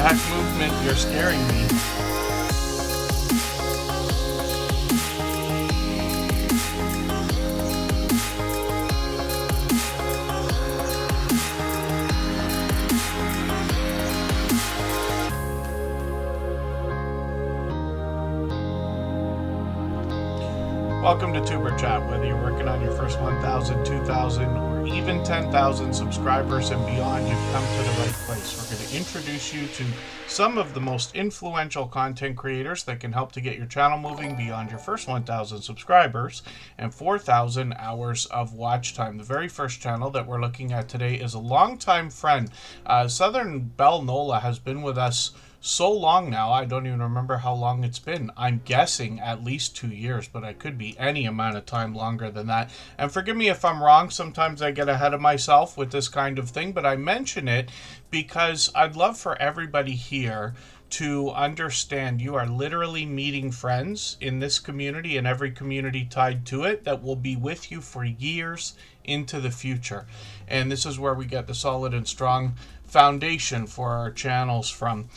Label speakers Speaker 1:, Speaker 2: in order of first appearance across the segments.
Speaker 1: That movement, you're scaring me. Welcome to Tuber Chat. Whether you're working on your first 1,000, 2,000, or even 10,000 subscribers and beyond, you've come to the right place. We're going to introduce you to some of the most influential content creators that can help to get your channel moving beyond your first 1,000 subscribers and 4,000 hours of watch time. The very first channel that we're looking at today is a longtime friend. Southern Belle Nola has been with us so long now, I don't even remember how long it's been. I'm guessing at least 2 years, but it could be any amount of time longer than that. And forgive me if I'm wrong. Sometimes I get ahead of myself with this kind of thing, but I mention it because I'd love for everybody here to understand you are literally meeting friends in this community and every community tied to it that will be with you for years into the future. And this is where we get the solid and strong foundation for our channels from.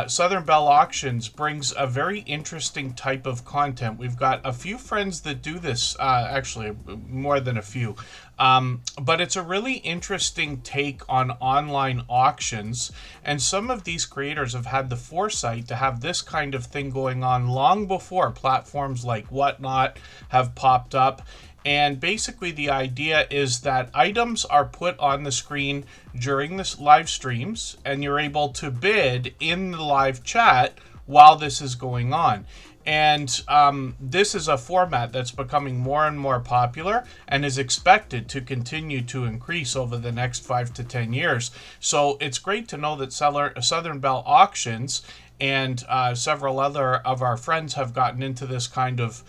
Speaker 1: Southern Belle Auctions brings a very interesting type of content. We've got a few friends that do this, actually more than a few, but it's a really interesting take on online auctions, and some of these creators have had the foresight to have this kind of thing going on long before platforms like Whatnot have popped up. And basically the idea is that items are put on the screen during this live streams, and you're able to bid in the live chat while this is going on. And this is a format that's becoming more and more popular and is expected to continue to increase over the next 5 to 10 years. So it's great to know that Southern Belle Auctions and several other of our friends have gotten into this kind of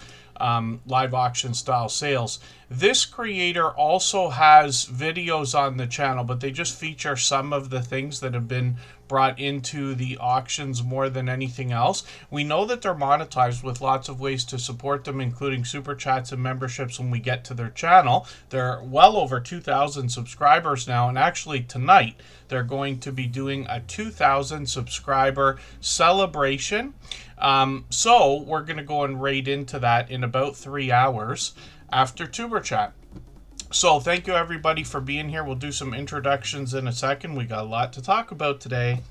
Speaker 1: live auction style sales. This creator also has videos on the channel, but they just feature some of the things that have been brought into the auctions more than anything else. We know that they're monetized with lots of ways to support them, including super chats and memberships when we get to their channel. They're well over 2,000 subscribers now, and actually tonight they're going to be doing a 2,000 subscriber celebration. So we're going to go and raid into that in about 3 hours after Tuber Chat. So thank you everybody for being here. We'll do some introductions in a second. We got a lot to talk about today.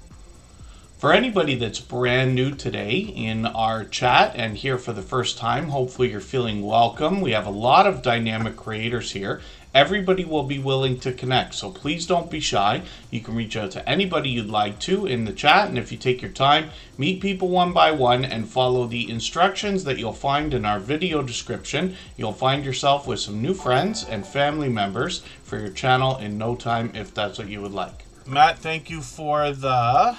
Speaker 1: For anybody that's brand new today in our chat and here for the first time, hopefully you're feeling welcome. We have a lot of dynamic creators here. Everybody will be willing to connect, so please don't be shy. You can reach out to anybody you'd like to in the chat, and if you take your time, meet people one by one and follow the instructions that you'll find in our video description. You'll find yourself with some new friends and family members for your channel in no time if that's what you would like. Matt, thank you for the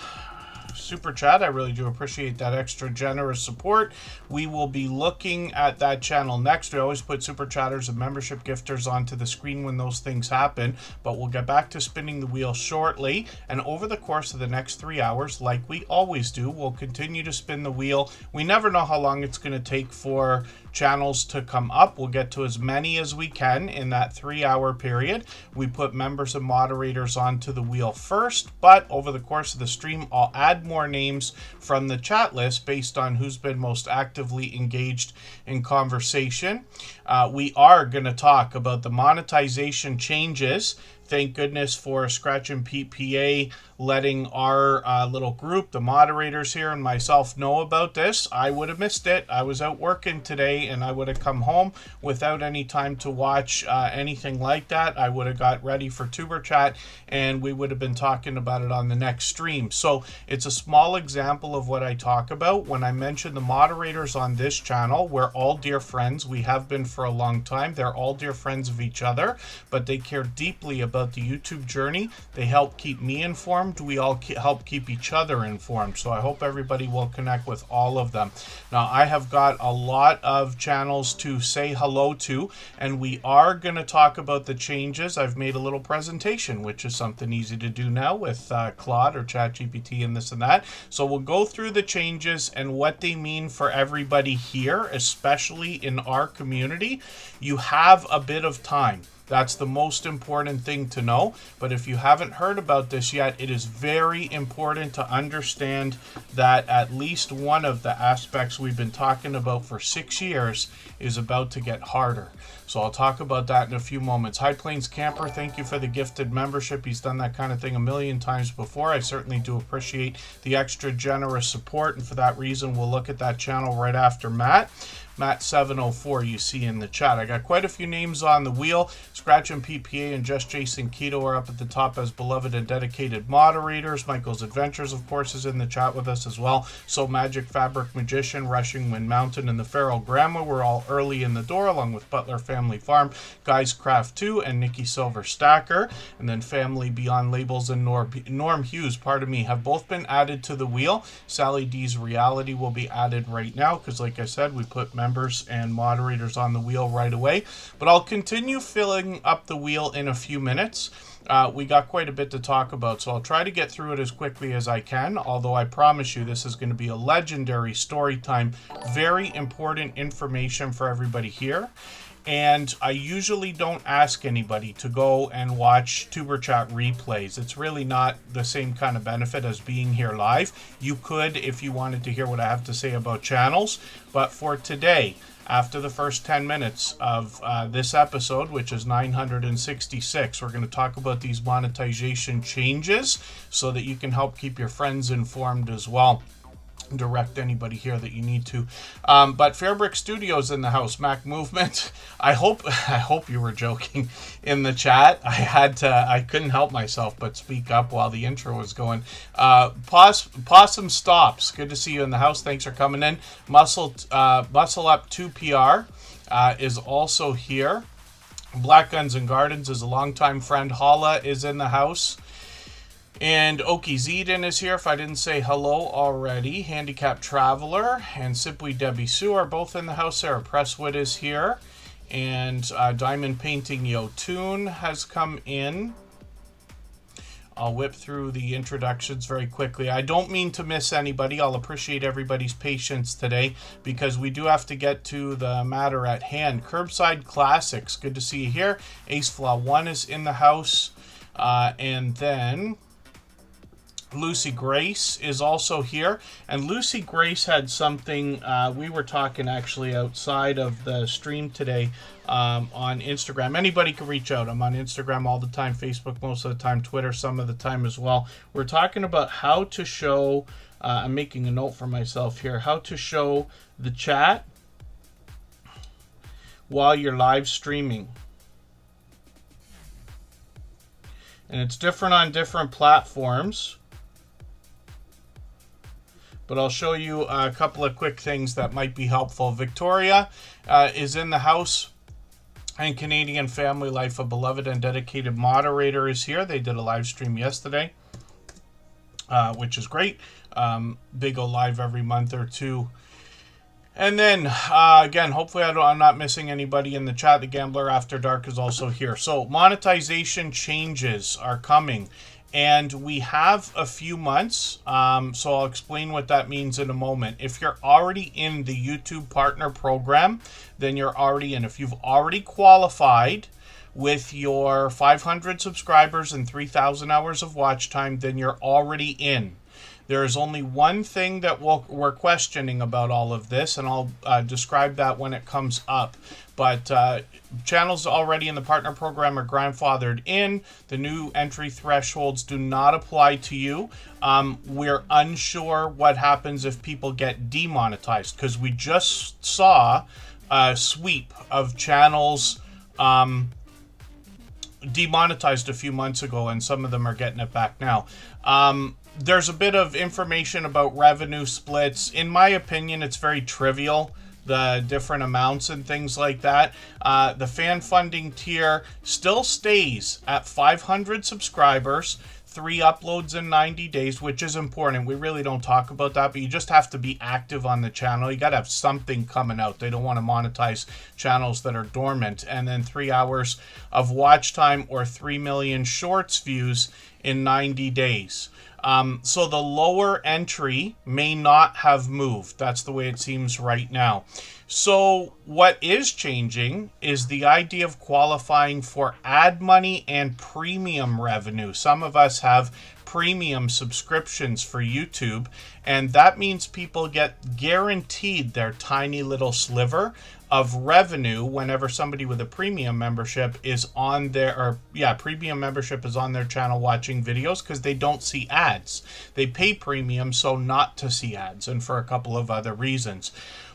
Speaker 1: super chat. I really do appreciate that extra generous support. We will be looking at that channel next. We always put super chatters and membership gifters onto the screen when those things happen, but we'll get back to spinning the wheel shortly. And over the course of the next 3 hours, like we always do, we'll continue to spin the wheel. We never know how long it's going to take for channels to come up. We'll get to as many as we can in that 3 hour period. We put members and moderators onto the wheel first, but over the course of the stream, I'll add more names from the chat list based on who's been most actively engaged in conversation. We are going to talk about the monetization changes. Thank goodness for Scratch and Pete PA letting our little group, the moderators here and myself, know about this. I would have missed it. I was out working today and I would have come home without any time to watch anything like that. I would have got ready for Tuber Chat and we would have been talking about it on the next stream. So it's a small example of what I talk about. When I mention the moderators on this channel, we're all dear friends. We have been for a long time. They're all dear friends of each other, but they care deeply about the YouTube journey. They help keep me informed. We all help keep each other informed. So I hope everybody will connect with all of them. Now, I have got a lot of channels to say hello to, and we are going to talk about the changes. I've made a little presentation, which is something easy to do now with Claude or ChatGPT and this and that. So we'll go through the changes and what they mean for everybody here, especially in our community. You have a bit of time. That's the most important thing to know. But if you haven't heard about this yet, it is very important to understand that at least one of the aspects we've been talking about for 6 years is about to get harder. So I'll talk about that in a few moments. High Plains Camper, thank you for the gifted membership. He's done that kind of thing a million times before. I certainly do appreciate the extra generous support, and for that reason, we'll look at that channel right after Matt. Matt704 you see in the chat. I got quite a few names on the wheel. Scratch and PPA and Just Jason Keto are up at the top as beloved and dedicated moderators. Michael's Adventures, of course, is in the chat with us as well. So Magic Fabric Magician, Rushing Wind Mountain, and the Feral Grandma were all early in the door, along with Butler Family Farm, Guys Craft 2, and Nikki Silver Stacker. And then Family Beyond Labels and Norm Hughes, pardon me, have both been added to the wheel. Sally D's Reality will be added right now because, like I said, we put members and moderators on the wheel right away. But I'll continue filling up the wheel in a few minutes. We got quite a bit to talk about, so I'll try to get through it as quickly as I can, although I promise you this is going to be a legendary story time. Very important information for everybody here. And I usually don't ask anybody to go and watch Tuber Chat replays. It's really not the same kind of benefit as being here live. You could if you wanted to hear what I have to say about channels. But for today, after the first 10 minutes of this episode, which is 966, we're going to talk about these monetization changes so that you can help keep your friends informed as well. Direct anybody here that you need to. But Fairbrick Studios in the house. Mac Movement. I hope you were joking in the chat. I couldn't help myself but speak up while the intro was going. Possum Stops. Good to see you in the house. Thanks for coming in. Muscle Up 2PR is also here. Black Guns and Gardens is a longtime friend. Hala is in the house. And Okie Zedin is here, if I didn't say hello already. Handicap Traveler and Simply Debbie Sue are both in the house. Sarah Presswood is here. And Diamond Painting Yotun has come in. I'll whip through the introductions very quickly. I don't mean to miss anybody. I'll appreciate everybody's patience today because we do have to get to the matter at hand. Curbside Classics, good to see you here. Ace Flaw 1 is in the house. And then Lucy Grace is also here, and Lucy Grace had something we were talking actually outside of the stream today on Instagram. Anybody can reach out. I'm on Instagram all the time, Facebook most of the time, Twitter some of the time as well. We're talking about how to show, I'm making a note for myself here, how to show the chat while you're live streaming. And it's different on different platforms. But I'll show you a couple of quick things that might be helpful. Victoria is in the house, and Canadian Family Life, a beloved and dedicated moderator, is here. They did a live stream yesterday, which is great. They go live every month or two. And then, again, hopefully I'm not missing anybody in the chat. The Gambler After Dark is also here. So monetization changes are coming. And we have a few months, so I'll explain what that means in a moment. If you're already in the YouTube Partner Program, then you're already in. If you've already qualified with your 500 subscribers and 3,000 hours of watch time, then you're already in. There is only one thing that we're questioning about all of this, and I'll describe that when it comes up. But channels already in the partner program are grandfathered in. The new entry thresholds do not apply to you. We're unsure what happens if people get demonetized, because we just saw a sweep of channels demonetized a few months ago, and some of them are getting it back now. There's a bit of information about revenue splits. In my opinion, it's very trivial, the different amounts and things like that. The fan funding tier still stays at 500 subscribers, 3 uploads in 90 days, which is important. We really don't talk about that, but you just have to be active on the channel. You got to have something coming out. They don't want to monetize channels that are dormant. And then 3 hours of watch time or 3 million shorts views in 90 days. So the lower entry may not have moved. That's the way it seems right now. So what is changing is the idea of qualifying for ad money and premium revenue. Some of us have premium subscriptions for YouTube, and that means people get guaranteed their tiny little sliver of revenue whenever somebody with a premium membership is on premium membership is on their channel watching videos, because they don't see ads. They pay premium so not to see ads, and for a couple of other reasons.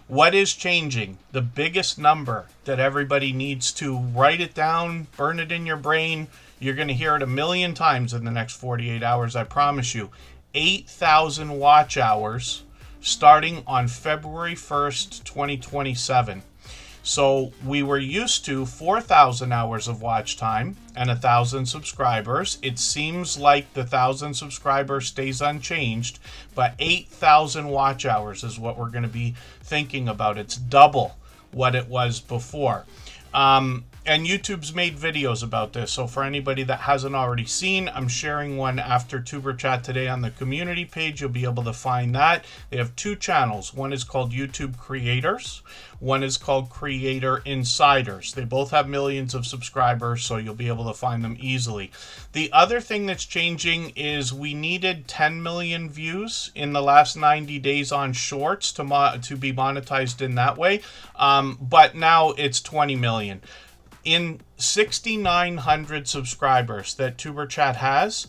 Speaker 1: What is changing? The biggest number that everybody needs to write it down, burn it in your brain. You're going to hear it a million times in the next 48 hours, I promise you. 8,000 watch hours starting on February 1st, 2027. So we were used to 4,000 hours of watch time and 1,000 subscribers. It seems like the 1,000 subscribers stays unchanged, but 8,000 watch hours is what we're going to be thinking about. It's double what it was before. And YouTube's made videos about this. So for anybody that hasn't already seen, I'm sharing one after Tuber Chat today on the community page. You'll be able to find that. They have two channels. One is called YouTube Creators. One is called Creator Insiders. They both have millions of subscribers, so you'll be able to find them easily. The other thing that's changing is we needed 10 million views in the last 90 days on Shorts to be monetized in that way. But now it's 20 million. In 6,900 subscribers that Tuber Chat has,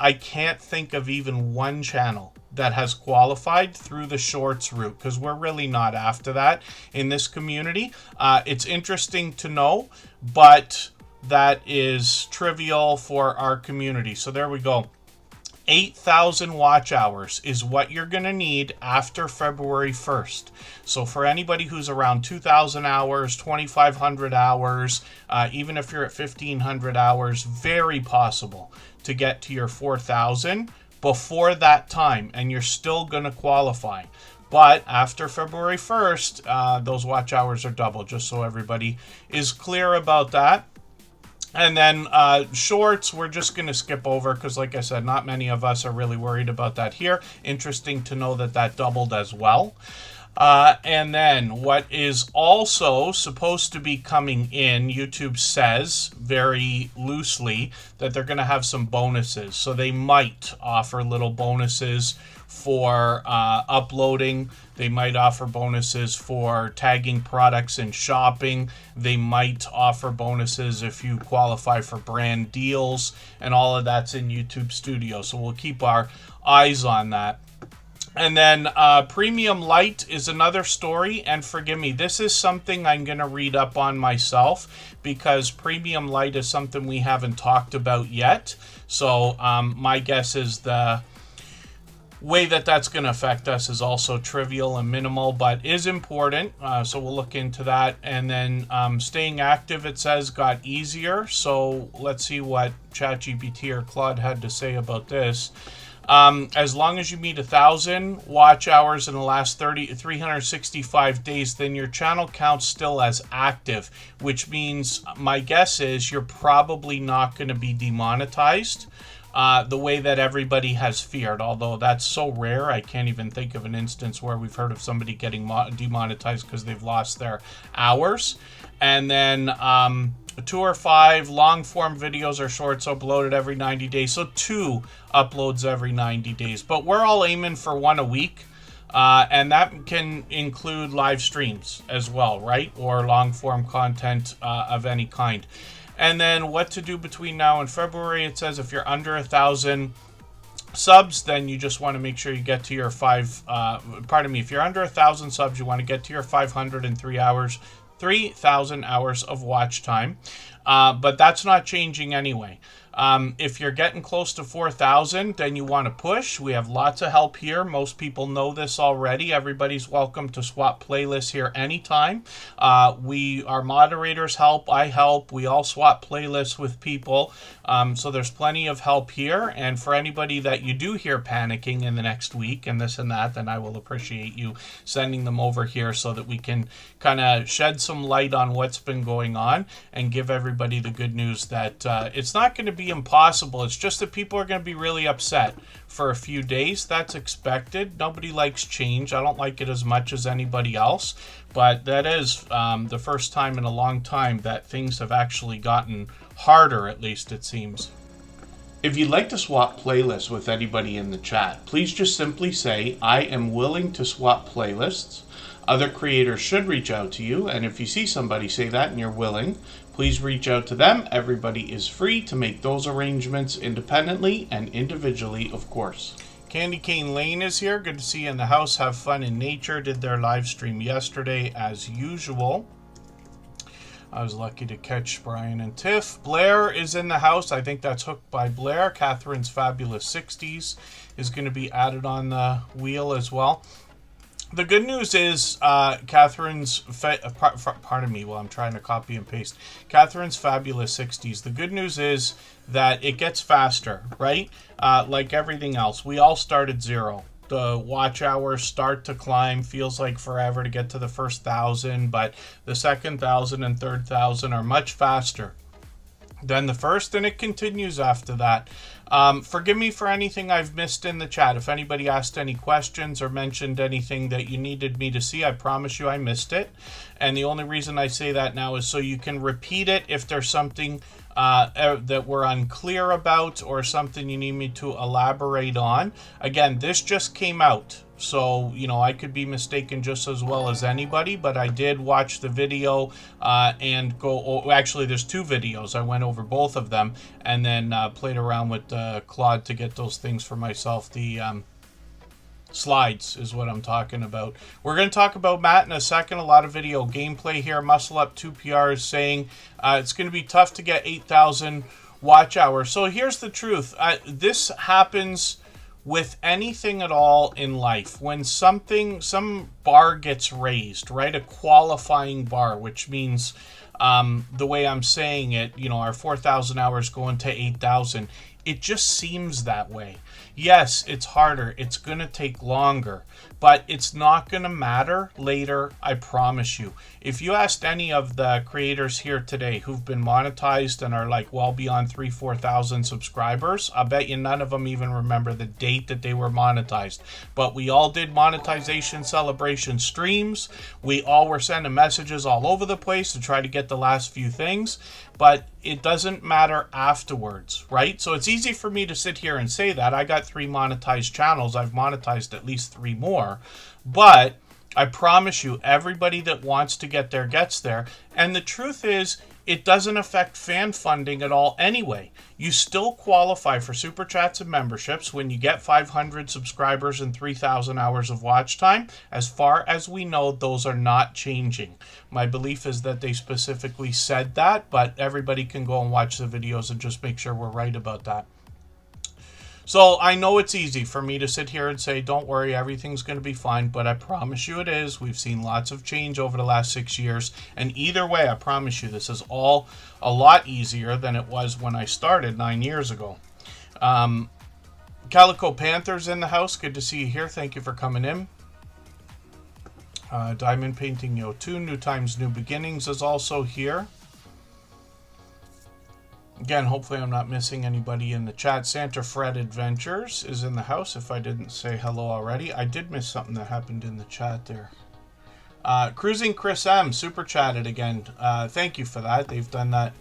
Speaker 1: I can't think of even one channel that has qualified through the Shorts route, because we're really not after that in this community. It's interesting to know, but that is trivial for our community. So there we go. 8,000 watch hours is what you're going to need after February 1st. So for anybody who's around 2,000 hours, 2,500 hours, even if you're at 1,500 hours, very possible to get to your 4,000 before that time, and you're still going to qualify. But after February 1st, those watch hours are double, just so everybody is clear about that. And then Shorts, we're just going to skip over because, like I said, not many of us are really worried about that here. Interesting to know that that doubled as well. And then what is also supposed to be coming in, YouTube says very loosely that they're going to have some bonuses. So they might offer little bonuses for uploading. They might offer bonuses for tagging products and shopping. They might offer bonuses if you qualify for brand deals, and all of that's in YouTube Studio. So we'll keep our eyes on that. And then Premium Lite is another story, and forgive me, this is something I'm going to read up on myself, because Premium Lite is something we haven't talked about yet. So my guess is the way that that's going to affect us is also trivial and minimal, but is important. So we'll look into that. And then staying active, it says, got easier. So let's see what ChatGPT or Claude had to say about this. As long as you meet 1,000 watch hours in the last 365 days, then your channel counts still as active, which means my guess is you're probably not going to be demonetized the way that everybody has feared, although that's so rare. I can't even think of an instance where we've heard of somebody getting demonetized because they've lost their hours. And then 2 or 5 long-form videos or shorts uploaded every 90 days. So 2 uploads every 90 days. But we're all aiming for 1 a week. And that can include live streams as well, right? Or long-form content of any kind. And then what to do between now and February. It says if you're under 1,000 subs, then you just want to make sure you get to your if you're under 1,000 subs, you want to get to your 503 hours, 3,000 hours of watch time. But that's not changing anyway. If you're getting close to 4,000, then you want to push. We have lots of help here. Most people know this already. Everybody's welcome to swap playlists here anytime. Our moderators help. I help. We all swap playlists with people. So there's plenty of help here. And for anybody that you do hear panicking in the next week and this and that, then I will appreciate you sending them over here so that we can kind of shed some light on what's been going on and give everybody the good news that it's not going to be be impossible. It's just that people are going to be really upset for a few days. That's expected. Nobody likes change. I don't like it as much as anybody else, but that is the first time in a long time that things have actually gotten harder, at least it seems. If you'd like to swap playlists with anybody in the chat, please just simply say, I am willing to swap playlists. Other creators should reach out to you, and if you see somebody say that and you're willing, please reach out to them. Everybody is free to make those arrangements independently and individually, of course. Candy Cane Lane is here. Good to see you in the house. Have fun in nature. Did their live stream yesterday as usual. I was lucky to catch Brian and Tiff. Blair is in the house. I think that's Hooked by Blair. Catherine's Fabulous 60s is going to be added on the wheel as well. The good news is Catherine's, pardon me while I'm trying to copy and paste. Catherine's Fabulous 60s. The good news is that it gets faster, right? Like everything else. We all start at 0. The watch hours start to climb. Feels like forever to get to the first 1,000, but the second 1,000 and third 1,000 are much faster than the first, and it continues after that. Forgive me for anything I've missed in the chat. If anybody asked any questions or mentioned anything that you needed me to see, I promise you I missed it. And the only reason I say that now is so you can repeat it if there's something that we're unclear about or something you need me to elaborate on. Again, this just came out, so I could be mistaken just as well as anybody, but I did watch the video and go, actually there's 2 videos. I went over both of them and then played around with Claude to get those things for myself. The slides is what I'm talking about. We're going to talk about Matt in a second. A lot of video gameplay here. Muscle Up 2PR is saying it's going to be tough to get 8,000 watch hours. So here's the truth. This happens with anything at all in life. When some bar gets raised, right? A qualifying bar, which means the way I'm saying it, our 4,000 hours going to 8,000. It just seems that way. Yes, it's harder. It's going to take longer, but it's not going to matter later, I promise you. If you asked any of the creators here today who've been monetized and are like well beyond 3,000-4,000 subscribers, I bet you none of them even remember the date that they were monetized. But we all did monetization celebration streams. We all were sending messages all over the place to try to get the last few things. But it doesn't matter afterwards, right? So it's easy for me to sit here and say that. I got 3 monetized channels. I've monetized at least 3 more. But I promise you, everybody that wants to get there gets there. And the truth is, it doesn't affect fan funding at all anyway. You still qualify for Super Chats and memberships when you get 500 subscribers and 3,000 hours of watch time. As far as we know, those are not changing. My belief is that they specifically said that, but everybody can go and watch the videos and just make sure we're right about that. So I know it's easy for me to sit here and say, don't worry, everything's going to be fine, but I promise you it is. We've seen lots of change over the last 6 years, and either way, I promise you this is all a lot easier than it was when I started 9 years ago. Calico Panther's in the house. Good to see you here. Thank you for coming in. Diamond Painting Yo 2, New Times, New Beginnings is also here. Again, hopefully I'm not missing anybody in the chat. Santa Fred Adventures is in the house, if I didn't say hello already. I did miss something that happened in the chat there. Cruising Chris M, super chatted again. Thank you for that. They've done that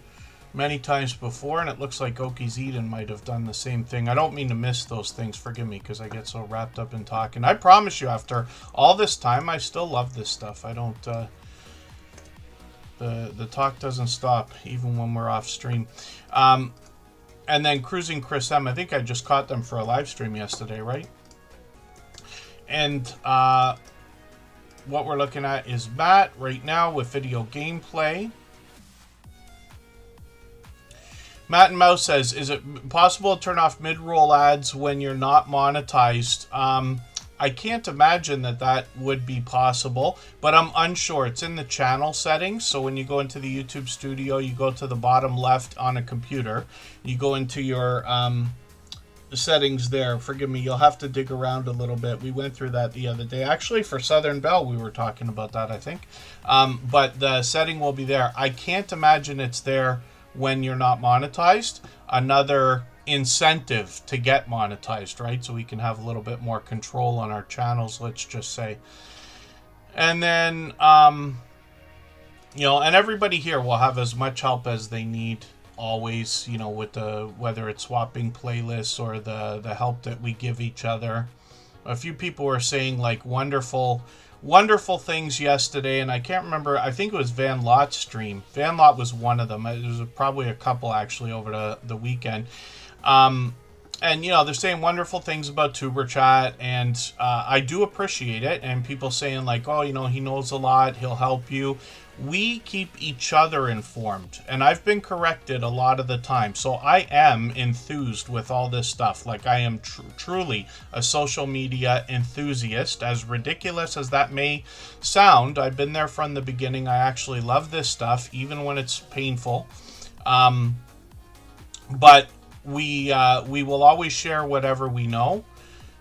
Speaker 1: many times before, and it looks like Oki's Eden might have done the same thing. I don't mean to miss those things. Forgive me, because I get so wrapped up in talking. I promise you, after all this time, I still love this stuff. I don't... The talk doesn't stop, even when we're off stream. And then Cruising Chris M, I think I just caught them for a live stream yesterday, right? And what we're looking at is Matt right now with video gameplay. Matt and Mouse says, is it possible to turn off mid-roll ads when you're not monetized? I can't imagine that would be possible, but I'm unsure. It's in the channel settings. So when you go into the YouTube studio, you go to the bottom left on a computer. You go into your settings there. Forgive me, you'll have to dig around a little bit. We went through that the other day. Actually, for Southern Belle, we were talking about that, I think. But the setting will be there. I can't imagine it's there when you're not monetized. another incentive to get monetized, right? So we can have a little bit more control on our channels, let's just say. And then, you know, and everybody here will have as much help as they need always, you know, with the, whether it's swapping playlists or the help that we give each other. A few people were saying like wonderful things yesterday, and I can't remember, I think it was Van Lott's stream. Van Lott was one of them. It was probably a couple actually over the weekend. And, you know, they're saying wonderful things about Tuber Chat, and I do appreciate it. And people saying like, oh, you know, he knows a lot, he'll help you. We keep each other informed, and I've been corrected a lot of the time. So I am enthused with all this stuff. Like, I am truly a social media enthusiast, as ridiculous as that may sound. I've been there from the beginning. I actually love this stuff, even when it's painful. But we will always share whatever we know.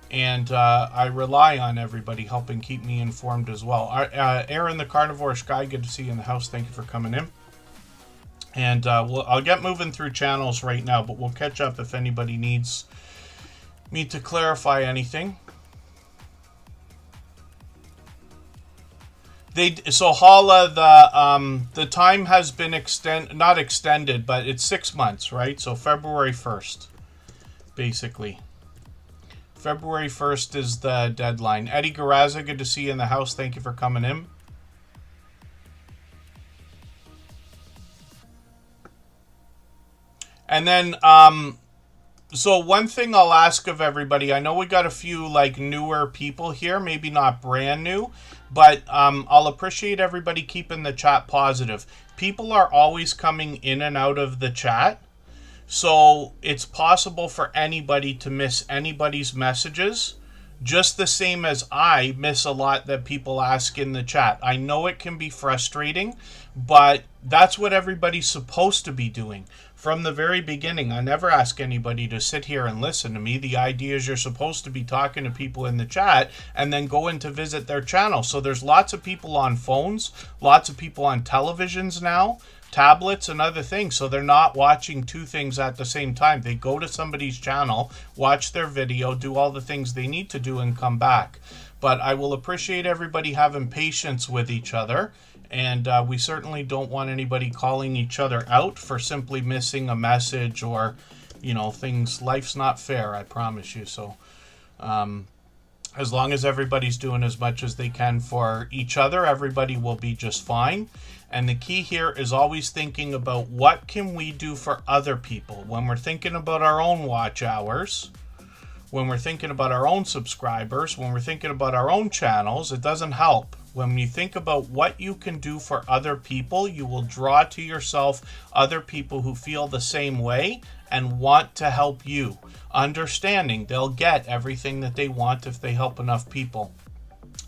Speaker 1: And I rely on everybody helping keep me informed as well. Aaron the Carnivore Sky, good to see you in the house. Thank you for coming in. And I'll get moving through channels right now, but we'll catch up if anybody needs me to clarify anything. So Hala, the time has been not extended, but it's 6 months, right? So February 1st, basically. February 1st is the deadline. Eddie Garaza, good to see you in the house. Thank you for coming in. And then, so one thing I'll ask of everybody, I know we got a few like newer people here, maybe not brand new, but I'll appreciate everybody keeping the chat positive. People are always coming in and out of the chat. So it's possible for anybody to miss anybody's messages, just the same as I miss a lot that people ask in the chat. I know it can be frustrating, but that's what everybody's supposed to be doing. From the very beginning, I never ask anybody to sit here and listen to me. The idea is you're supposed to be talking to people in the chat and then going to visit their channel. So there's lots of people on phones, lots of people on televisions now, tablets and other things, so they're not watching two things at the same time. They go to somebody's channel, watch their video, do all the things they need to do, and come back. But I will appreciate everybody having patience with each other, and we certainly don't want anybody calling each other out for simply missing a message or, you know, things. Life's not fair, I promise you. So as long as everybody's doing as much as they can for each other, everybody will be just fine. And the key here is always thinking about what can we do for other people. When we're thinking about our own watch hours, when we're thinking about our own subscribers, when we're thinking about our own channels, it doesn't help. When you think about what you can do for other people, you will draw to yourself other people who feel the same way and want to help you. Understanding they'll get everything that they want if they help enough people.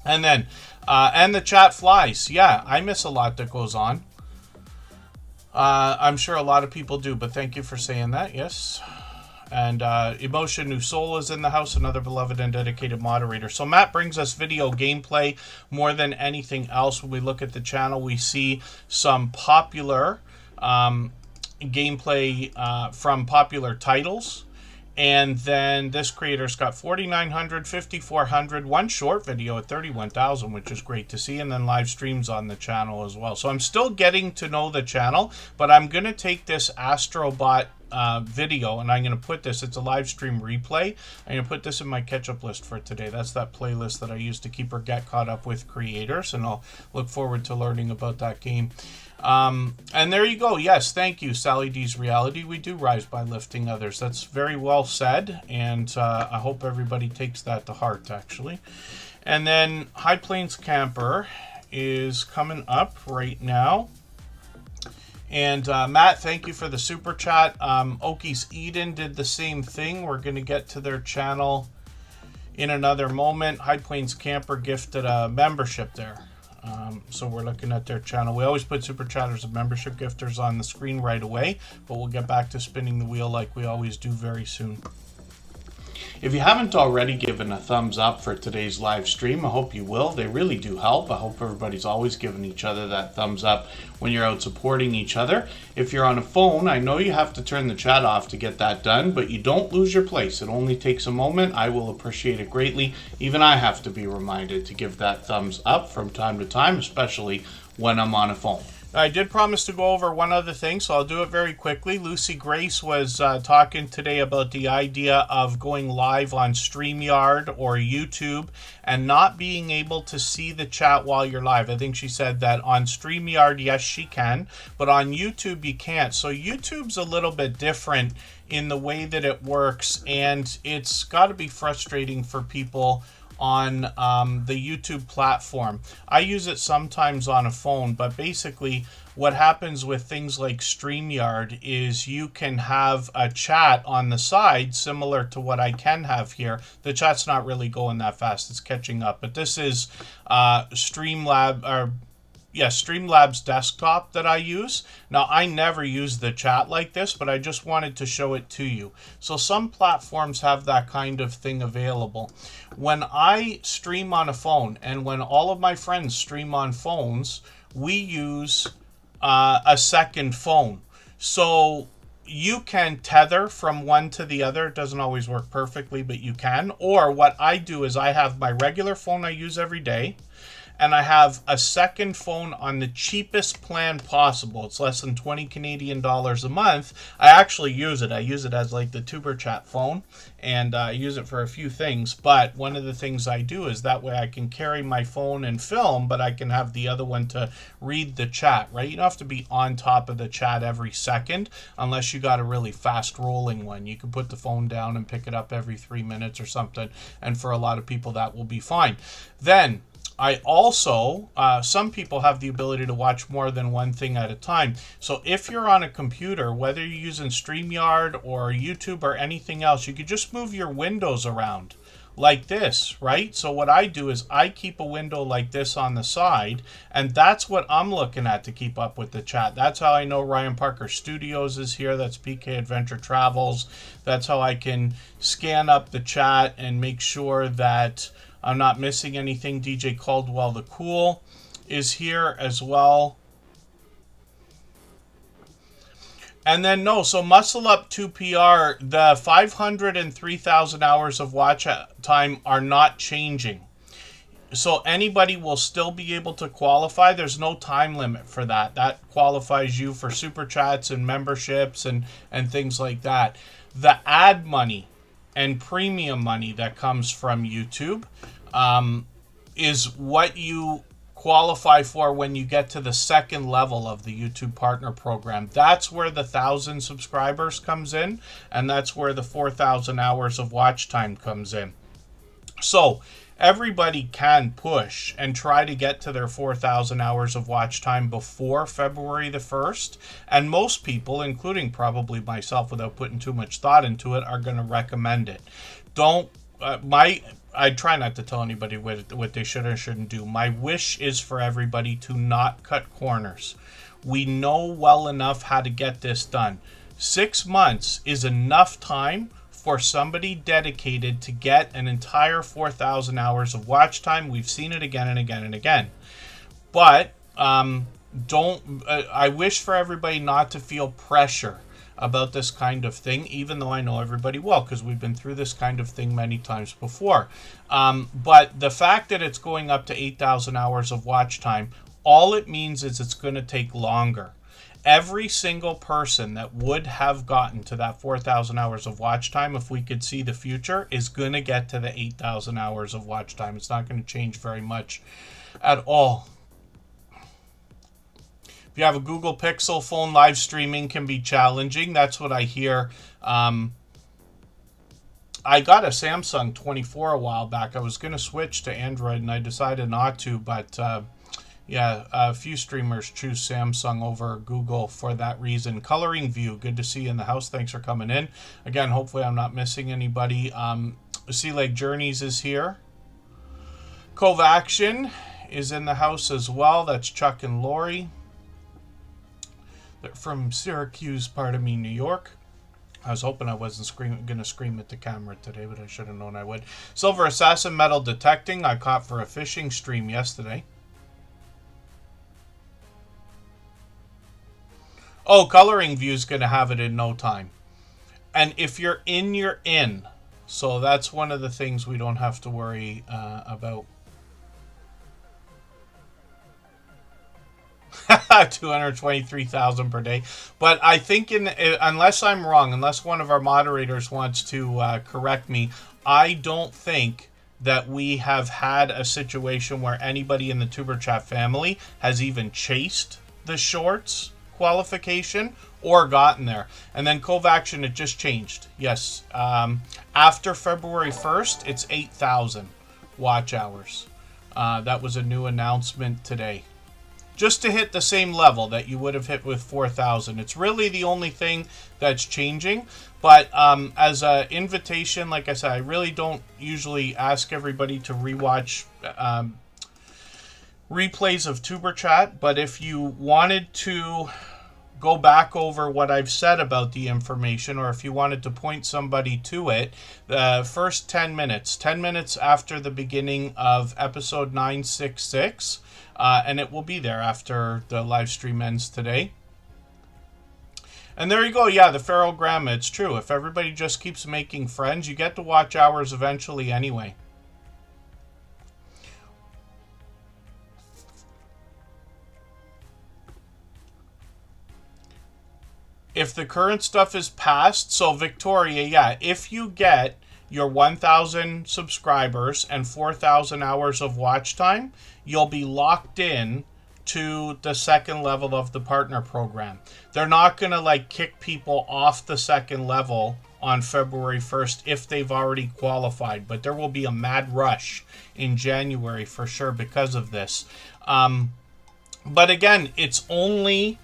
Speaker 1: And then, and the chat flies. Yeah, I miss a lot that goes on. I'm sure a lot of people do, but thank you for saying that, yes. And Emotion New Soul is in the house, another beloved and dedicated moderator. So Matt brings us video gameplay more than anything else. When we look at the channel, we see some popular gameplay from popular titles. And then this creator's got 4,900, 5,400, one short video at 31,000, which is great to see, and then live streams on the channel as well. So I'm still getting to know the channel, but I'm going to take this Astrobot video and I'm going to put this, it's a live stream replay. I'm going to put this in my catch-up list for today. That's that playlist that I use to keep or get caught up with creators, and I'll look forward to learning about that game. And there you go. Yes, thank you, Sally D's Reality. We do rise by lifting others. That's very well said, and I hope everybody takes that to heart, actually. And then High Plains Camper is coming up right now. And Matt, thank you for the super chat. Oki's Eden did the same thing. We're going to get to their channel in another moment. High Plains Camper gifted a membership there. So we're looking at their channel. We always put super chatters and membership gifters on the screen right away, but we'll get back to spinning the wheel like we always do very soon. If you haven't already given a thumbs up for today's live stream, I hope you will. They really do help. I hope everybody's always giving each other that thumbs up when you're out supporting each other. If you're on a phone, I know you have to turn the chat off to get that done, but you don't lose your place. It only takes a moment. I will appreciate it greatly. Even I have to be reminded to give that thumbs up from time to time, especially when I'm on a phone. I did promise to go over one other thing, so I'll do it very quickly. Lucy Grace was talking today about the idea of going live on StreamYard or YouTube and not being able to see the chat while you're live. I think she said that on StreamYard, yes, she can, but on YouTube, you can't. So YouTube's a little bit different in the way that it works, and it's got to be frustrating for people on the YouTube platform. I use it sometimes on a phone, but basically what happens with things like StreamYard is you can have a chat on the side similar to what I can have here. The chat's not really going that fast, it's catching up, but this is Streamlabs desktop that I use. Now, I never use the chat like this, but I just wanted to show it to you. So some platforms have that kind of thing available. When I stream on a phone, and when all of my friends stream on phones, we use a second phone. So you can tether from one to the other. It doesn't always work perfectly, but you can. Or what I do is I have my regular phone I use every day, and I have a second phone on the cheapest plan possible. It's less than 20 Canadian dollars a month. I actually use it. I use it as like the Superchat phone, and I use it for a few things. But one of the things I do is that way I can carry my phone and film, but I can have the other one to read the chat, right? You don't have to be on top of the chat every second unless you got a really fast rolling one. You can put the phone down and pick it up every 3 minutes or something, and for a lot of people that will be fine. Then I also, some people have the ability to watch more than one thing at a time. So if you're on a computer, whether you're using StreamYard or YouTube or anything else, you could just move your windows around like this, right? So what I do is I keep a window like this on the side, and that's what I'm looking at to keep up with the chat. That's how I know Ryan Parker Studios is here. That's PK Adventure Travels. That's how I can scan up the chat and make sure that I'm not missing anything. DJ Caldwell the Cool is here as well. And then, so Muscle Up 2PR, the 500 and 3,000 hours of watch time are not changing. So anybody will still be able to qualify. There's no time limit for that. That qualifies you for super chats and memberships and things like that. The ad money and premium money that comes from YouTube is what you qualify for when you get to the second level of the YouTube Partner Program. That's where the 1,000 subscribers comes in, and that's where the 4,000 hours of watch time comes in. So everybody can push and try to get to their 4,000 hours of watch time before February the 1st. And most people, including probably myself without putting too much thought into it, are going to recommend it. I try not to tell anybody what they should or shouldn't do. My wish is for everybody to not cut corners. We know well enough how to get this done. 6 months is enough time for somebody dedicated to get an entire 4,000 hours of watch time. We've seen it again and again and again. But I wish for everybody not to feel pressure about this kind of thing, even though I know everybody will, because we've been through this kind of thing many times before. But the fact that it's going up to 8,000 hours of watch time, all it means is it's going to take longer. Every single person that would have gotten to that 4,000 hours of watch time, if we could see the future, is going to get to the 8,000 hours of watch time. It's not going to change very much at all. If you have a Google Pixel phone, live streaming can be challenging. That's what I hear. I got a Samsung 24 a while back. I was going to switch to Android, and I decided not to, but yeah, a few streamers choose Samsung over Google for that reason. Coloring View, good to see you in the house. Thanks for coming in. Again, hopefully I'm not missing anybody. Sea Lake Journeys is here. Cove Action is in the house as well. That's Chuck and Lori. They're from Syracuse, New York. I was hoping I wasn't going to scream at the camera today, but I should have known I would. Silver Assassin Metal Detecting, I caught for a fishing stream yesterday. Oh, Coloring View's going to have it in no time. And if you're in, you're in. So that's one of the things we don't have to worry about. 223,000 per day. But I think, unless I'm wrong, unless one of our moderators wants to correct me, I don't think that we have had a situation where anybody in the Tuber Chat family has even chased the shorts qualification or gotten there. And then Covaction, it just changed. Yes. After February 1st, it's 8,000 watch hours. That was a new announcement today. Just to hit the same level that you would have hit with 4,000. It's really the only thing that's changing. But as an invitation, like I said, I really don't usually ask everybody to rewatch replays of Tuber Chat. But if you wanted to go back over what I've said about the information, or if you wanted to point somebody to it, the first 10 minutes after the beginning of episode 966, and it will be there after the live stream ends today. And there you go. Yeah, the Ferrogramma, it's true. If everybody just keeps making friends, you get to watch hours eventually anyway. If the current stuff is passed, so Victoria, yeah, if you get your 1,000 subscribers and 4,000 hours of watch time, you'll be locked in to the second level of the partner program. They're not going to like kick people off the second level on February 1st if they've already qualified, but there will be a mad rush in January for sure because of this. But again, it's only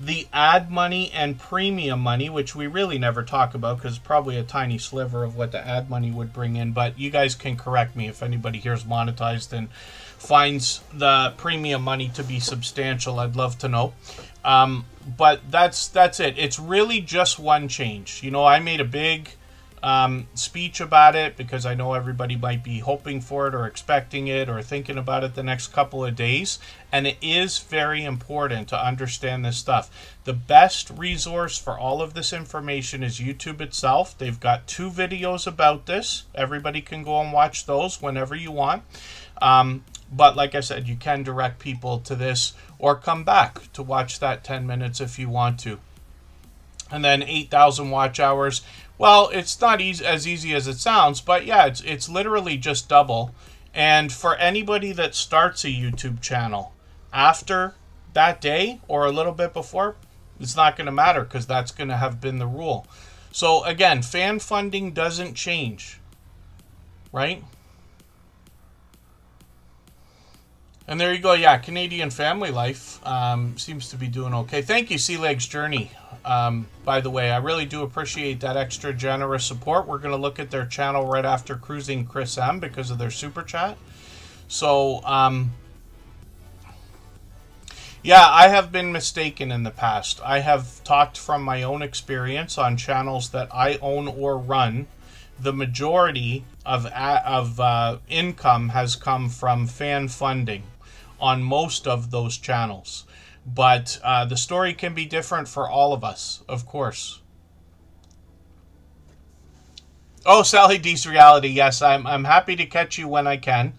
Speaker 1: the ad money and premium money, which we really never talk about because it's probably a tiny sliver of what the ad money would bring in. But you guys can correct me if anybody here is monetized and finds the premium money to be substantial. I'd love to know. But that's it. It's really just one change. You know, I made a big speech about it because I know everybody might be hoping for it or expecting it or thinking about it the next couple of days, and it is very important to understand this stuff. The best resource for all of this information is YouTube itself. They've got 2 videos about this. Everybody can go and watch those whenever you want. But like I said, you can direct people to this or come back to watch that 10 minutes if you want to. And then 8,000 watch hours. Well, it's not as easy as it sounds, but yeah, it's literally just double. And for anybody that starts a YouTube channel after that day or a little bit before, it's not going to matter because that's going to have been the rule. So again, fan funding doesn't change, right? And there you go. Yeah, Canadian Family Life seems to be doing okay. Thank you, Sea Legs Journey. By the way, I really do appreciate that extra generous support. We're going to look at their channel right after Cruising Chris M because of their super chat. So, yeah, I have been mistaken in the past. I have talked from my own experience on channels that I own or run. The majority of income has come from fan funding on most of those channels. But the story can be different for all of us, of course. Oh, Sally D's Reality. Yes, I'm happy to catch you when I can.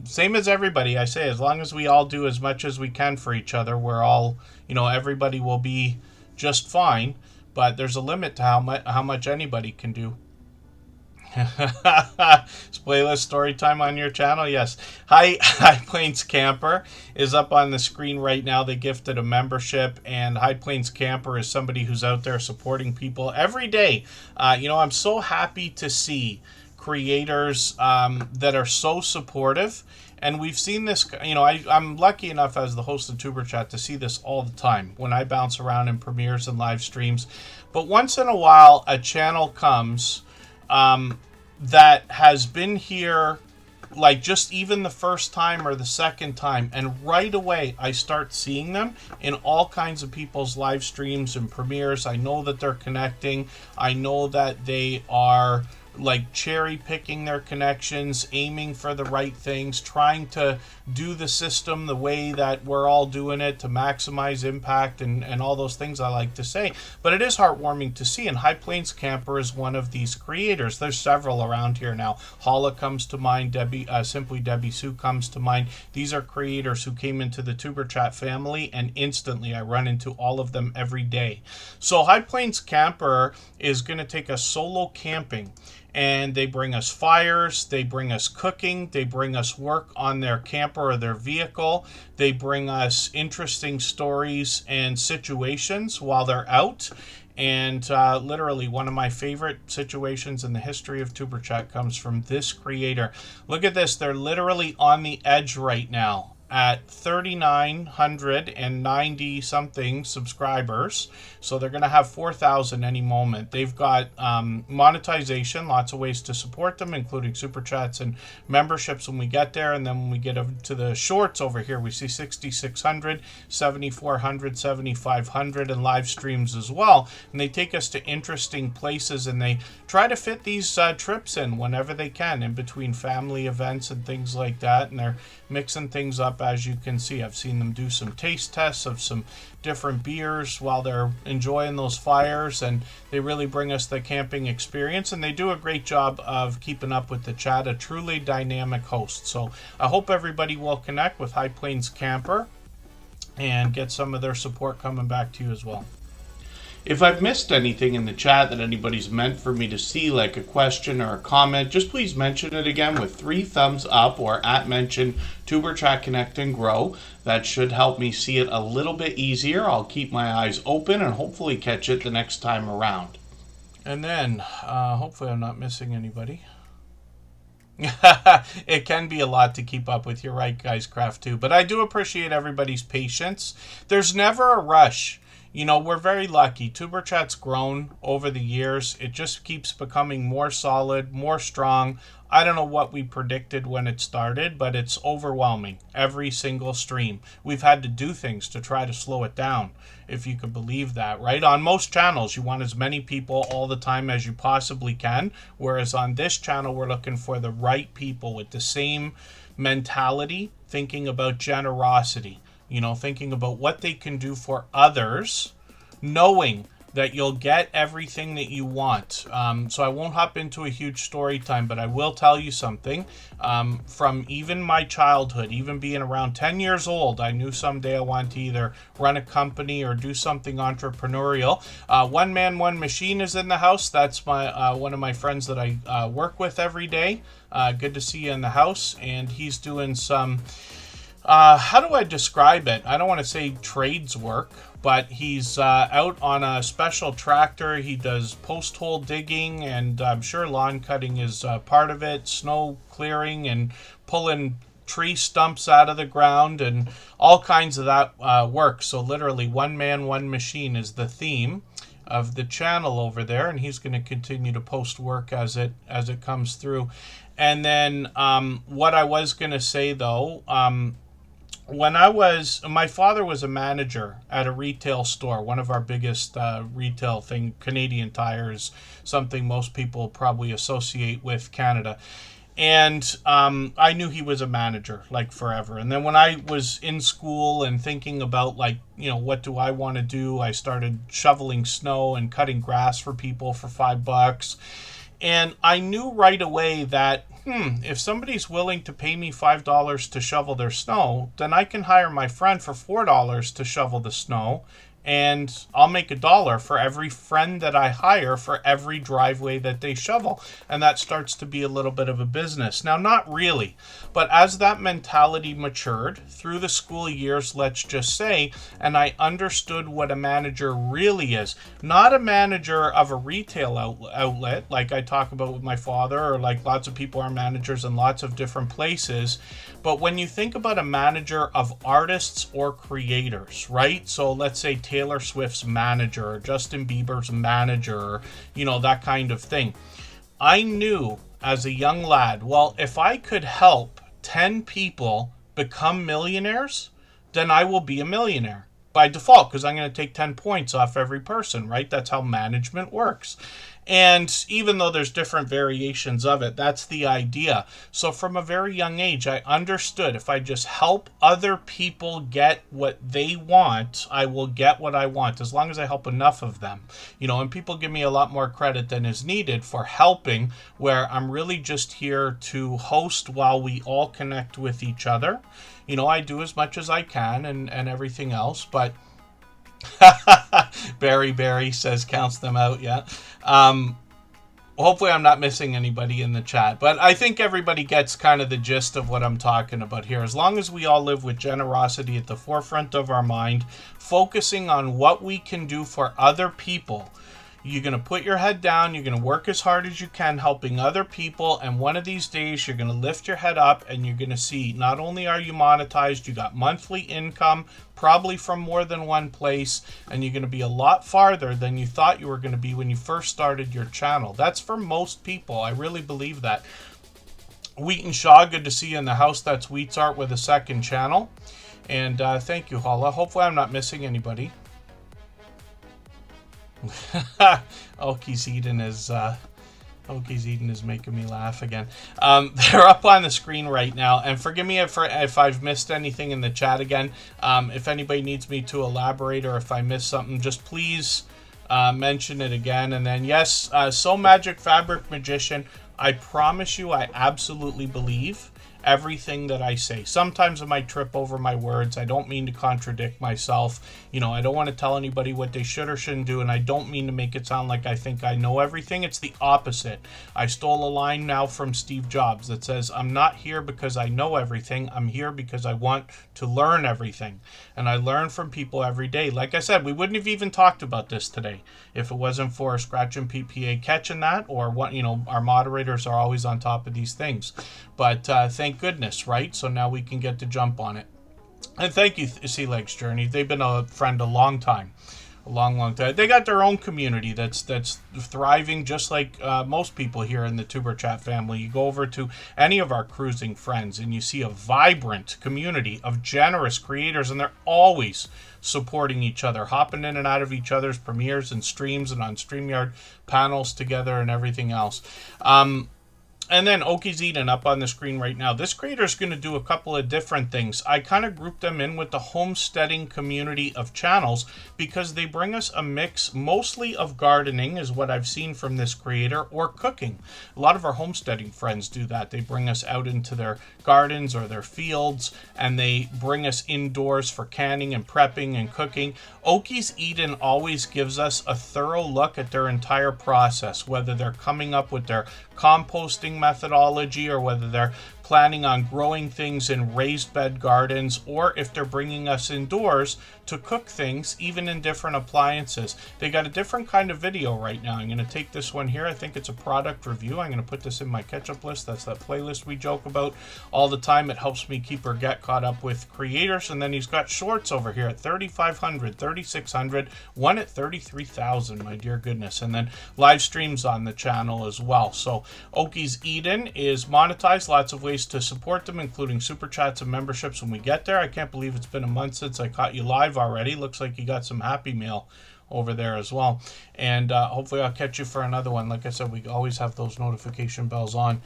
Speaker 1: Same as everybody, I say, as long as we all do as much as we can for each other, we're all, you know, everybody will be just fine. But there's a limit to how much anybody can do. Playlist story time on your channel. Yes. High Plains Camper is up on the screen right now. They gifted a membership, and High Plains Camper is somebody who's out there supporting people every day. You know, I'm so happy to see creators that are so supportive. And we've seen this, you know, I'm lucky enough as the host of Tuber Chat to see this all the time when I bounce around in premieres and live streams. But once in a while, a channel comes that has been here like just even the first time or the second time, and right away I start seeing them in all kinds of people's live streams and premieres. I know that they're connecting. I know that they are like cherry picking their connections, aiming for the right things, trying to do the system the way that we're all doing it to maximize impact and all those things I like to say. But it is heartwarming to see, and High Plains Camper is one of these creators. There's several around here now. Holla comes to mind, Simply Debbie Sue comes to mind. These are creators who came into the Tuber Chat family, and instantly I run into all of them every day. So High Plains Camper is going to take us solo camping, and they bring us fires, they bring us cooking, they bring us work on their camper or their vehicle, they bring us interesting stories and situations while they're out. And literally one of my favorite situations in the history of Tuber Chat comes from this creator. Look at this, they're literally on the edge right now at 3,990 something subscribers. So they're going to have 4,000 any moment. They've got monetization, lots of ways to support them, including super chats and memberships when we get there. And then when we get to the shorts over here, we see 6,600, 7,400, 7,500, and live streams as well. And they take us to interesting places, and they try to fit these trips in whenever they can, in between family events and things like that. And they're mixing things up, as you can see. I've seen them do some taste tests of some different beers while they're enjoying those fires, and they really bring us the camping experience, and they do a great job of keeping up with the chat. A truly dynamic host. So I hope everybody will connect with High Plains Camper and get some of their support coming back to you as well. If I've missed anything in the chat that anybody's meant for me to see, like a question or a comment, just please mention it again with 3 thumbs up or @mention Tuber Chat Connect and Grow. That should help me see it a little bit easier. I'll keep my eyes open and hopefully catch it the next time around. And then, hopefully I'm not missing anybody. It can be a lot to keep up with. You're right, guys, Craft 2. But I do appreciate everybody's patience. There's never a rush. You know, we're very lucky. Tuber Chat's grown over the years. It just keeps becoming more solid, more strong. I don't know what we predicted when it started, but it's overwhelming. Every single stream. We've had to do things to try to slow it down, if you could believe that, right? On most channels, you want as many people all the time as you possibly can, whereas on this channel, we're looking for the right people with the same mentality, thinking about generosity. You know, thinking about what they can do for others, knowing that you'll get everything that you want. So I won't hop into a huge story time, but I will tell you something. From even my childhood, even being around 10 years old, I knew someday I wanted to either run a company or do something entrepreneurial. One Man, One Machine is in the house. That's my one of my friends that I work with every day. Good to see you in the house. And he's doing some... how do I describe it? I don't want to say trades work, but he's out on a special tractor. He does post hole digging, and I'm sure lawn cutting is part of it, snow clearing and pulling tree stumps out of the ground and all kinds of that work. So literally One Man, One Machine is the theme of the channel over there, and he's going to continue to post work as it comes through. And then what I was going to say though, my father was a manager at a retail store, one of our biggest retail thing, Canadian Tire, something most people probably associate with Canada. And I knew he was a manager, like, forever. And then when I was in school and thinking about, like, you know, what do I want to do, I started shoveling snow and cutting grass for people for $5. And I knew right away that, if somebody's willing to pay me $5 to shovel their snow, then I can hire my friend for $4 to shovel the snow, and I'll make $1 for every friend that I hire for every driveway that they shovel. And that starts to be a little bit of a business. Now, not really, but as that mentality matured through the school years, let's just say, and I understood what a manager really is. Not a manager of a retail outlet, like I talk about with my father, or like lots of people are managers in lots of different places. But when you think about a manager of artists or creators, right? So let's say Taylor Swift's manager, or Justin Bieber's manager, or, you know, that kind of thing. I knew as a young lad, well, if I could help 10 people become millionaires, then I will be a millionaire by default, because I'm going to take 10 points off every person, right? That's how management works. And even though there's different variations of it, that's the idea. So from a very young age, I understood if I just help other people get what they want, I will get what I want, as long as I help enough of them. You know, and people give me a lot more credit than is needed for helping, where I'm really just here to host while we all connect with each other. You know, I do as much as I can and everything else, but Barry says counts them out, yeah. Hopefully I'm not missing anybody in the chat, but I think everybody gets kind of the gist of what I'm talking about here. As long as we all live with generosity at the forefront of our mind, focusing on what we can do for other people, you're going to put your head down, you're going to work as hard as you can helping other people, and one of these days you're going to lift your head up and you're going to see not only are you monetized, you got monthly income, probably from more than one place, and you're going to be a lot farther than you thought you were going to be when you first started your channel. That's for most people. I really believe that. Wheat and Shaw, good to see you in the house. That's Wheat's Art with a second channel. And thank you, Hala. Hopefully I'm not missing anybody. Oki's Eden is making me laugh again. They're up on the screen right now, and forgive me if I've missed anything in the chat again. If anybody needs me to elaborate or if I missed something, just please mention it again. And then yes, So Magic Fabric Magician, I promise you I absolutely believe everything that I say. Sometimes I might trip over my words. I don't mean to contradict myself. You know, I don't want to tell anybody what they should or shouldn't do, and I don't mean to make it sound like I think I know everything. It's the opposite. I stole a line now from Steve Jobs that says, I'm not here because I know everything. I'm here because I want to learn everything. And I learn from people every day. Like I said, we wouldn't have even talked about this today if it wasn't for Scratch and PPA catching that, or what, you know, our moderators are always on top of these things. But thank goodness, right? So now we can get to jump on it. And thank you, Sea Legs Journey. They've been a friend a long time. A long time. They got their own community that's thriving, just like most people here in the Tuber Chat family. You go over to any of our cruising friends and you see a vibrant community of generous creators, and they're always supporting each other, hopping in and out of each other's premieres and streams and on StreamYard panels together and everything else. And then Oki's Eden up on the screen right now. This creator is going to do a couple of different things. I kind of grouped them in with the homesteading community of channels because they bring us a mix mostly of gardening is what I've seen from this creator, or cooking. A lot of our homesteading friends do that. They bring us out into their gardens or their fields, and they bring us indoors for canning and prepping and cooking. Oki's Eden always gives us a thorough look at their entire process, whether they're coming up with their composting methodology or whether they're planning on growing things in raised bed gardens, or if they're bringing us indoors to cook things, even in different appliances. They got a different kind of video right now. I'm going to take this one here. I think it's a product review. I'm going to put this in my catch-up list. That's that playlist we joke about all the time. It helps me keep or get caught up with creators. And then he's got shorts over here at 3,500, 3,600, one at 33,000, my dear goodness. And then live streams on the channel as well. So Oki's Eden is monetized. Lots of ways to support them, including super chats and memberships when we get there. I can't believe it's been a month since I caught you live already. Looks like you got some Happy Meal over there as well. And hopefully I'll catch you for another one. Like I said, we always have those notification bells on.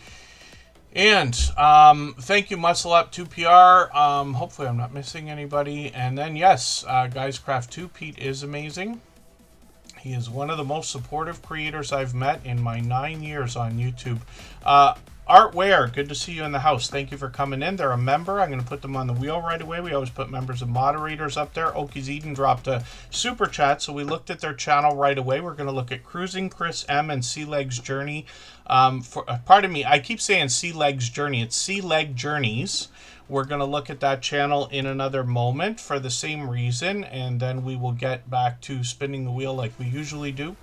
Speaker 1: And thank you, Muscle Up 2PR. Hopefully I'm not missing anybody. And then, yes, Guys Craft 2, Pete is amazing. He is one of the most supportive creators I've met in my 9 years on YouTube. Artware, good to see you in the house. Thank you for coming in. They're a member. I'm going to put them on the wheel right away. We always put members and moderators up there. Oki's Eden dropped a super chat, so we looked at their channel right away. We're going to look at Cruising, Chris M, and Sea Legs Journey. Pardon me, I keep saying Sea Legs Journey. It's Sea Leg Journeys. We're going to look at that channel in another moment for the same reason, and then we will get back to spinning the wheel like we usually do.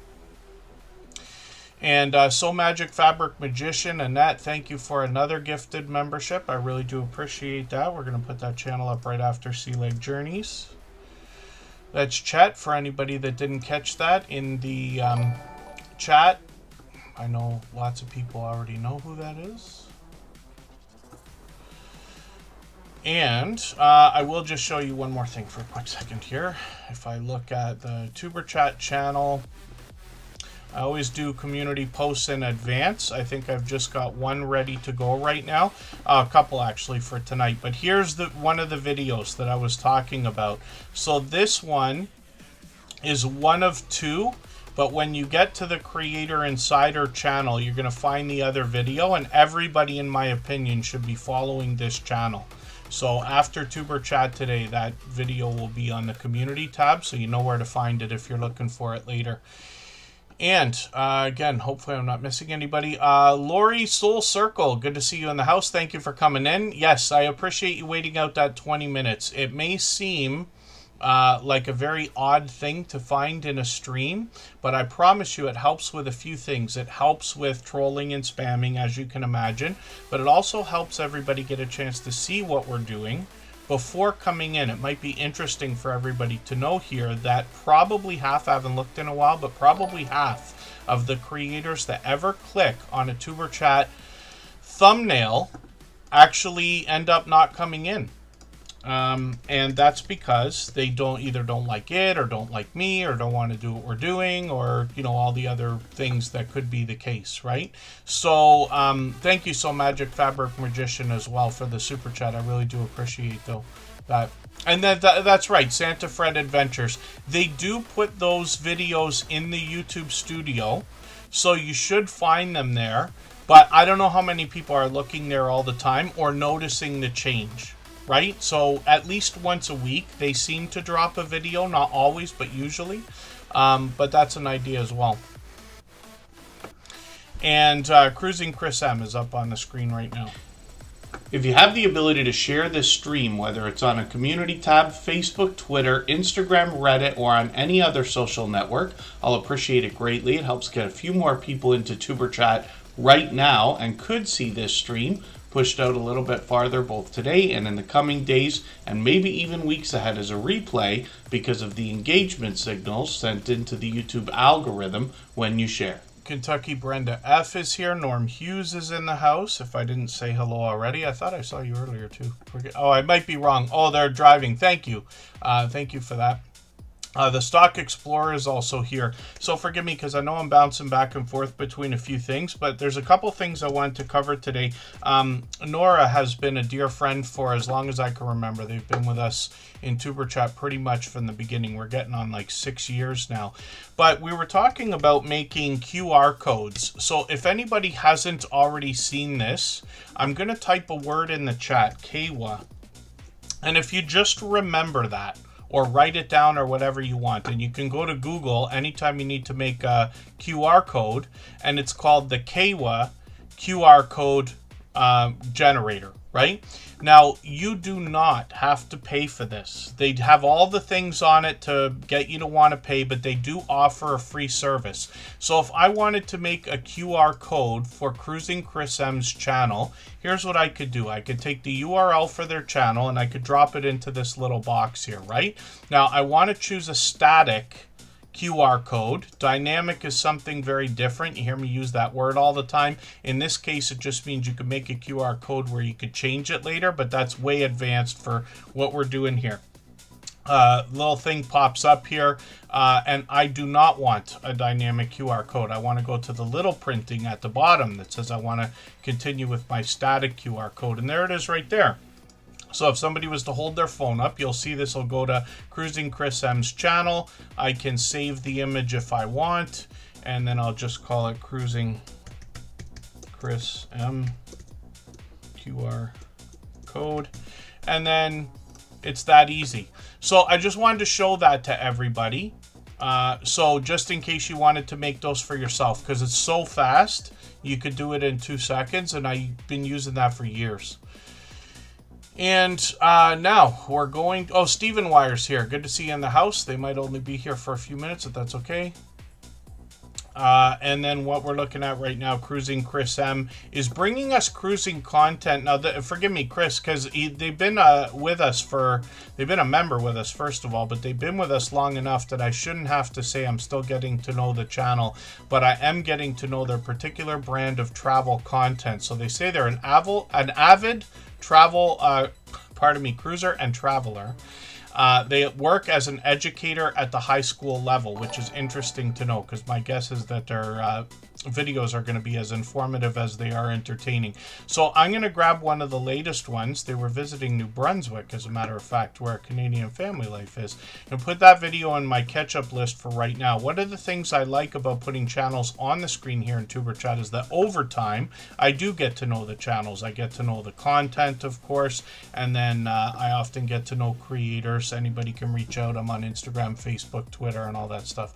Speaker 1: And So Magic Fabric Magician, Annette, thank you for another gifted membership. I really do appreciate that. We're going to put that channel up right after Sea Leg Journeys. That's Chet, for anybody that didn't catch that in the chat. I know lots of people already know who that is. And I will just show you one more thing for a quick second here. If I look at the Tuber Chat channel, I always do community posts in advance. I think I've just got one ready to go right now. A couple actually for tonight. But here's one of the videos that I was talking about. So this one is one of two. But when you get to the Creator Insider channel, you're going to find the other video. And everybody, in my opinion, should be following this channel. So after Tuber Chat today, that video will be on the community tab, so you know where to find it if you're looking for it later. And again, hopefully I'm not missing anybody. Lori Soul Circle, good to see you in the house. Thank you for coming in. Yes, I appreciate you waiting out that 20 minutes. It may seem like a very odd thing to find in a stream, but I promise you it helps with a few things. It helps with trolling and spamming, as you can imagine, but it also helps everybody get a chance to see what we're doing before coming in. It might be interesting for everybody to know here that probably half, I haven't looked in a while, but probably half of the creators that ever click on a Tuber Chat thumbnail actually end up not coming in. And that's because they either don't like it, or don't like me, or don't want to do what we're doing, or, you know, all the other things that could be the case, right? So, thank you so Magic Fabric Magician as well for the super chat. I really do appreciate that. And that's right, Santa Fred Adventures. They do put those videos in the YouTube studio, so you should find them there. But I don't know how many people are looking there all the time or noticing the change. Right? So at least once a week they seem to drop a video, not always, but usually. But that's an idea as well. And Cruising Chris M is up on the screen right now. If you have the ability to share this stream, whether it's on a community tab, Facebook, Twitter, Instagram, Reddit, or on any other social network, I'll appreciate it greatly. It helps get a few more people into Tuber Chat right now and could see this stream pushed out a little bit farther both today and in the coming days, and maybe even weeks ahead as a replay because of the engagement signals sent into the YouTube algorithm when you share. Kentucky Brenda F is here. Norm Hughes is in the house. If I didn't say hello already, I thought I saw you earlier too. Oh, I might be wrong. Oh, they're driving. Thank you. Thank you for that. The Stock Explorer is also here. So forgive me because I know I'm bouncing back and forth between a few things, but there's a couple things I wanted to cover today. Nora has been a dear friend for as long as I can remember. They've been with us in Tuber Chat pretty much from the beginning. We're getting on like 6 years now. But we were talking about making QR codes. So if anybody hasn't already seen this, I'm going to type a word in the chat, Kewa. And if you just remember that, or write it down or whatever you want. And you can go to Google anytime you need to make a QR code, and it's called the Kewa QR code generator, right? Now, you do not have to pay for this. They have all the things on it to get you to want to pay, but they do offer a free service. So if I wanted to make a QR code for Cruising Chris M's channel, here's what I could do. I could take the URL for their channel and I could drop it into this little box here, right? Now, I want to choose a static QR code. Dynamic is something very different. You hear me use that word all the time. In this case, it just means you can make a QR code where you could change it later, but that's way advanced for what we're doing here. Little thing pops up here, and I do not want a dynamic QR code. I want to go to the little printing at the bottom that says I want to continue with my static QR code, and there it is right there. So if somebody was to hold their phone up, you'll see this will go to Cruising Chris M's channel. I can save the image if I want, and then I'll just call it Cruising Chris M QR code, and then it's that easy. So I just wanted to show that to everybody. So just in case you wanted to make those for yourself, because it's so fast, you could do it in 2 seconds, and I've been using that for years. And now we're going... Oh, Stephen Wire's here. Good to see you in the house. They might only be here for a few minutes, if that's okay. And then what we're looking at right now, Cruising Chris M, is bringing us cruising content. Now, forgive me, Chris, because they've been with us they've been a member with us, first of all, but they've been with us long enough that I shouldn't have to say I'm still getting to know the channel, but I am getting to know their particular brand of travel content. So they say they're an avid travel, cruiser and traveler. They work as an educator at the high school level, which is interesting to know, because my guess is that their videos are going to be as informative as they are entertaining. So I'm going to grab one of the latest ones. They were visiting New Brunswick, as a matter of fact, where Canadian Family Life is, and put that video on my catch-up list for right now. One of the things I like about putting channels on the screen here in Tuber Chat is that over time, I do get to know the channels. I get to know the content, of course, and then I often get to know creators. Anybody can reach out. I'm on Instagram, Facebook, Twitter, and all that stuff.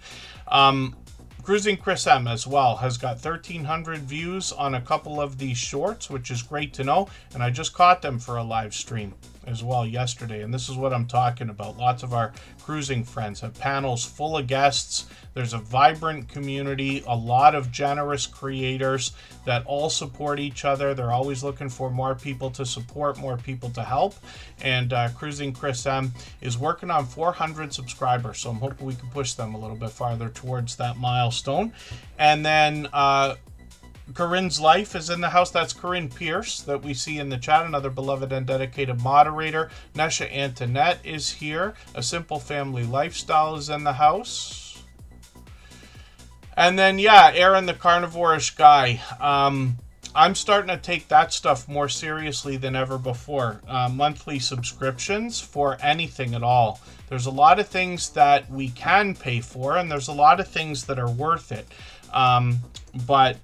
Speaker 1: Cruising Chris M as well has got 1,300 views on a couple of these shorts, which is great to know. And I just caught them for a live stream as well yesterday. And this is what I'm talking about. Lots of our cruising friends have panels full of guests. There's a vibrant community, a lot of generous creators that all support each other. They're always looking for more people to support, more people to help. And Cruising Chris M is working on 400 subscribers. So I'm hoping we can push them a little bit farther towards that milestone. And then Corinne's Life is in the house. That's Corinne Pierce that we see in the chat, another beloved and dedicated moderator. Nesha Antoinette is here. A Simple Family Lifestyle is in the house. And then, yeah, Aaron the Carnivore-ish Guy. I'm starting to take that stuff more seriously than ever before. Monthly subscriptions for anything at all. There's a lot of things that we can pay for, and there's a lot of things that are worth it. But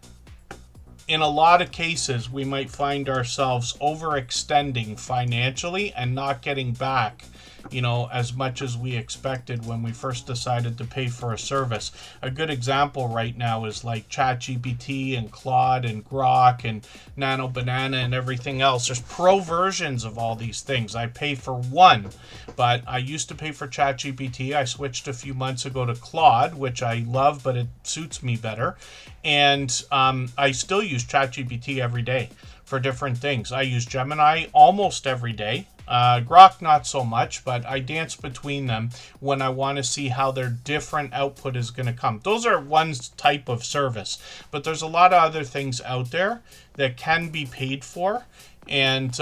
Speaker 1: in a lot of cases, we might find ourselves overextending financially and not getting back, you know, as much as we expected when we first decided to pay for a service. A good example right now is like ChatGPT and Claude and Grok and Nano Banana and everything else. There's pro versions of all these things. I pay for one, but I used to pay for ChatGPT. I switched a few months ago to Claude, which I love, but it suits me better. And I still use ChatGPT every day for different things. I use Gemini almost every day. Grok not so much, but I dance between them when I want to see how their different output is going to come. Those are one type of service, but there's a lot of other things out there that can be paid for, and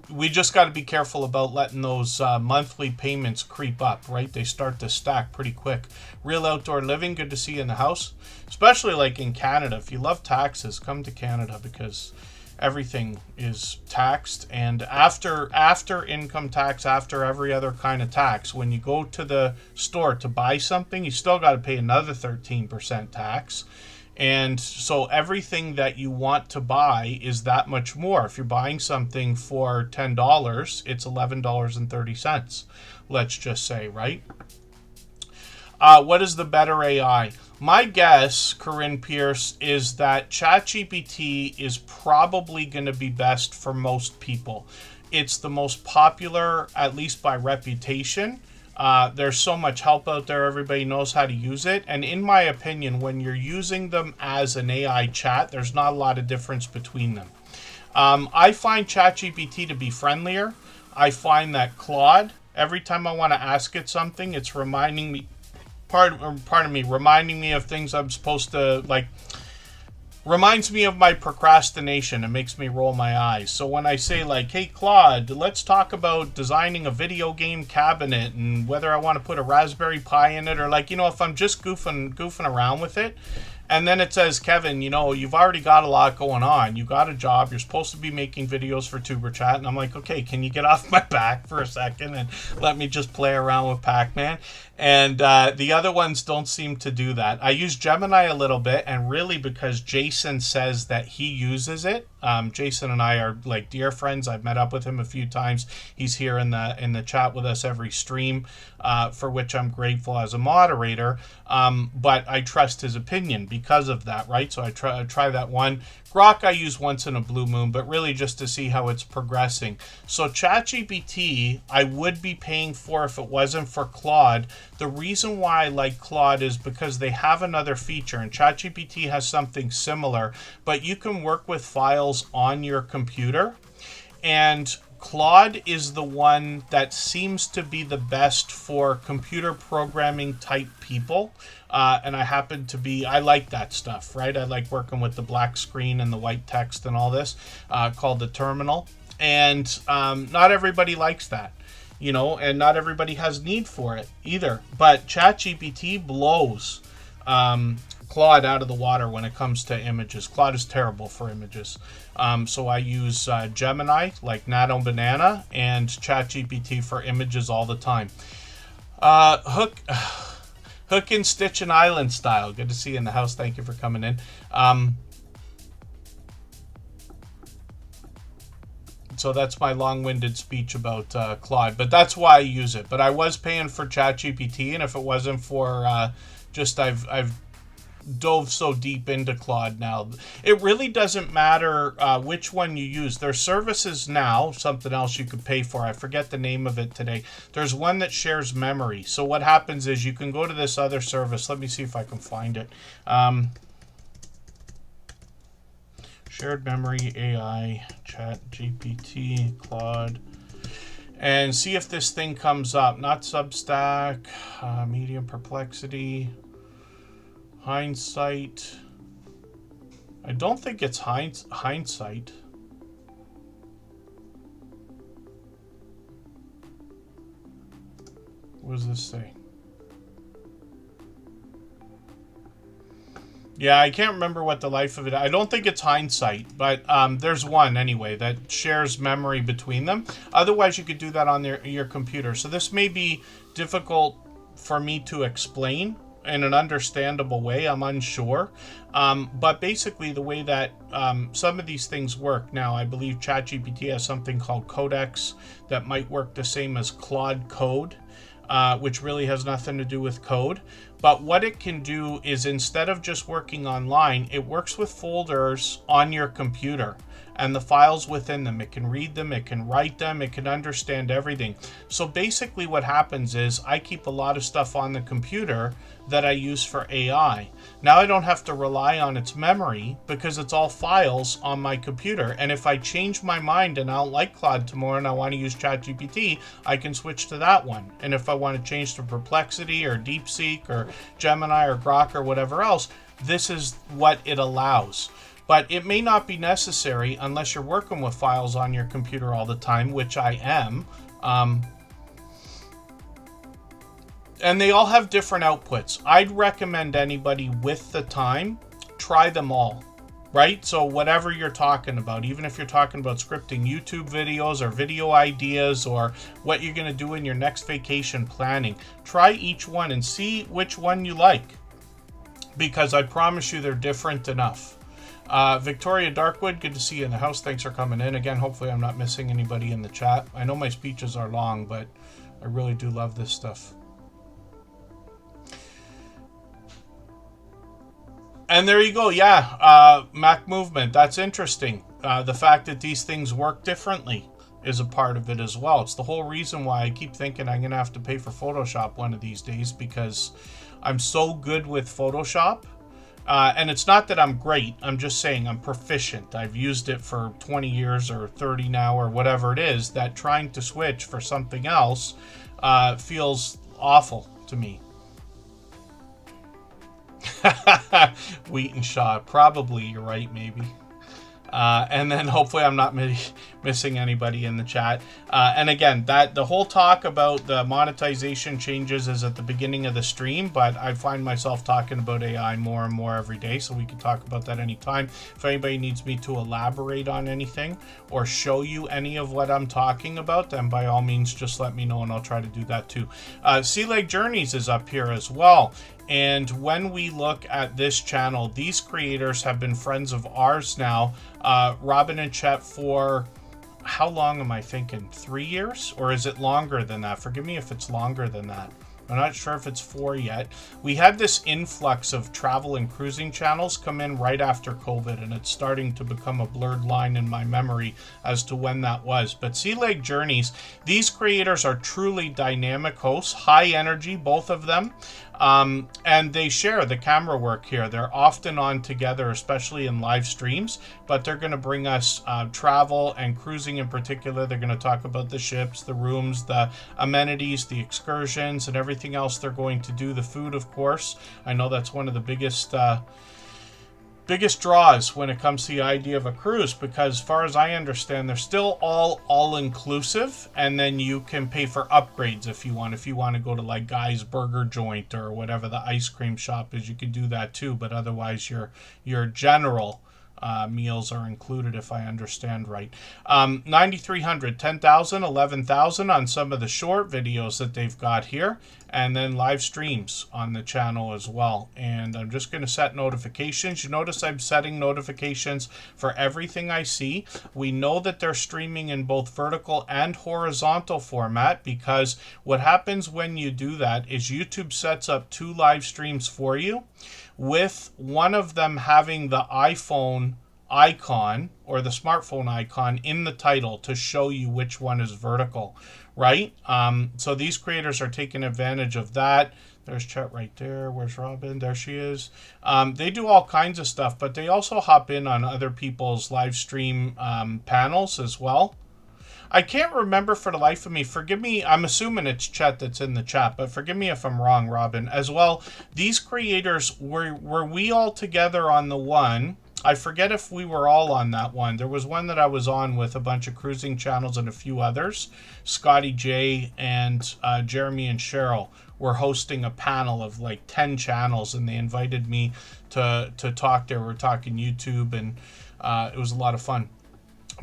Speaker 1: we just got to be careful about letting those monthly payments creep up, right? They start to stack pretty quick. Real Outdoor Living, good to see you in the house, especially like in Canada. If you love taxes, come to Canada, because everything is taxed, and after income tax, after every other kind of tax, when you go to the store to buy something, you still got to pay another 13% tax. And so everything that you want to buy is that much more. If you're buying something for $10, it's $11.30, let's just say, right? What is the better AI? My guess, Corinne Pierce, is that ChatGPT is probably going to be best for most people. It's the most popular, at least by reputation. There's so much help out there. Everybody knows how to use it. And in my opinion, when you're using them as an AI chat, there's not a lot of difference between them. I find ChatGPT to be friendlier. I find that Claude, every time I want to ask it something, it's reminding me, reminding me of things I'm supposed to, like, reminds me of my procrastination and makes me roll my eyes. So when I say, like, hey, Claude, let's talk about designing a video game cabinet and whether I want to put a Raspberry Pi in it, or, like, you know, if I'm just goofing around with it, and then it says, Kevin, you know, you've already got a lot going on. You got a job. You're supposed to be making videos for Tuber Chat. And I'm like, okay, can you get off my back for a second and let me just play around with Pac-Man? And the other ones don't seem to do that. I use Gemini a little bit, and really because Jason says that he uses it. Jason and I are like dear friends. I've met up with him a few times. He's here in the chat with us every stream, for which I'm grateful as a moderator. But I trust his opinion because of that, right? So I try that one. Grok I use once in a blue moon, but really just to see how it's progressing. So ChatGPT I would be paying for if it wasn't for Claude. The reason why I like Claude is because they have another feature, and ChatGPT has something similar, but you can work with files on your computer, and Claude is the one that seems to be the best for computer programming type people. And I like that stuff, right? I like working with the black screen and the white text and all this, called the terminal. And not everybody likes that, and not everybody has need for it either. But ChatGPT blows Claude out of the water when it comes to images. Claude is terrible for images. So I use Gemini, like Nano Banana, and ChatGPT for images all the time. Hook and Stitch and Island style. Good to see you in the house. Thank you for coming in. So that's my long-winded speech about Claude, but that's why I use it. But I was paying for ChatGPT, and if it wasn't for I've dove so deep into Claude now. It really doesn't matter which one you use. There's services now, something else you could pay for. I forget the name of it today. There's one that shares memory. So what happens is you can go to this other service. Let me see if I can find it. Shared memory, AI, ChatGPT, Claude. And see if this thing comes up. Not Substack, Medium Perplexity, Hindsight. I don't think it's Hindsight. What does this say? Yeah, I can't remember what the life of it. I don't think it's Hindsight, but there's one anyway that shares memory between them. Otherwise, you could do that on your computer. So this may be difficult for me to explain in an understandable way. I'm unsure. But basically the way that some of these things work now, I believe ChatGPT has something called Codex that might work the same as Claude Code, which really has nothing to do with code. But what it can do is, instead of just working online, it works with folders on your computer and the files within them. It can read them, it can write them, it can understand everything. So basically what happens is I keep a lot of stuff on the computer that I use for AI. Now I don't have to rely on its memory because it's all files on my computer. And if I change my mind and I don't like Claude tomorrow and I want to use ChatGPT, I can switch to that one. And if I want to change to Perplexity or DeepSeek or Gemini or Grok or whatever else, this is what it allows. But it may not be necessary unless you're working with files on your computer all the time, which I am. And they all have different outputs. I'd recommend anybody with the time, try them all, right? So whatever you're talking about, even if you're talking about scripting YouTube videos or video ideas or what you're going to do in your next vacation planning, try each one and see which one you like, because I promise you they're different enough. Victoria Darkwood, good to see you in the house. Thanks for coming in. Again, hopefully I'm not missing anybody in the chat. I know my speeches are long, but I really do love this stuff. And there you go. Yeah, Mac Movement. That's interesting. The fact that these things work differently is a part of it as well. It's the whole reason why I keep thinking I'm going to have to pay for Photoshop one of these days, because I'm so good with Photoshop. And it's not that I'm great. I'm just saying I'm proficient. I've used it for 20 years or 30 now or whatever it is, that trying to switch for something else feels awful to me. Wheaton Shaw, probably, you're right, maybe. And then hopefully I'm not missing anybody in the chat. And again, the whole talk about the monetization changes is at the beginning of the stream, but I find myself talking about AI more and more every day, so we can talk about that anytime. If anybody needs me to elaborate on anything or show you any of what I'm talking about, then by all means just let me know and I'll try to do that too. Sea Leg Journeys is up here as well. And when we look at this channel, these creators have been friends of ours now. Robin and Chet for, how long am I thinking? 3 years? Or is it longer than that? Forgive me if it's longer than that. I'm not sure if it's 4 yet. We had this influx of travel and cruising channels come in right after COVID, and it's starting to become a blurred line in my memory as to when that was. But Sea Lake Journeys, these creators are truly dynamic hosts, high energy, both of them. And they share the camera work here. They're often on together, especially in live streams, but they're going to bring us travel and cruising in particular. They're going to talk about the ships, the rooms, the amenities, the excursions, and everything else they're going to do. The food, of course. I know that's one of the biggest draws when it comes to the idea of a cruise, because as far as I understand, they're still all inclusive, and then you can pay for upgrades if you want to go to like Guy's Burger Joint or whatever the ice cream shop is. You can do that too, but otherwise your general meals are included, if I understand right. 9,300, 10,000, 11,000 on some of the short videos that they've got here, and then live streams on the channel as well. And I'm just going to set notifications. You notice I'm setting notifications for everything I see. We know that they're streaming in both vertical and horizontal format, because what happens when you do that is YouTube sets up 2 live streams for you, with one of them having the iPhone icon or the smartphone icon in the title to show you which one is vertical, right? So these creators are taking advantage of that. There's Chet right there. Where's Robin? There she is. They do all kinds of stuff, but they also hop in on other people's live stream panels as well. I can't remember for the life of me. Forgive me. I'm assuming it's Chet that's in the chat, but forgive me if I'm wrong, Robin. As well, these creators, were we all together on the one? I forget if we were all on that one. There was one that I was on with a bunch of cruising channels and a few others. Scotty J and Jeremy and Cheryl were hosting a panel of like 10 channels, and they invited me to talk there. We're talking YouTube, and it was a lot of fun.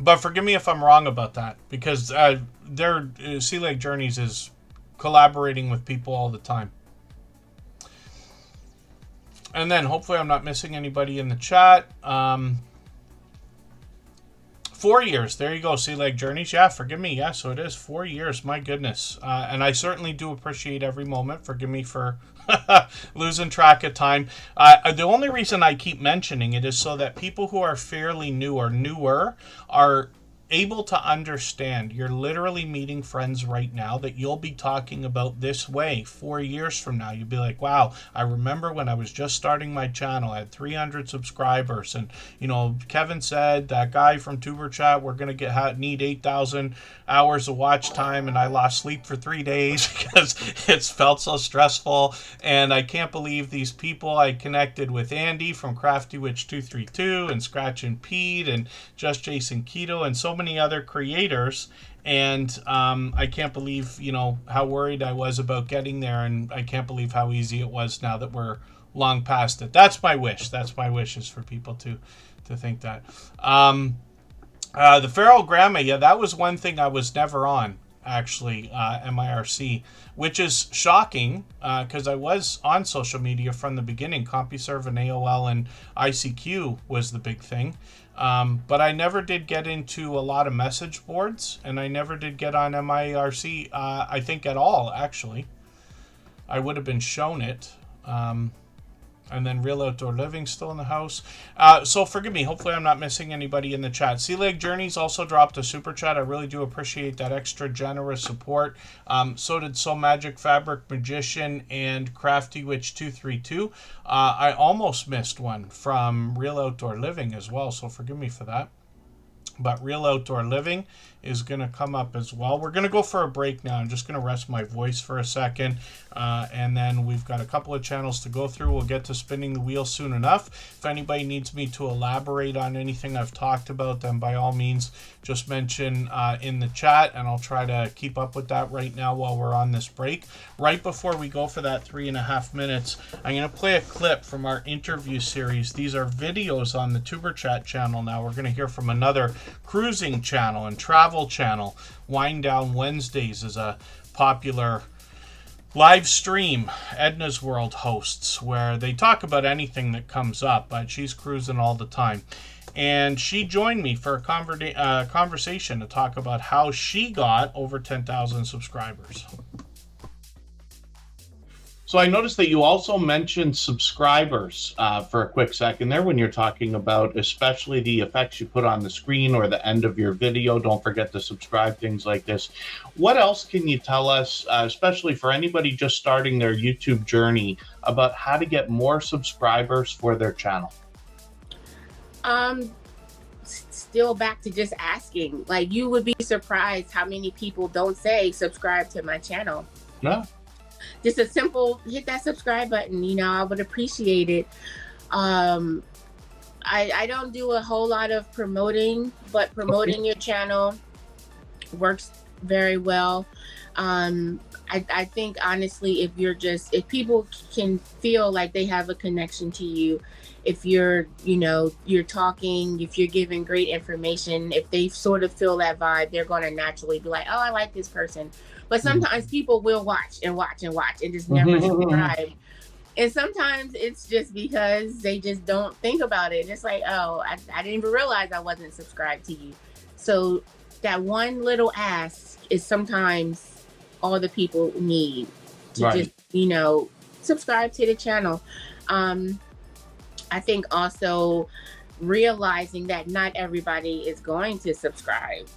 Speaker 1: But forgive me if I'm wrong about that, because Sea Lake Journeys is collaborating with people all the time. And then hopefully I'm not missing anybody in the chat. 4 years. There you go, Sea Lake Journeys. Yeah, forgive me. Yeah, so it is 4 years. My goodness. And I certainly do appreciate every moment. Forgive me for losing track of time. The only reason I keep mentioning it is so that people who are fairly new or newer are able to understand. You're literally meeting friends right now that you'll be talking about this way 4 years from now. You'll be like, wow, I remember when I was just starting my channel. I had 300 subscribers, and Kevin said, that guy from Tuber Chat, we're going to need 8,000 hours of watch time, and I lost sleep for 3 days because it's felt so stressful. And I can't believe these people. I connected with Andy from Crafty Witch 232 and Scratch and Pete and Just Jason Keto and so many other creators, and I can't believe how worried I was about getting there, and I can't believe how easy it was now that we're long past it. That's my wish. That's my wish, is for people to think that. The Feral Grandma, yeah, that was one thing I was never on, actually, MIRC, which is shocking, because I was on social media from the beginning. CompuServe and AOL and ICQ was the big thing. But I never did get into a lot of message boards, and I never did get on MIRC, I think, at all, actually. I would have been shown it. And then Real Outdoor Living still in the house. So forgive me. Hopefully I'm not missing anybody in the chat. Sea Lake Journeys also dropped a super chat. I really do appreciate that extra generous support. So did Soul Magic Fabric Magician and Crafty Witch 232. I almost missed one from Real Outdoor Living as well, so forgive me for that. But Real Outdoor Living is going to come up as well. We're going to go for a break now. I'm just going to rest my voice for a second. And then we've got a couple of channels to go through. We'll get to spinning the wheel soon enough. If anybody needs me to elaborate on anything I've talked about, then by all means, just mention in the chat, and I'll try to keep up with that right now while we're on this break. Right before we go for that 3.5 minutes, I'm going to play a clip from our interview series. These are videos on the Tuber Chat channel now. We're going to hear from another cruising channel and travel channel. Wind Down Wednesdays is a popular live stream Edna's World hosts, where they talk about anything that comes up, but she's cruising all the time. And she joined me for a conversation to talk about how she got over 10,000 subscribers. So I noticed that you also mentioned subscribers for a quick second there when you're talking about especially the effects you put on the screen or the end of your video. Don't forget to subscribe, things like this. What else can you tell us, especially for anybody just starting their YouTube journey, about how to get more subscribers for their channel?
Speaker 2: Still back to just asking. Like, you would be surprised how many people don't say subscribe to my channel.
Speaker 1: Yeah.
Speaker 2: Just a simple hit that subscribe button, I would appreciate it. I don't do a whole lot of promoting, but promoting your channel works very well. I think honestly, if people can feel like they have a connection to you, if you're talking, if you're giving great information, if they sort of feel that vibe, they're going to naturally be like, oh, I like this person. But sometimes people will watch and watch and watch and just never subscribe. And sometimes it's just because they just don't think about it. It's like, oh, I didn't even realize I wasn't subscribed to you. So that one little ask is sometimes all the people need to just, subscribe to the channel. I think also realizing that not everybody is going to subscribe.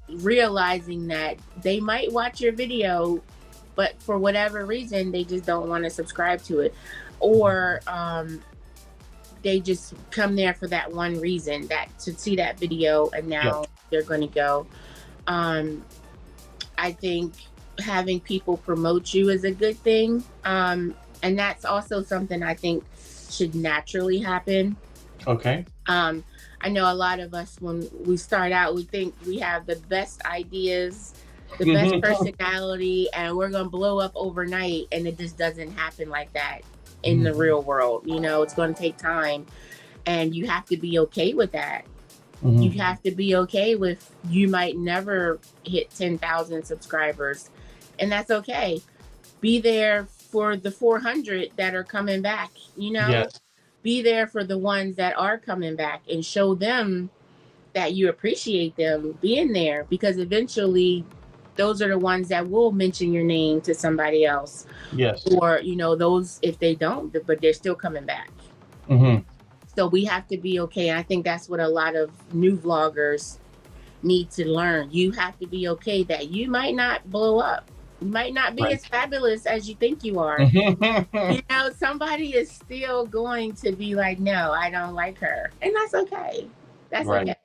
Speaker 2: Realizing that they might watch your video, but for whatever reason, they just don't want to subscribe to it. Or they just come there for that one reason, that to see that video, and now they're going to go. I think having people promote you is a good thing. And that's also something I think should naturally happen.
Speaker 1: Okay.
Speaker 2: I know a lot of us, when we start out, we think we have the best ideas, the best personality, and we're going to blow up overnight. And it just doesn't happen like that in the real world. It's going to take time, and you have to be okay with that. You have to be okay with, you might never hit 10,000 subscribers, and that's okay. Be there for the 400 that are coming back,
Speaker 1: Yes.
Speaker 2: Be there for the ones that are coming back and show them that you appreciate them being there, because eventually those are the ones that will mention your name to somebody else.
Speaker 1: Yes.
Speaker 2: Or, those, if they don't, but they're still coming back. So we have to be okay. And I think that's what a lot of new vloggers need to learn. You have to be okay that you might not blow up. You might not be as fabulous as you think you are. Somebody is still going to be like, no, I don't like her. And that's okay. That's okay.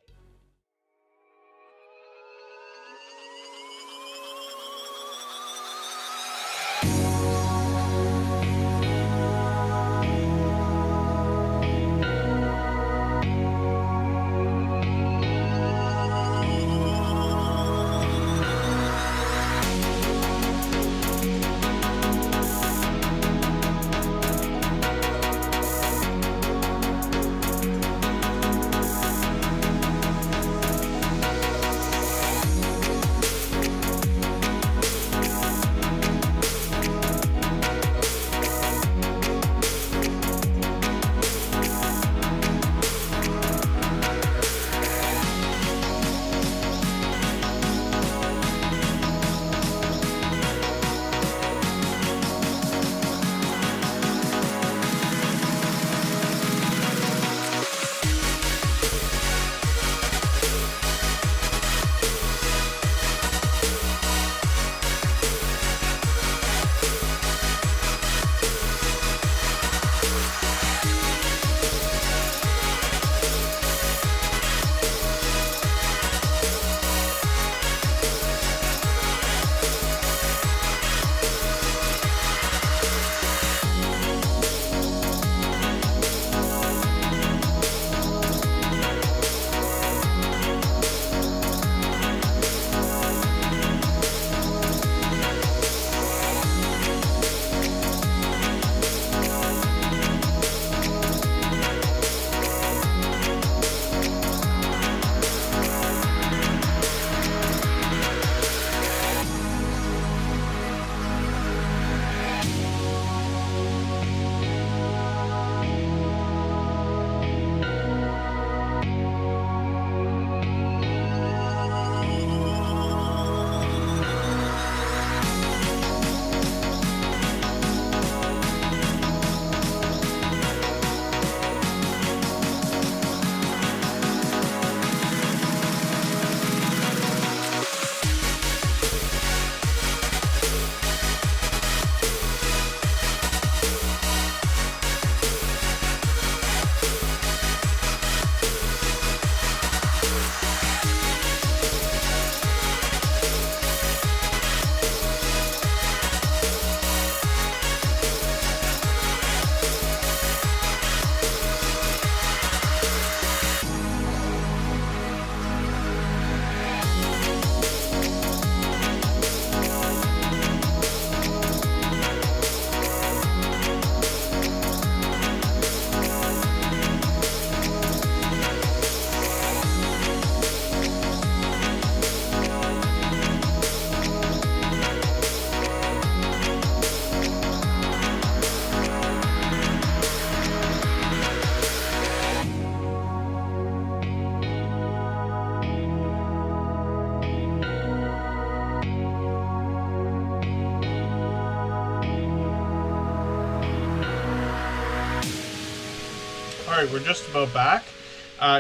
Speaker 1: right, we're just about back.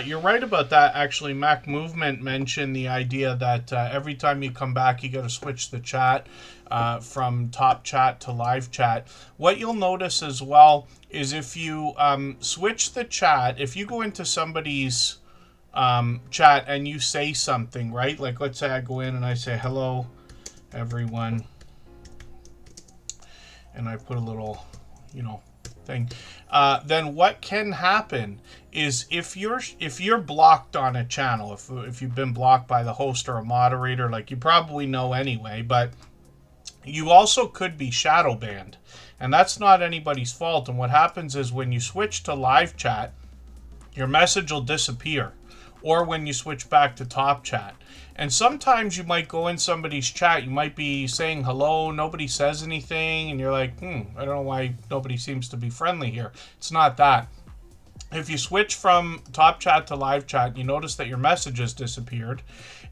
Speaker 1: You're right about that, actually. Mac Movement mentioned the idea that every time you come back, you got to switch the chat from top chat to live chat. What you'll notice as well is if you switch the chat, if you go into somebody's chat and you say something, right? Like, let's say I go in and I say, hello, everyone. And I put a little, thing. Then what can happen is if you're blocked on a channel, if you've been blocked by the host or a moderator, like you probably know anyway, but you also could be shadow banned, and that's not anybody's fault. And what happens is when you switch to live chat, your message will disappear, or when you switch back to top chat. And sometimes you might go in somebody's chat, you might be saying hello, nobody says anything, and you're like, I don't know why nobody seems to be friendly here. It's not that. If you switch from top chat to live chat, you notice that your message has disappeared.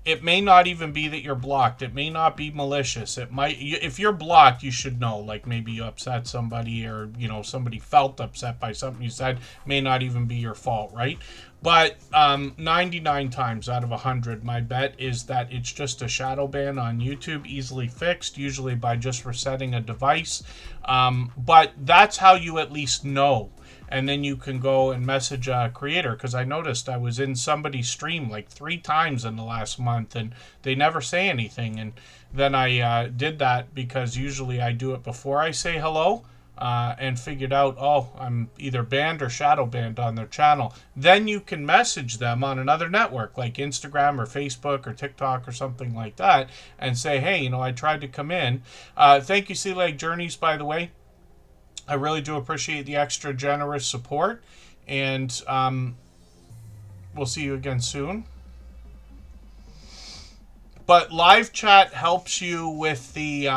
Speaker 1: It may not even be that you're blocked. It may not be malicious. It might, if you're blocked, you should know, like maybe you upset somebody, or somebody felt upset by something you said. May not even be your fault, right? But 99 times out of 100, my bet is that it's just a shadow ban on YouTube, easily fixed, usually by just resetting a device. But that's how you at least know. And then you can go and message a creator, because I noticed I was in somebody's stream like 3 times in the last month and they never say anything. And then I did that because usually I do it before I say hello, and figured out, oh, I'm either banned or shadow banned on their channel. Then you can message them on another network like Instagram or Facebook or TikTok or something like that and say, hey, I tried to come in. Thank you, Sea Lake Journeys, by the way. I really do appreciate the extra generous support, and we'll see you again soon. But live chat helps you with the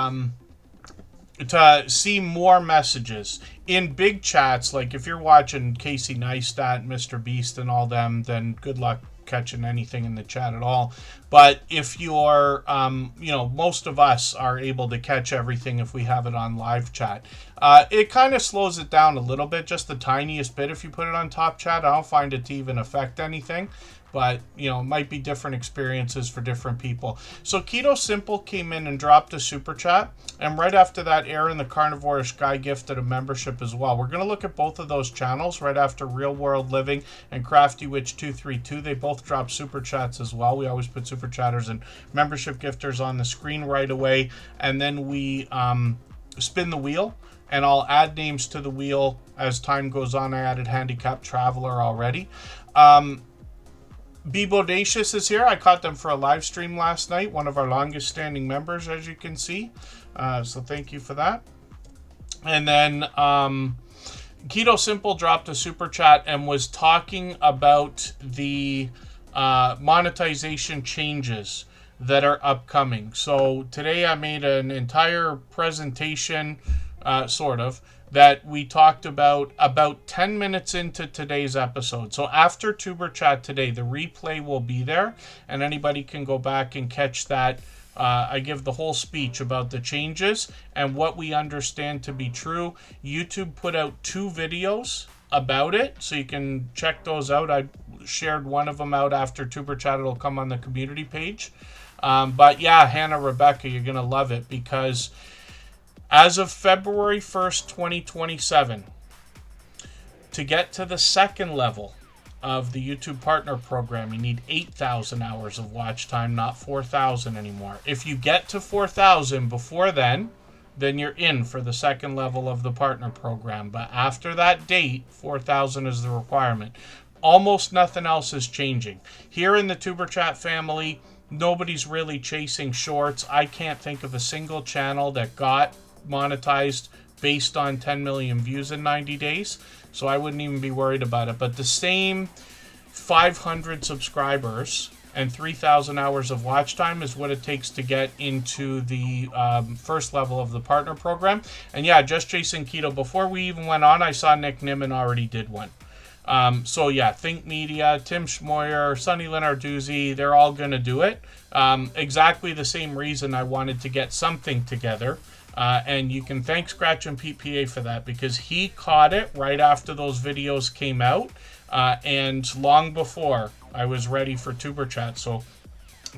Speaker 1: to see more messages. In big chats, like if you're watching Casey Neistat, Mr. Beast, and all them, then good luck catching anything in the chat at all. But if you're, most of us are able to catch everything if we have it on live chat. It kind of slows it down a little bit, just the tiniest bit if you put it on top chat. I don't find it to even affect anything. But, it might be different experiences for different people. So Keto Simple came in and dropped a super chat. And right after that, Aaron the Carnivorish Guy gifted a membership as well. We're going to look at both of those channels right after Real World Living and Crafty Witch 232. They both dropped super chats as well. We always put super chatters and membership gifters on the screen right away. And then we spin the wheel. And I'll add names to the wheel as time goes on. I added Handicapped Traveler already. Be Bodacious is here. I caught them for a live stream last night. One of our longest standing members, as you can see. So thank you for that. And then Keto Simple dropped a super chat and was talking about the monetization changes that are upcoming. So today I made an entire presentation, that we talked about 10 minutes into today's episode. So after Tuber Chat today, the replay will be there, and anybody can go back and catch that. I give the whole speech about the changes and what we understand to be true. YouTube put out 2 videos about it, so you can check those out. I shared one of them out after Tuber Chat. It'll come on the community page. But yeah, Hannah, Rebecca, you're going to love it, because as of February 1st, 2027, to get to the second level of the YouTube Partner Program, you need 8,000 hours of watch time, not 4,000 anymore. If you get to 4,000 before then you're in for the second level of the Partner Program. But after that date, 4,000 is the requirement. Almost nothing else is changing. Here in the Tuber Chat family, nobody's really chasing shorts. I can't think of a single channel that got monetized based on 10 million views in 90 days, so I wouldn't even be worried about it. But the same 500 subscribers and 3,000 hours of watch time is what it takes to get into the first level of the partner program. And yeah, just Jason Keto, before we even went on, I saw Nick Nimmin already did one. So yeah, Think Media, Tim Schmoyer, Sonny Lenarduzzi, they're all going to do it. Exactly the same reason I wanted to get something together. And you can thank Scratch and Pete PA for that, because he caught it right after those videos came out. and long before I was ready for Tuber Chat. So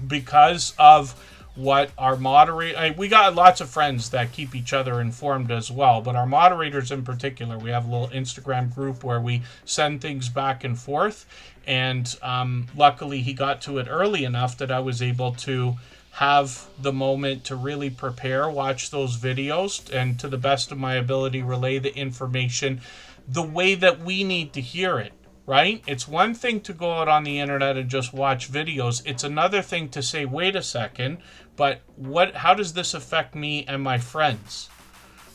Speaker 1: because of what our moderator, we got lots of friends that keep each other informed as well, but our moderators in particular, we have a little Instagram group where we send things back and forth, and luckily he got to it early enough that I was able to have the moment to really prepare, watch those videos, and to the best of my ability relay the information the way that we need to hear it. Right? It's one thing to go out on the internet and just watch videos. It's another thing to say, wait a second, but how does this affect me and my friends?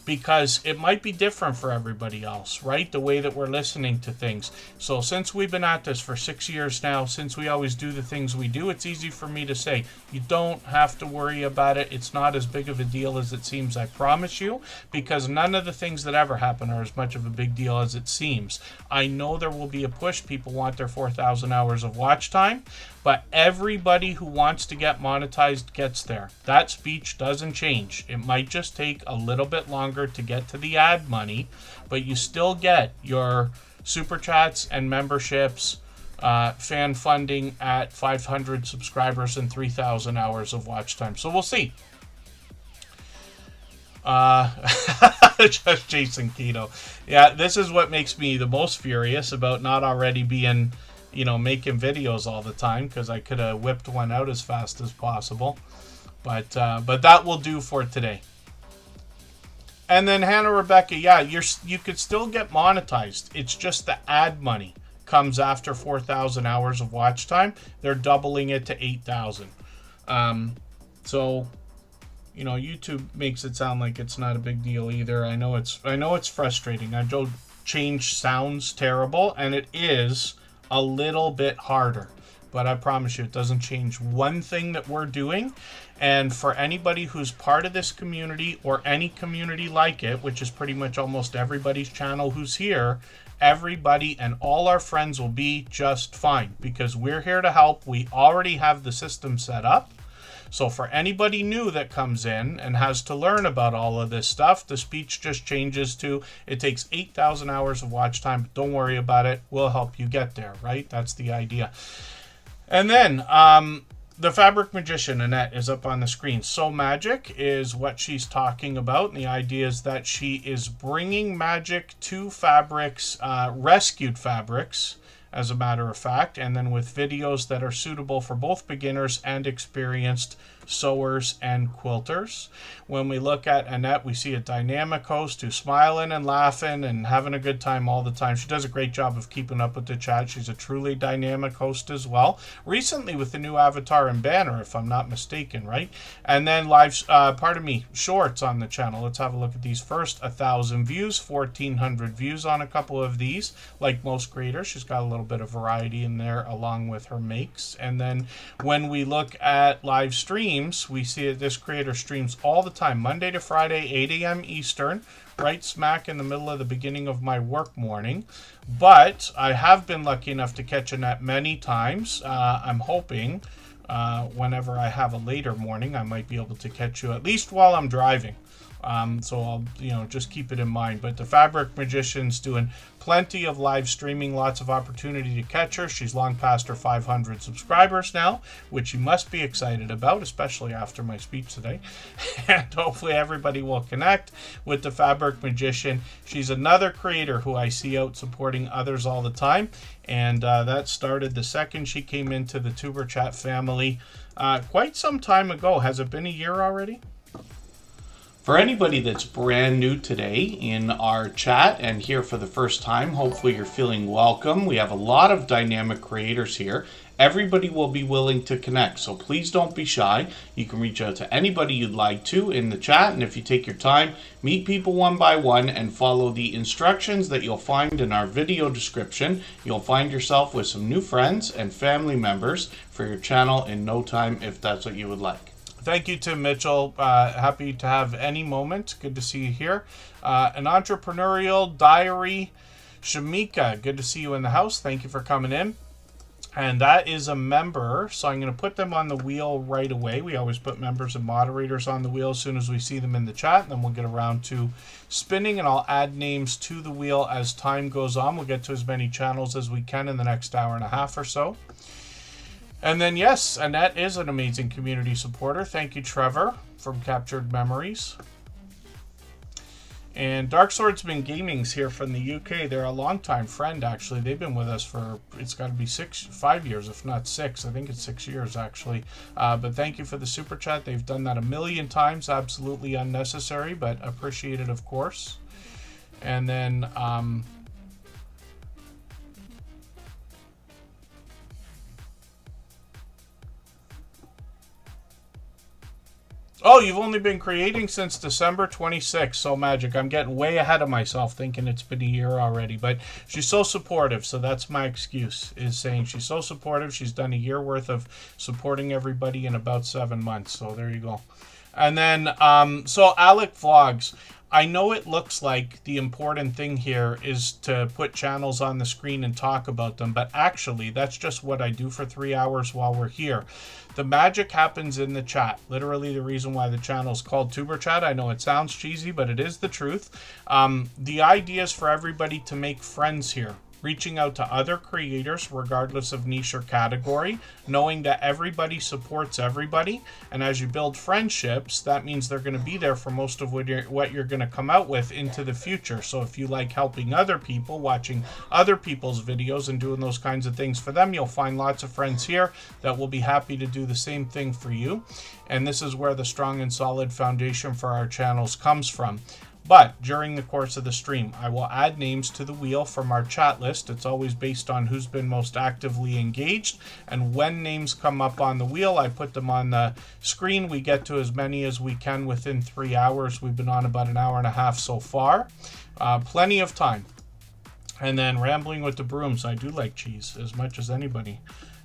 Speaker 1: Because it might be different for everybody else, right? The way that we're listening to things. So since we've been at this for 6 years now, since we always do the things we do, it's easy for me to say, you don't have to worry about it. It's not as big of a deal as it seems, I promise you, because none of the things that ever happen are as much of a big deal as it seems. I know there will be a push. People want their 4,000 hours of watch time, but everybody who wants to get monetized gets there. That speech doesn't change. It might just take a little bit longer to get to the ad money, but you still get your super chats and memberships, fan funding at 500 subscribers and 3,000 hours of watch time. So we'll see. Just Jason Keto. Yeah, this is what makes me the most furious about not already being, making videos all the time, because I could have whipped one out as fast as possible. But that will do for today. And then Hannah Rebecca, yeah, you could still get monetized. It's just the ad money comes after 4,000 hours of watch time. They're doubling it to 8,000. So, YouTube makes it sound like it's not a big deal either. I know it's frustrating. I know change sounds terrible, and it is a little bit harder. But I promise you, it doesn't change one thing that we're doing. And for anybody who's part of this community or any community like it, which is pretty much almost everybody's channel who's here, everybody and all our friends will be just fine, because we're here to help. We already have the system set up. So for anybody new that comes in and has to learn about all of this stuff, the speech just changes to, it takes 8,000 hours of watch time, but don't worry about it. We'll help you get there, right? That's the idea. And then the Fabric Magician, Annette, is up on the screen. So Magic is what she's talking about. And the idea is that she is bringing magic to fabrics, rescued fabrics, as a matter of fact, and then with videos that are suitable for both beginners and experienced sewers and quilters. When we look at Annette, we see a dynamic host who's smiling and laughing and having a good time all the time. She does a great job of keeping up with the chat. She's a truly dynamic host as well. Recently with the new avatar and banner, if I'm not mistaken, right? And then shorts on the channel. Let's have a look at these first. 1,000 views, 1,400 views on a couple of these. Like most creators, she's got a little bit of variety in there along with her makes. And then when we look at live streams, we see that this creator streams all the time, Monday to Friday, 8 a.m. Eastern, right smack in the middle of the beginning of my work morning. But I have been lucky enough to catch Annette many times. I'm hoping whenever I have a later morning, I might be able to catch you at least while I'm driving. So I'll, just keep it in mind. But the Fabric Magician's doing plenty of live streaming, lots of opportunity to catch her. She's long past her 500 subscribers now, which you must be excited about, especially after my speech today. And hopefully everybody will connect with the Fabric Magician. She's another creator who I see out supporting others all the time. And that started the second she came into the Tuber Chat family quite some time ago. Has it been a year already? For anybody that's brand new today in our chat and here for the first time, hopefully you're feeling welcome. We have a lot of dynamic creators here. Everybody will be willing to connect, so please don't be shy. You can reach out to anybody you'd like to in the chat, and if you take your time, meet people one by one and follow the instructions that you'll find in our video description. You'll find yourself with some new friends and family members for your channel in no time, if that's what you would like. Thank you, Tim Mitchell. Happy to have any moment. Good to see you here. An entrepreneurial diary, Shamika. Good to see you in the house. Thank you for coming in. And that is a member, so I'm going to put them on the wheel right away. We always put members and moderators on the wheel as soon as we see them in the chat, and then we'll get around to spinning, and I'll add names to the wheel as time goes on. We'll get to as many channels as we can in the next hour and a half or so. And then, yes, Annette is an amazing community supporter. Thank you, Trevor, from Captured Memories. And Dark Swordsman Gaming's here from the UK. They're a longtime friend, actually. They've been with us for, it's got to be 5 years, if not 6. I think it's 6 years, actually. But thank you for the super chat. They've done that a million times. Absolutely unnecessary, but appreciated, of course. And then... oh, you've only been creating since December 26th. So magic. I'm getting way ahead of myself thinking it's been a year already. But she's so supportive. So that's my excuse, is saying she's so supportive. She's done a year worth of supporting everybody in about 7 months. So there you go. And then, so Alec Vlogs. I know it looks like the important thing here is to put channels on the screen and talk about them, but actually that's just what I do for 3 hours while we're here. The magic happens in the chat. Literally the reason why the channel is called Tuber Chat. I know it sounds cheesy, but it is the truth. The idea is for everybody to make friends here. Reaching out to other creators regardless of niche or category, knowing that everybody supports everybody, and as you build friendships, that means they're going to be there for most of what you're going to come out with into the future. So if you like helping other people, watching other people's videos and doing those kinds of things for them, you'll find lots of friends here that will be happy to do the same thing for you. And this is where the strong and solid foundation for our channels comes from. But during the course of the stream, I will add names to the wheel from our chat list. It's always based on who's been most actively engaged. And when names come up on the wheel, I put them on the screen. We get to as many as we can within 3 hours. We've been on about an hour and a half so far. Plenty of time. And then Rambling with the Brooms. I do like cheese as much as anybody.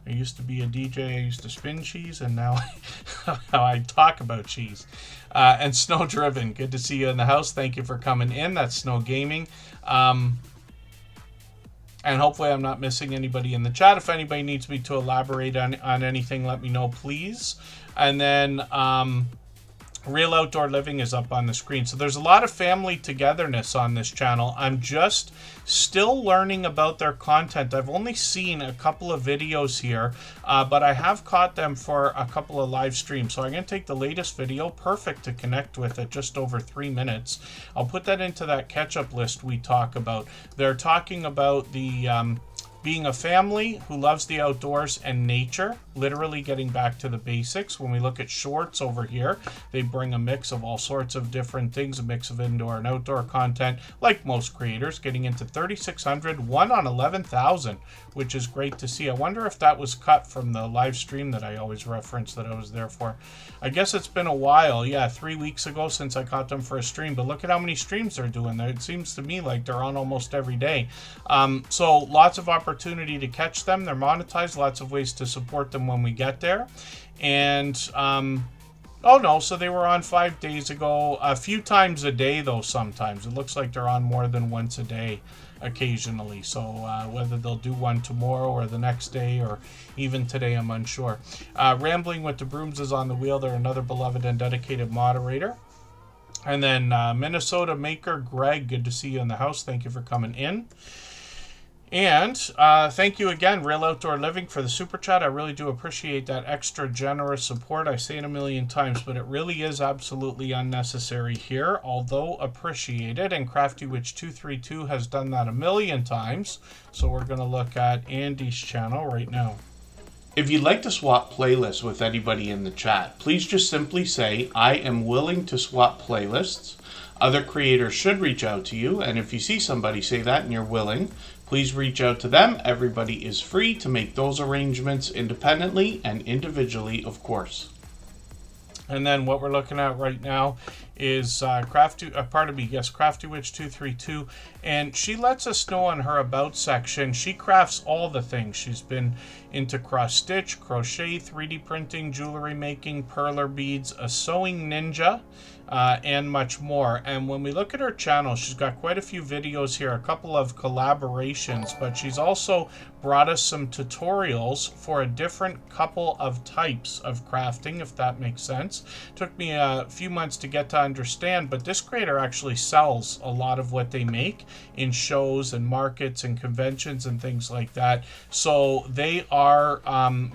Speaker 1: I used to be a DJ. I used to spin cheese, and now I talk about cheese. And Snow Driven, good to see you in the house. Thank you for coming in. That's Snow Gaming. And hopefully I'm not missing anybody in the chat. If anybody needs me to elaborate on anything, let me know, please. And then Real Outdoor Living is up on the screen. So there's a lot of family togetherness on this channel. I'm just still learning about their content. I've only seen a couple of videos here, but I have caught them for a couple of live streams. So I'm going to take the latest video, perfect to connect with at just over 3 minutes. I'll put that into that catch-up list we talk about. They're talking about the being a family who loves the outdoors and nature, literally getting back to the basics. When we look at shorts over here, they bring a mix of all sorts of different things, a mix of indoor and outdoor content, like most creators, getting into 3,600, one on 11,000, which is great to see. I wonder if that was cut from the live stream that I always reference that I was there for. I guess it's been a while. Yeah, 3 weeks ago since I caught them for a stream, but look at how many streams they're doing there. It seems to me like they're on almost every day. So lots of opportunity to catch them. They're monetized, lots of ways to support them when we get there. And oh no, so they were on 5 days ago, a few times a day though. Sometimes it looks like they're on more than once a day occasionally. So whether they'll do one tomorrow or the next day or even today, I'm unsure. Rambling with the Brooms is on the wheel. They're another beloved and dedicated moderator. And then Minnesota Maker Greg, good to see you in the house. Thank you for coming in. And thank you again, Real Outdoor Living, for the super chat. I really do appreciate that extra generous support. I say it a million times, but it really is absolutely unnecessary here, although appreciated. And Crafty Witch 232 has done that a million times. So we're going to look at Andy's channel right now. If you'd like to swap playlists with anybody in the chat, please just simply say, I am willing to swap playlists. Other creators should reach out to you, and if you see somebody say that and you're willing, please reach out to them. Everybody is free to make those arrangements independently and individually, of course. And then what we're looking at right now is Crafty Witch 232, and she lets us know on her about section. She crafts all the things. She's been into cross stitch, crochet, 3D printing, jewelry making, perler beads, a sewing ninja, and much more. And when we look at her channel, she's got quite a few videos here, a couple of collaborations, but she's also brought us some tutorials for a different couple of types of crafting, if that makes sense. Took me a few months to get to understand, but this creator actually sells a lot of what they make in shows and markets and conventions and things like that. So they are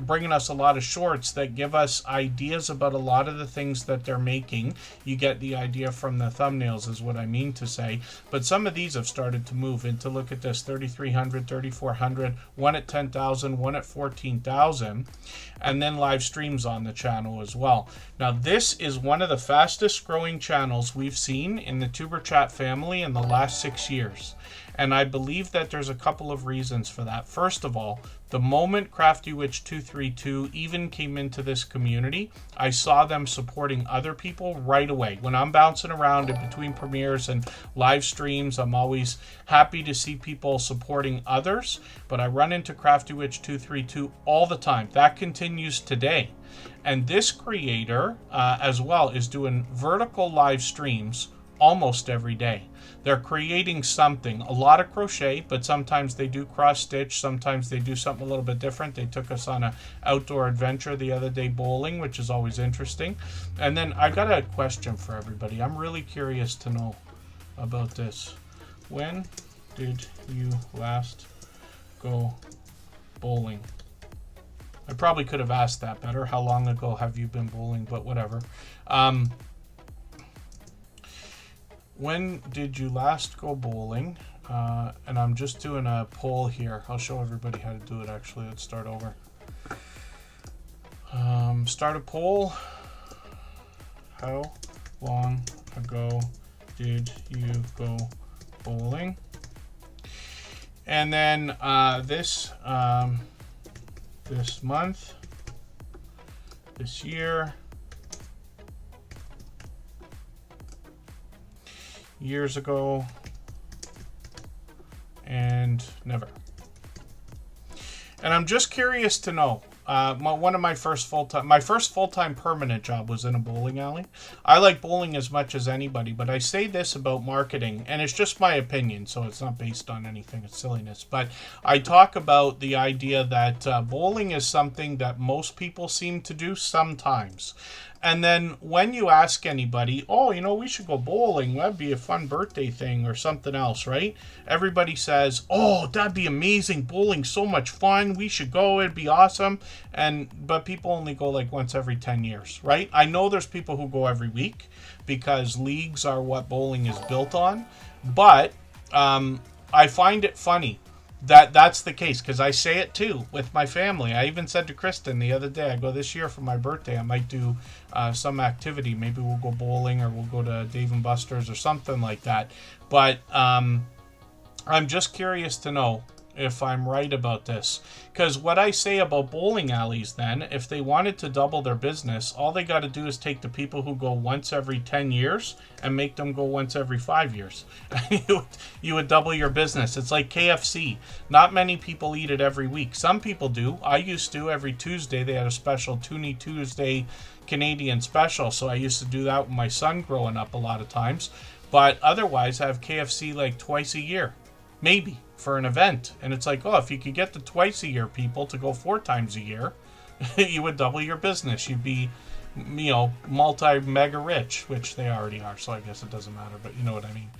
Speaker 1: bringing us a lot of shorts that give us ideas about a lot of the things that they're making. You get the idea from the thumbnails is what I mean to say. But some of these have started to move into, look at this, 3,300, 3,400, one at 10,000, one at 14,000, and then live streams on the channel as well. Now this is one of the fastest growing channels we've seen in the Tuber Chat family in the last 6 years. And I believe that there's a couple of reasons for that. First of all, the moment Crafty Witch 232 even came into this community, I saw them supporting other people right away. When I'm bouncing around in between premieres and live streams, I'm always happy to see people supporting others. But I run into Crafty Witch 232 all the time. That continues today. And this creator as well is doing vertical live streams almost every day. They're creating something, a lot of crochet, but sometimes they do cross stitch, sometimes they do something a little bit different. They took us on an outdoor adventure the other day, bowling, which is always interesting. And then I got a question for everybody. I'm really curious to know about this. When did you last go bowling? I probably could have asked that better. How long ago have you been bowling? But whatever. When did you last go bowling? And I'm just doing a poll here. I'll show everybody how to do it actually. Let's start over. Start a poll. How long ago did you go bowling? And then this month, this year, years ago, and never. And I'm just curious to know. One of my first full-time permanent job was in a bowling alley. I like bowling as much as anybody, but I say this about marketing, and it's just my opinion, so it's not based on anything, it's silliness. But I talk about the idea that bowling is something that most people seem to do sometimes. And then when you ask anybody, oh, you know, we should go bowling, that'd be a fun birthday thing or something else, right? Everybody says, oh, that'd be amazing, bowling's so much fun, we should go, it'd be awesome. But people only go like once every 10 years, right? I know there's people who go every week because leagues are what bowling is built on. But I find it funny that that's the case, because I say it too with my family. I even said to Kristen the other day, I go, this year for my birthday I might do some activity. Maybe we'll go bowling or we'll go to Dave & Buster's or something like that. But I'm just curious to know if I'm right about this, because what I say about bowling alleys, then, if they wanted to double their business, all they got to do is take the people who go once every 10 years and make them go once every 5 years. You would double your business. It's like KFC. Not many people eat it every week. Some people do. I used to. Every Tuesday they had a special Toonie Tuesday Canadian special, so I used to do that with my son growing up a lot of times. But otherwise I have KFC like twice a year, maybe, for an event. And it's like, oh, if you could get the twice a year people to go 4 times a year, you would double your business. You'd be, you know, multi-mega rich, which they already are, so I guess it doesn't matter, but you know what I mean.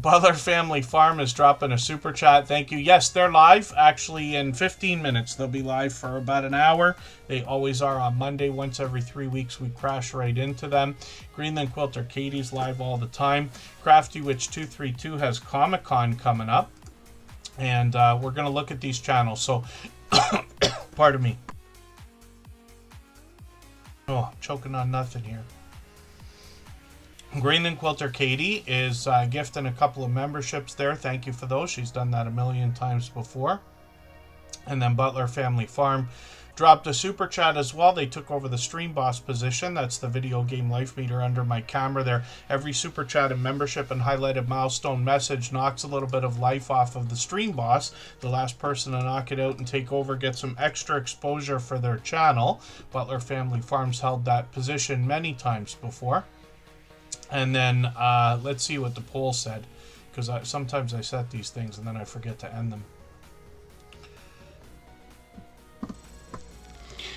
Speaker 1: Butler Family Farm is dropping a super chat. Thank you. Yes, they're live. Actually, in 15 minutes, they'll be live for about an hour. They always are on Monday. Once every 3 weeks, we crash right into them. Greenland Quilter Katie's live all the time. Crafty Witch 232 has Comic-Con coming up. And we're going to look at these channels. So, pardon me. Oh, I'm choking on nothing here. Greenland Quilter Katie is gifting a couple of memberships there. Thank you for those. She's done that a million times before. And then Butler Family Farm dropped a super chat as well. They took over the Stream Boss position. That's the video game life meter under my camera there. Every super chat and membership and highlighted milestone message knocks a little bit of life off of the Stream Boss. The last person to knock it out and take over gets some extra exposure for their channel. Butler Family Farms held that position many times before. And then let's see what the poll said, because sometimes I set these things and then I forget to end them.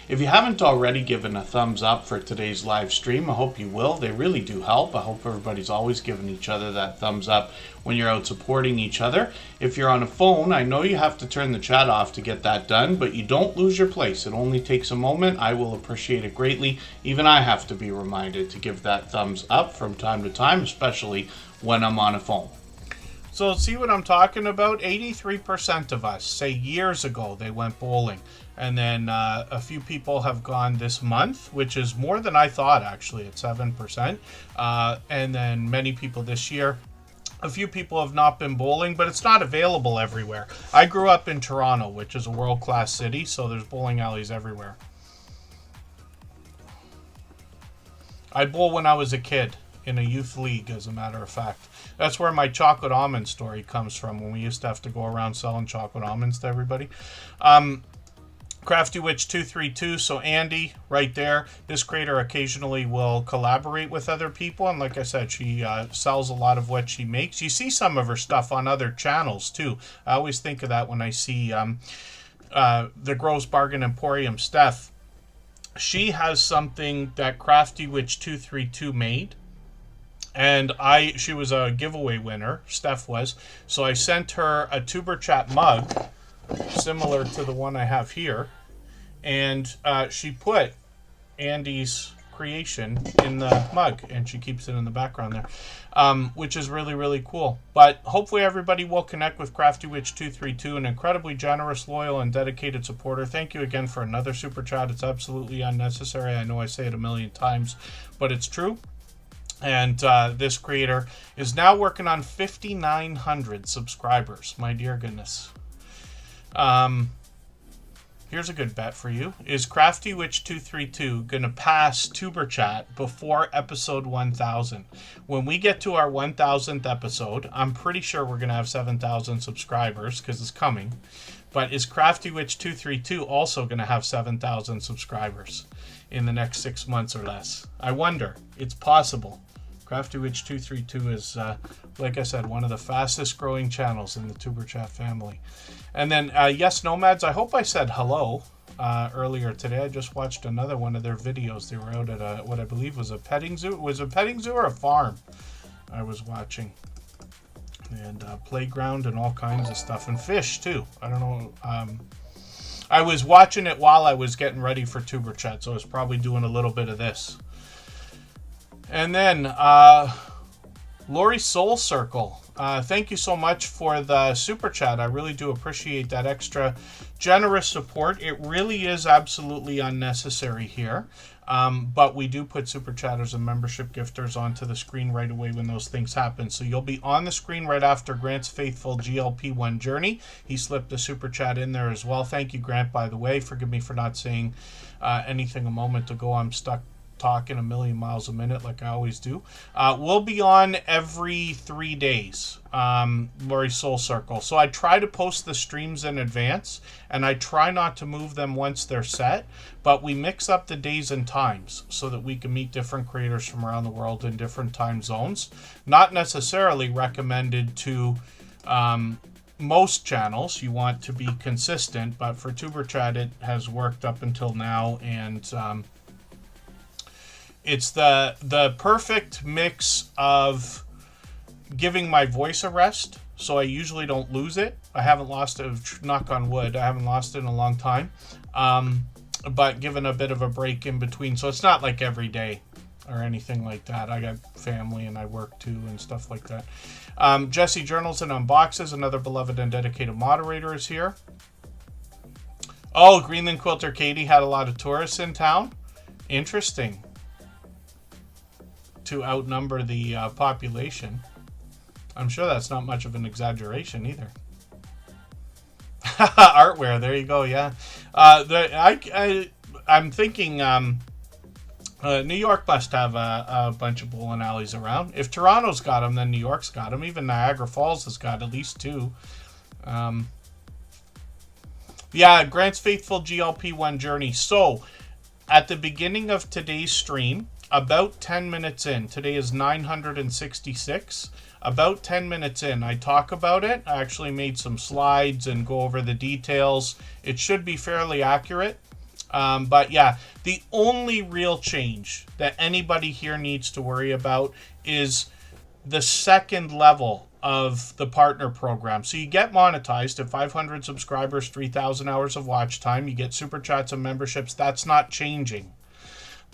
Speaker 1: If you haven't already given a thumbs up for today's live stream, I hope you will. They really do help. I hope everybody's always giving each other that thumbs up when you're out supporting each other. If you're on a phone, I know you have to turn the chat off to get that done, but you don't lose your place. It only takes a moment. I will appreciate it greatly. Even I have to be reminded to give that thumbs up from time to time, especially when I'm on a phone. So see what I'm talking about? 83% of us say years ago they went bowling. And then a few people have gone this month, which is more than I thought, actually, at 7%. And then many people this year. A few people have not been bowling, but it's not available everywhere. I grew up in Toronto, which is a world-class city, so there's bowling alleys everywhere. I bowled when I was a kid in a youth league, as a matter of fact. That's where my chocolate almond story comes from, when we used to have to go around selling chocolate almonds to everybody. Crafty Witch 232, so Andy right there. This creator occasionally will collaborate with other people, and like I said, she sells a lot of what she makes. You see some of her stuff on other channels too. I always think of that when I see the Gross Bargain Emporium Steph. She has something that Crafty Witch 232 made, and she was a giveaway winner, Steph was, so I sent her a Tuber Chat mug similar to the one I have here, and she put Andy's creation in the mug, and she keeps it in the background there, which is really, really cool. But hopefully everybody will connect with Crafty Witch 232, an incredibly generous, loyal, and dedicated supporter. Thank you again for another super chat. It's absolutely unnecessary. I know I say it a million times, but it's true. And this creator is now working on 5,900 subscribers. My dear goodness. Here's a good bet for you. Is Crafty Witch 232 going to pass Tuber Chat before episode 1000? When we get to our 1000th episode, I'm pretty sure we're going to have 7,000 subscribers because it's coming. But is Crafty Witch 232 also going to have 7,000 subscribers in the next 6 months or less? I wonder. It's possible. Crafty Witch 232 is, like I said, one of the fastest growing channels in the Tuber Chat family. And then, Yes Nomads, I hope I said hello earlier today. I just watched another one of their videos. They were out at what I believe was a petting zoo. Was it a petting zoo or a farm I was watching? And playground and all kinds of stuff. And fish, too. I don't know. I was watching it while I was getting ready for Tuber Chat, so I was probably doing a little bit of this. And then, Lori Soul Circle, thank you so much for the super chat. I really do appreciate that extra generous support. It really is absolutely unnecessary here. But we do put super chatters and membership gifters onto the screen right away when those things happen. So you'll be on the screen right after Grant's faithful GLP-1 journey. He slipped a super chat in there as well. Thank you, Grant, by the way. Forgive me for not saying anything a moment ago. I'm stuck talking a million miles a minute like I always do. We'll be on every 3 days, Lori Soul Circle. So I try to post the streams in advance, and I try not to move them once they're set, but we mix up the days and times so that we can meet different creators from around the world in different time zones. Not necessarily recommended to most channels. You want to be consistent, but for Tuber Chat it has worked up until now, and it's the perfect mix of giving my voice a rest, so I usually don't lose it. I haven't lost it, knock on wood, I haven't lost it in a long time, but given a bit of a break in between, so it's not like every day or anything like that. I got family and I work too and stuff like that. Jesse Journals and Unboxes, another beloved and dedicated moderator, is here. Oh, Greenland Quilter Katie had a lot of tourists in town. Interesting. To outnumber the population. I'm sure that's not much of an exaggeration either. Artware, there you go, yeah. I'm thinking New York must have a bunch of bowling alleys around. If Toronto's got them, then New York's got them. Even Niagara Falls has got at least two. Yeah, Grant's Faithful GLP-1 Journey. So, at the beginning of today's stream, about 10 minutes in, today is 966, about 10 minutes in, I talk about it. I actually made some slides and go over the details. It should be fairly accurate. But yeah, the only real change that anybody here needs to worry about is the second level of the partner program. So you get monetized at 500 subscribers, 3,000 hours of watch time. You get super chats and memberships. That's not changing.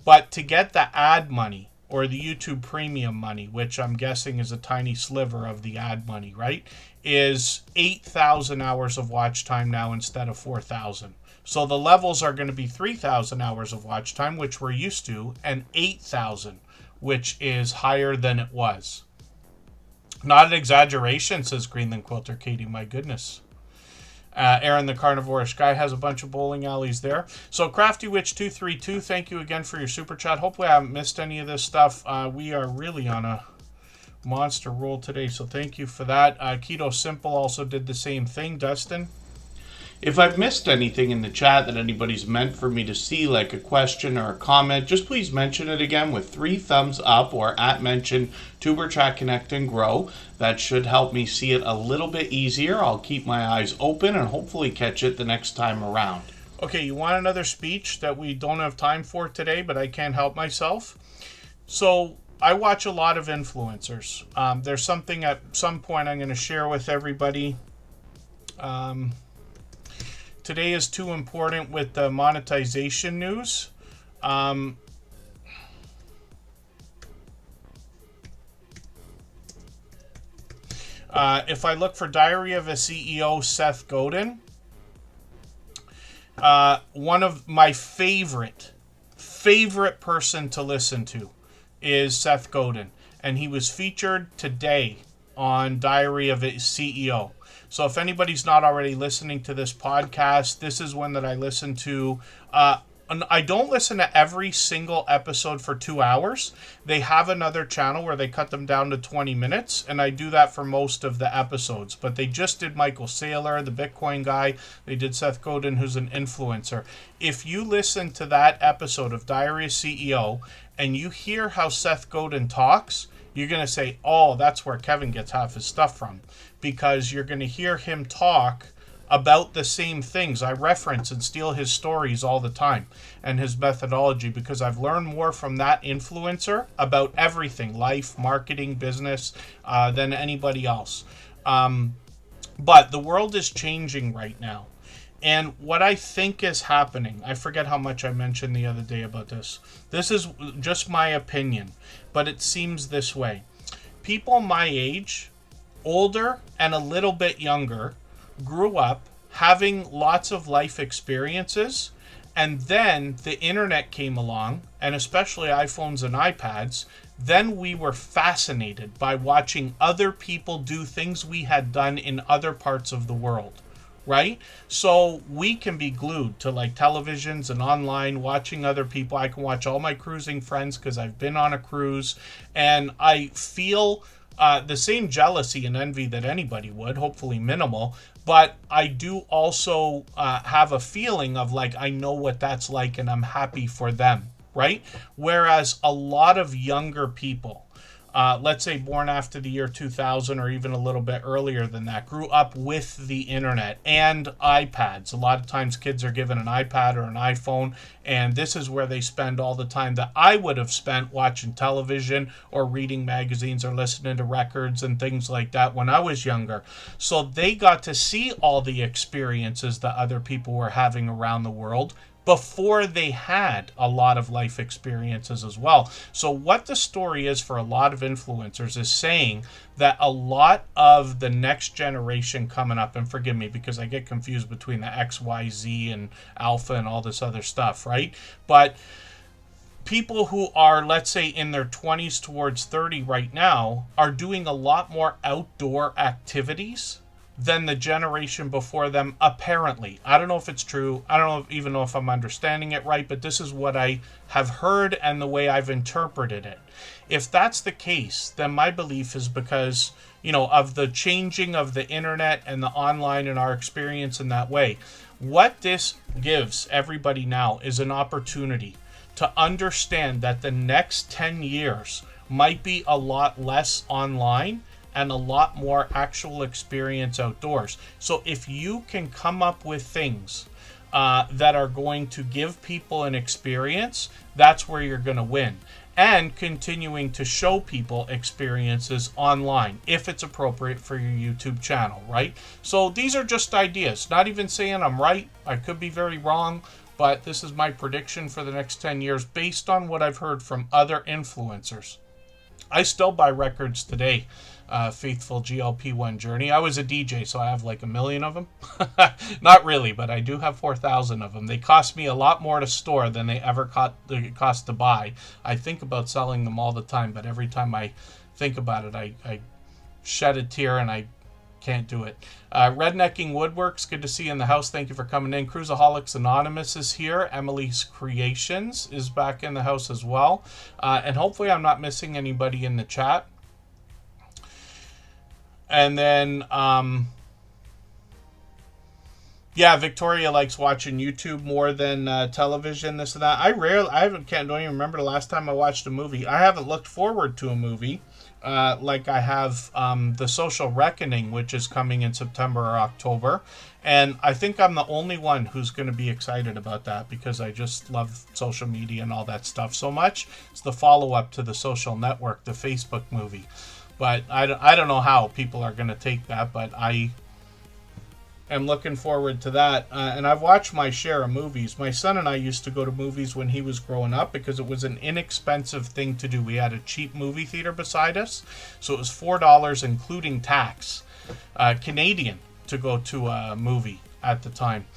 Speaker 1: But to get the ad money or the YouTube premium money, which I'm guessing is a tiny sliver of the ad money, right, is 8,000 hours of watch time now instead of 4,000. So the levels are going to be 3,000 hours of watch time, which we're used to, and 8,000, which is higher than it was. Not an exaggeration, says Greenland Quilter Katie. My goodness. Aaron the Carnivorish Guy has a bunch of bowling alleys there. So Crafty Witch 232, thank you again for your super chat. Hopefully I haven't missed any of this stuff. We are really on a monster roll today, so thank you for that. Keto Simple also did the same thing. Dustin? If I've missed anything in the chat that anybody's meant for me to see, like a question or a comment, just please mention it again with 3 thumbs up or @mention Tuber Chat Connect and Grow. That should help me see it a little bit easier. I'll keep my eyes open and hopefully catch it the next time around. Okay, you want another speech that we don't have time for today, but I can't help myself? So I watch a lot of influencers. There's something at some point I'm going to share with everybody. Today is too important with the monetization news. If I look for Diary of a CEO, Seth Godin, one of my favorite person to listen to is Seth Godin. And he was featured today on Diary of a CEO. So if anybody's not already listening to this podcast, this is one that I listen to. I don't listen to every single episode for 2 hours. They have another channel where they cut them down to 20 minutes, and I do that for most of the episodes. But they just did Michael Saylor, the Bitcoin guy. They did Seth Godin, who's an influencer. If you listen to that episode of Diary of CEO and you hear how Seth Godin talks, you're going to say, oh, that's where Kevin gets half his stuff from. Because you're going to hear him talk about the same things. I reference and steal his stories all the time and his methodology because I've learned more from that influencer about everything, life, marketing, business, than anybody else. But the world is changing right now. And what I think is happening, I forget how much I mentioned the other day about this. This is just my opinion, but it seems this way. People my age, older and a little bit younger, grew up having lots of life experiences, and then the internet came along, and especially iPhones and iPads. Then we were fascinated by watching other people do things we had done in other parts of the world, right? So we can be glued to like televisions and online watching other people. I can watch all my cruising friends because I've been on a cruise, and I feel the same jealousy and envy that anybody would, hopefully minimal, but I do also have a feeling of like, I know what that's like and I'm happy for them, right? Whereas a lot of younger people, let's say born after the year 2000 or even a little bit earlier than that, grew up with the internet and iPads. A lot of times kids are given an iPad or an iPhone, and this is where they spend all the time that I would have spent watching television or reading magazines or listening to records and things like that when I was younger. So they got to see all the experiences that other people were having around the world before they had a lot of life experiences as well. So what the story is for a lot of influencers is saying that a lot of the next generation coming up, and forgive me because I get confused between the X, Y, Z and Alpha and all this other stuff, right? But people who are, let's say, in their 20s towards 30 right now are doing a lot more outdoor activities than the generation before them, apparently. I don't know if it's true. I don't know even know if I'm understanding it right, but this is what I have heard and the way I've interpreted it. If that's the case, then my belief is because, of the changing of the internet and the online and our experience in that way. What this gives everybody now is an opportunity to understand that the next 10 years might be a lot less online and a lot more actual experience outdoors. So if you can come up with things that are going to give people an experience, that's where you're going to win. And continuing to show people experiences online if it's appropriate for your YouTube channel, right? So these are just ideas. Not even saying I'm right. I could be very wrong, but this is my prediction for the next 10 years based on what I've heard from other influencers. I still buy records today. Faithful GLP-1 Journey. I was a DJ, so I have like 1 million of them. Not really, but I do have 4,000 of them. They cost me a lot more to store than they ever cost to buy. I think about selling them all the time, but every time I think about it, I shed a tear and I can't do it. Rednecking Woodworks, good to see you in the house. Thank you for coming in. Cruisaholics Anonymous is here. Emily's Creations is back in the house as well. And hopefully I'm not missing anybody in the chat. And then, Victoria likes watching YouTube more than television, this and that. Don't even remember the last time I watched a movie. I haven't looked forward to a movie like I have The Social Reckoning, which is coming in September or October. And I think I'm the only one who's going to be excited about that because I just love social media and all that stuff so much. It's the follow-up to The Social Network, the Facebook movie. But I don't know how people are going to take that, but I am looking forward to that. And I've watched my share of movies. My son and I used to go to movies when he was growing up because it was an inexpensive thing to do. We had a cheap movie theater beside us, so it was $4 including tax, Canadian, to go to a movie at the time.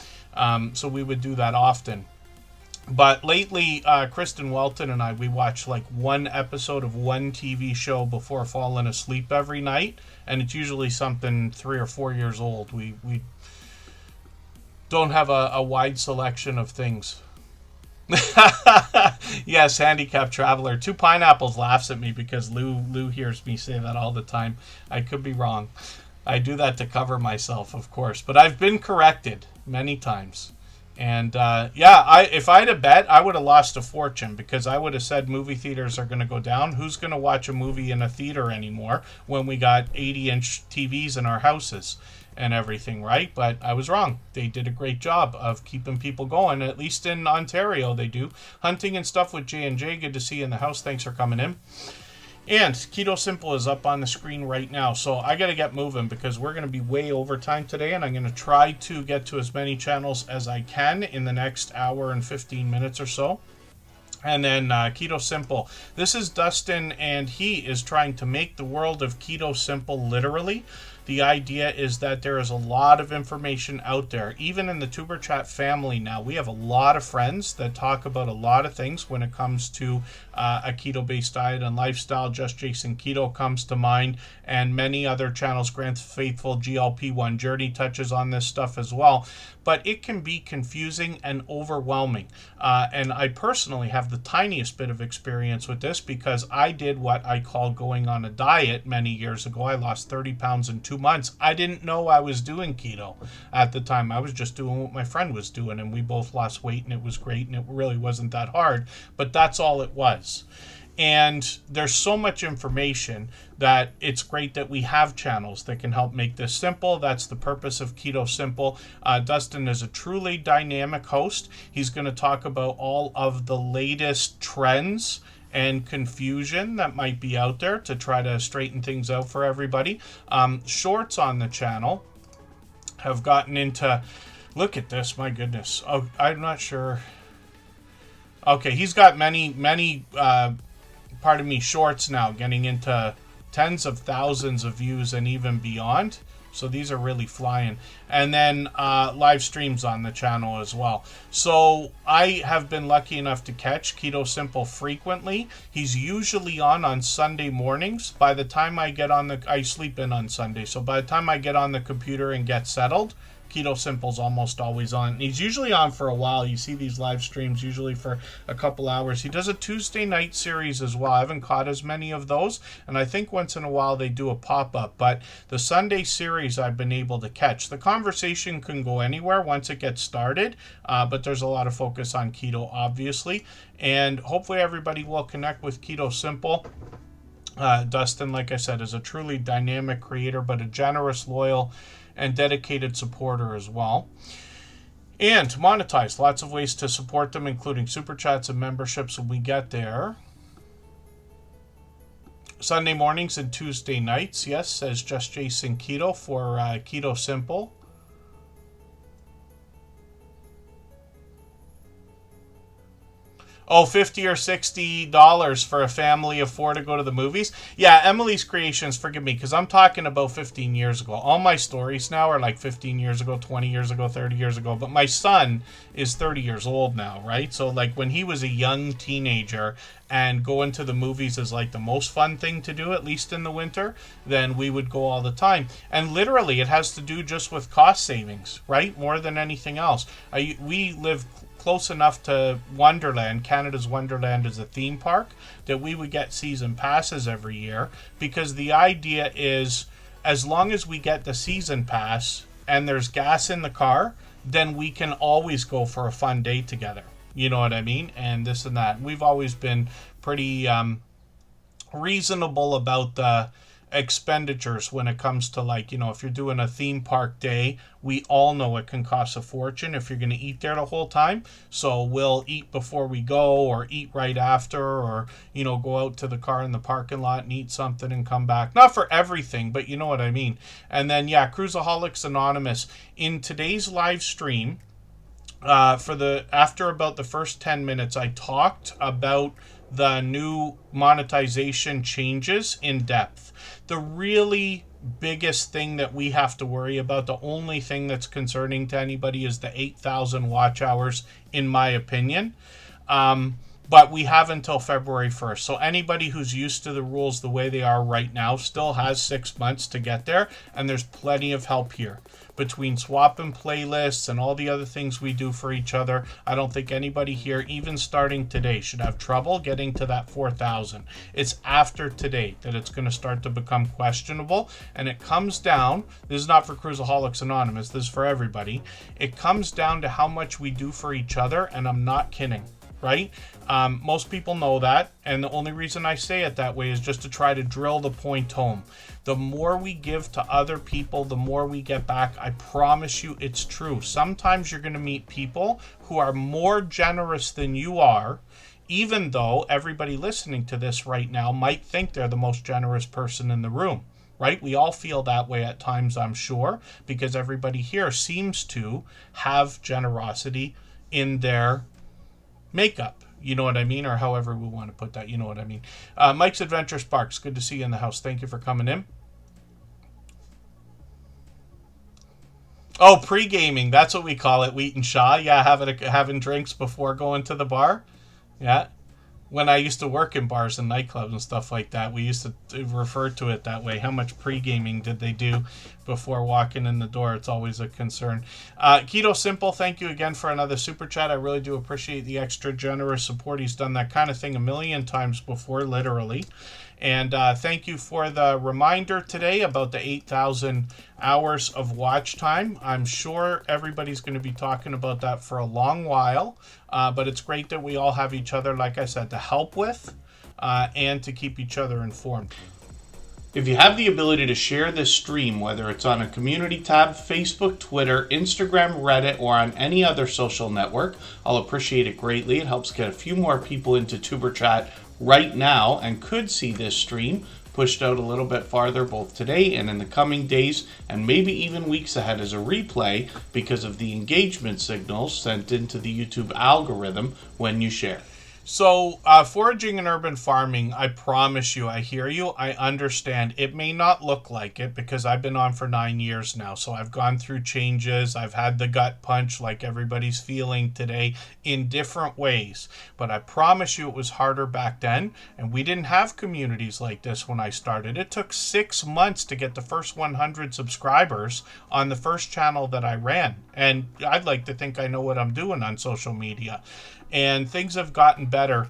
Speaker 1: So we would do that often. But lately, Kristen Welton and I, we watch like one episode of one TV show before falling asleep every night. And it's usually something 3 or 4 years old. We don't have a wide selection of things. Yes, Handicap Traveler. 2 Pineapples laughs at me because Lou hears me say that all the time. I could be wrong. I do that to cover myself, of course. But I've been corrected many times. And if I'd have bet, I would have lost a fortune because I would have said movie theaters are going to go down. Who's going to watch a movie in a theater anymore when we got 80-inch TVs in our houses and everything, right? But I was wrong. They did a great job of keeping people going. At least in Ontario, they do. Hunting and stuff with J&J. Good to see you in the house. Thanks for coming in. And Keto Simple is up on the screen right now. So I got to get moving because we're going to be way over time today. And I'm going to try to get to as many channels as I can in the next hour and 15 minutes or so. And then Keto Simple. This is Dustin, and he is trying to make the world of Keto Simple literally. The idea is that there is a lot of information out there. Even in the Tuber Chat family now, we have a lot of friends that talk about a lot of things when it comes to a keto-based diet and lifestyle. Just Jason Keto comes to mind, and many other channels. Grant's Faithful GLP-1 Journey touches on this stuff as well. But it can be confusing and overwhelming. And I personally have the tiniest bit of experience with this because I did what I call going on a diet many years ago. I lost 30 pounds in 2 months. I didn't know I was doing keto at the time. I was just doing what my friend was doing, and we both lost weight, and it was great, and it really wasn't that hard. But that's all it was. And there's so much information that it's great that we have channels that can help make this simple. That's the purpose of Keto Simple. Dustin is a truly dynamic host. He's going to talk about all of the latest trends and confusion that might be out there to try to straighten things out for everybody. Shorts on the channel have gotten into... Look at this, my goodness. Oh, I'm not sure... Okay, he's got many shorts now getting into tens of thousands of views and even beyond. So these are really flying. And then live streams on the channel as well. So I have been lucky enough to catch Keto Simple frequently. He's usually on Sunday mornings. By the time I sleep in on Sunday. So by the time I get on the computer and get settled, Keto Simple's almost always on. He's usually on for a while. You see these live streams usually for a couple hours. He does a Tuesday night series as well. I haven't caught as many of those, and I think once in a while they do a pop-up. But the Sunday series I've been able to catch. The conversation can go anywhere once it gets started, but there's a lot of focus on keto, obviously. And hopefully everybody will connect with Keto Simple. Dustin, like I said, is a truly dynamic creator, but a generous, loyal, and dedicated supporter as well. And to monetize, lots of ways to support them, including super chats and memberships when we get there. Sunday mornings and Tuesday nights, yes, says Just Jason Keto for Keto Simple. Oh, $50 or $60 for a family of 4 to go to the movies. Yeah, Emily's Creations, forgive me, because I'm talking about 15 years ago. All my stories now are like 15 years ago, 20 years ago, 30 years ago. But my son is 30 years old now, right? So like when he was a young teenager and going to the movies is like the most fun thing to do, at least in the winter, then we would go all the time. And literally it has to do just with cost savings, right? More than anything else. We live close enough to Wonderland. Canada's Wonderland is a theme park that we would get season passes every year, because the idea is as long as we get the season pass and there's gas in the car, then we can always go for a fun day together. You know what I mean? And this and that. We've always been pretty reasonable about the expenditures when it comes to, like, you know, if you're doing a theme park day, we all know it can cost a fortune if you're going to eat there the whole time. So we'll eat before we go, or eat right after, or, you know, go out to the car in the parking lot and eat something and come back. Not for everything, but you know what I mean. And then, yeah, Cruiseaholics Anonymous. In today's live stream, after about the first 10 minutes, I talked about the new monetization changes in depth. The really biggest thing that we have to worry about, the only thing that's concerning to anybody, is the 8,000 watch hours, in my opinion. But we have until February 1st. So anybody who's used to the rules the way they are right now still has 6 months to get there. And there's plenty of help here. Between swapping playlists and all the other things we do for each other, I don't think anybody here, even starting today, should have trouble getting to that 4,000. It's after today that it's going to start to become questionable. And it comes down, this is not for Cruiseaholics Anonymous, this is for everybody. It comes down to how much we do for each other, and I'm not kidding. Right? Most people know that, and the only reason I say it that way is just to try to drill the point home. The more we give to other people, the more we get back. I promise you it's true. Sometimes you're going to meet people who are more generous than you are, even though everybody listening to this right now might think they're the most generous person in the room. Right? We all feel that way at times, I'm sure, because everybody here seems to have generosity in their makeup, you know what I mean, or however we want to put that, you know what I mean. Mike's Adventure Sparks, good to see you in the house. Thank you for coming in. Oh, pre-gaming, that's what we call it, Wheat and Shaw. Yeah, having drinks before going to the bar. Yeah. When I used to work in bars and nightclubs and stuff like that, we used to refer to it that way. How much pre-gaming did they do before walking in the door? It's always a concern. Keto Simple, thank you again for another super chat. I really do appreciate the extra generous support. He's done that kind of thing a million times before, literally. And thank you for the reminder today about the 8,000 hours of watch time. I'm sure everybody's going to be talking about that for a long while. But it's great that we all have each other, like I said, to help with and to keep each other informed. If you have the ability to share this stream, whether it's on a community tab, Facebook, Twitter, Instagram, Reddit, or on any other social network, I'll appreciate it greatly. It helps get a few more people into Tuber Chat right now and could see this stream pushed out a little bit farther both today and in the coming days, and maybe even weeks ahead as a replay, because of the engagement signals sent into the YouTube algorithm when you share. So, foraging and urban farming, I promise you, I hear you, I understand. It may not look like it because I've been on for 9 years now. So, I've gone through changes. I've had the gut punch like everybody's feeling today in different ways. But I promise you, it was harder back then. And we didn't have communities like this when I started. It took 6 months to get the first 100 subscribers on the first channel that I ran. And I'd like to think I know what I'm doing on social media. And things have gotten better,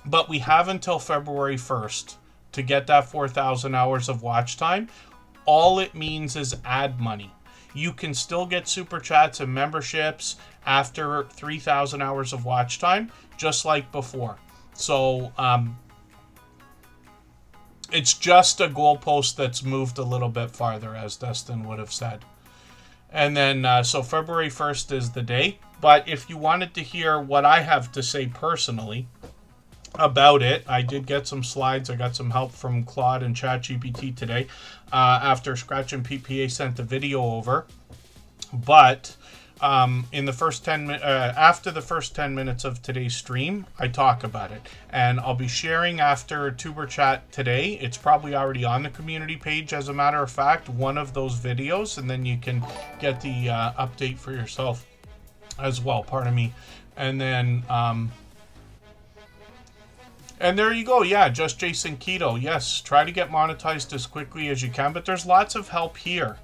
Speaker 1: but we have until February 1st to get that 4,000 hours of watch time. All it means is ad money. You can still get super chats and memberships after 3,000 hours of watch time, just like before. So it's just a goalpost that's moved a little bit farther, as Dustin would have said. And then, so February 1st is the day. But if you wanted to hear what I have to say personally about it, I did get some slides. I got some help from Claude and ChatGPT today after Scratch and PPA sent the video over. But in the first 10 after the first 10 minutes of today's stream, I talk about it, and I'll be sharing after Tuber Chat today. It's probably already on the community page, as a matter of fact, one of those videos, and then you can get the update for yourself as well. Pardon me. And then and there you go. Yeah, just Jason Keto. Yes, try to get monetized as quickly as you can, but there's lots of help here.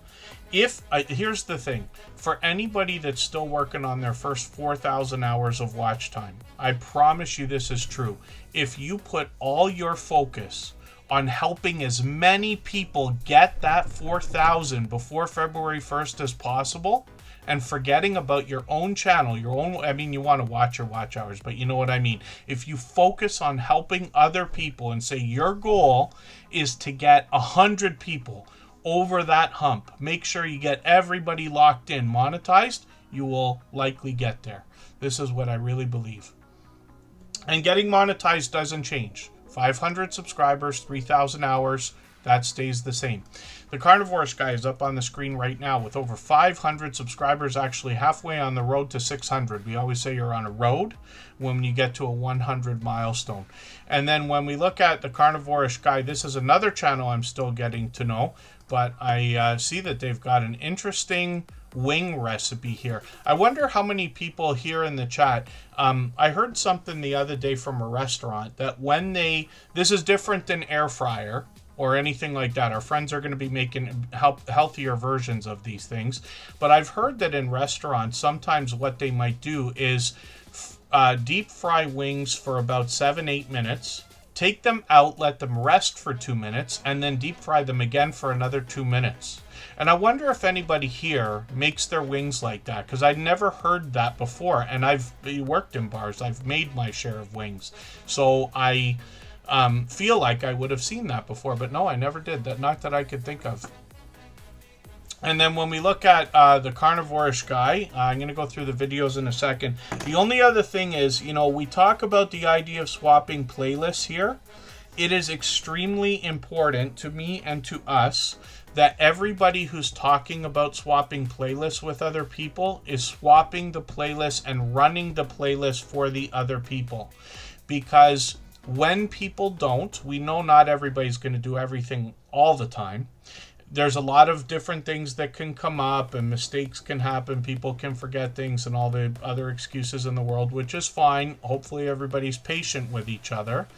Speaker 1: Here's the thing, for anybody that's still working on their first 4,000 hours of watch time, I promise you this is true. If you put all your focus on helping as many people get that 4,000 before February 1st as possible, and forgetting about your own channel, I mean, you want to watch your watch hours, but you know what I mean. If you focus on helping other people and say your goal is to get 100 people over that hump, make sure you get everybody locked in, monetized, you will likely get there. This is what I really believe. And getting monetized doesn't change. 500 subscribers, 3,000 hours, that stays the same. The Carnivorous guy is up on the screen right now with over 500 subscribers, actually halfway on the road to 600. We always say you're on a road when you get to a 100 milestone. And then when we look at the Carnivorous guy, this is another channel I'm still getting to know, but I see that they've got an interesting wing recipe here. I wonder how many people here in the chat, I heard something the other day from a restaurant that when this is different than air fryer or anything like that. Our friends are going to be making healthier versions of these things. But I've heard that in restaurants, sometimes what they might do is deep fry wings for about 7-8 minutes, take them out, let them rest for 2 minutes, and then deep fry them again for another 2 minutes. And I wonder if anybody here makes their wings like that, because I'd never heard that before. And I've worked in bars. I've made my share of wings. So I feel like I would have seen that before, but no, I never did. Not that I could think of. And then when we look at the Carnivorous guy, I'm going to go through the videos in a second. The only other thing is, we talk about the idea of swapping playlists here. It is extremely important to me and to us that everybody who's talking about swapping playlists with other people is swapping the playlist and running the playlist for the other people. Because when people don't, we know not everybody's going to do everything all the time. There's a lot of different things that can come up and mistakes can happen. People can forget things and all the other excuses in the world, which is fine. Hopefully everybody's patient with each other.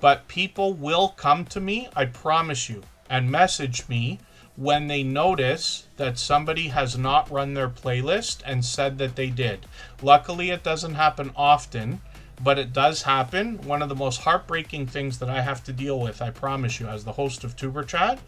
Speaker 1: But people will come to me, I promise you, and message me when they notice that somebody has not run their playlist and said that they did. Luckily, it doesn't happen often, but it does happen. One of the most heartbreaking things that I have to deal with, I promise you, as the host of Tuber Chat.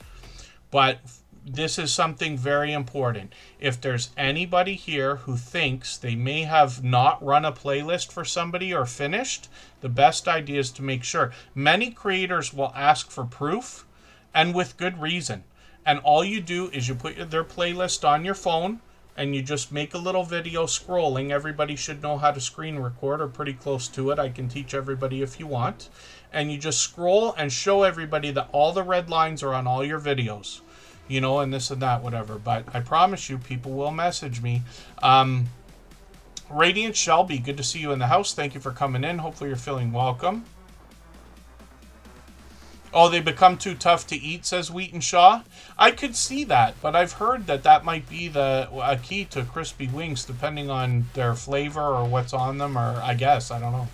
Speaker 1: But this is something very important. If there's anybody here who thinks they may have not run a playlist for somebody or finished, the best idea is to make sure. Many creators will ask for proof, and with good reason. And all you do is you put their playlist on your phone, and you just make a little video scrolling. Everybody should know how to screen record or pretty close to it. I can teach everybody if you want. And you just scroll and show everybody that all the red lines are on all your videos. And this and that, whatever. But I promise you, people will message me. Radiant Shelby, good to see you in the house. Thank you for coming in. Hopefully you're feeling welcome. Oh, they become too tough to eat, says Wheaton Shaw. I could see that, but I've heard that that might be a key to crispy wings, depending on their flavor or what's on them, or I guess, I don't know.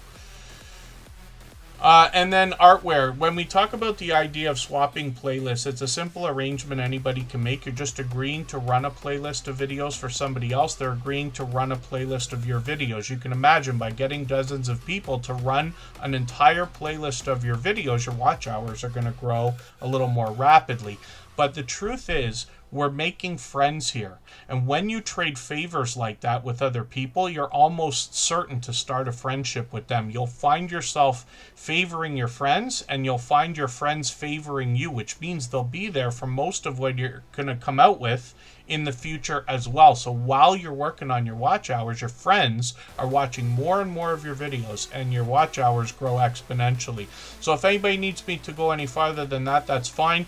Speaker 1: And then artware. When we talk about the idea of swapping playlists, it's a simple arrangement anybody can make. You're just agreeing to run a playlist of videos for somebody else. They're agreeing to run a playlist of your videos. You can imagine by getting dozens of people to run an entire playlist of your videos, your watch hours are going to grow a little more rapidly. But the truth is, we're making friends here. And when you trade favors like that with other people, you're almost certain to start a friendship with them. You'll find yourself favoring your friends, and you'll find your friends favoring you, which means they'll be there for most of what you're going to come out with in the future as well. So while you're working on your watch hours, your friends are watching more and more of your videos, and your watch hours grow exponentially. So if anybody needs me to go any farther than that, that's fine.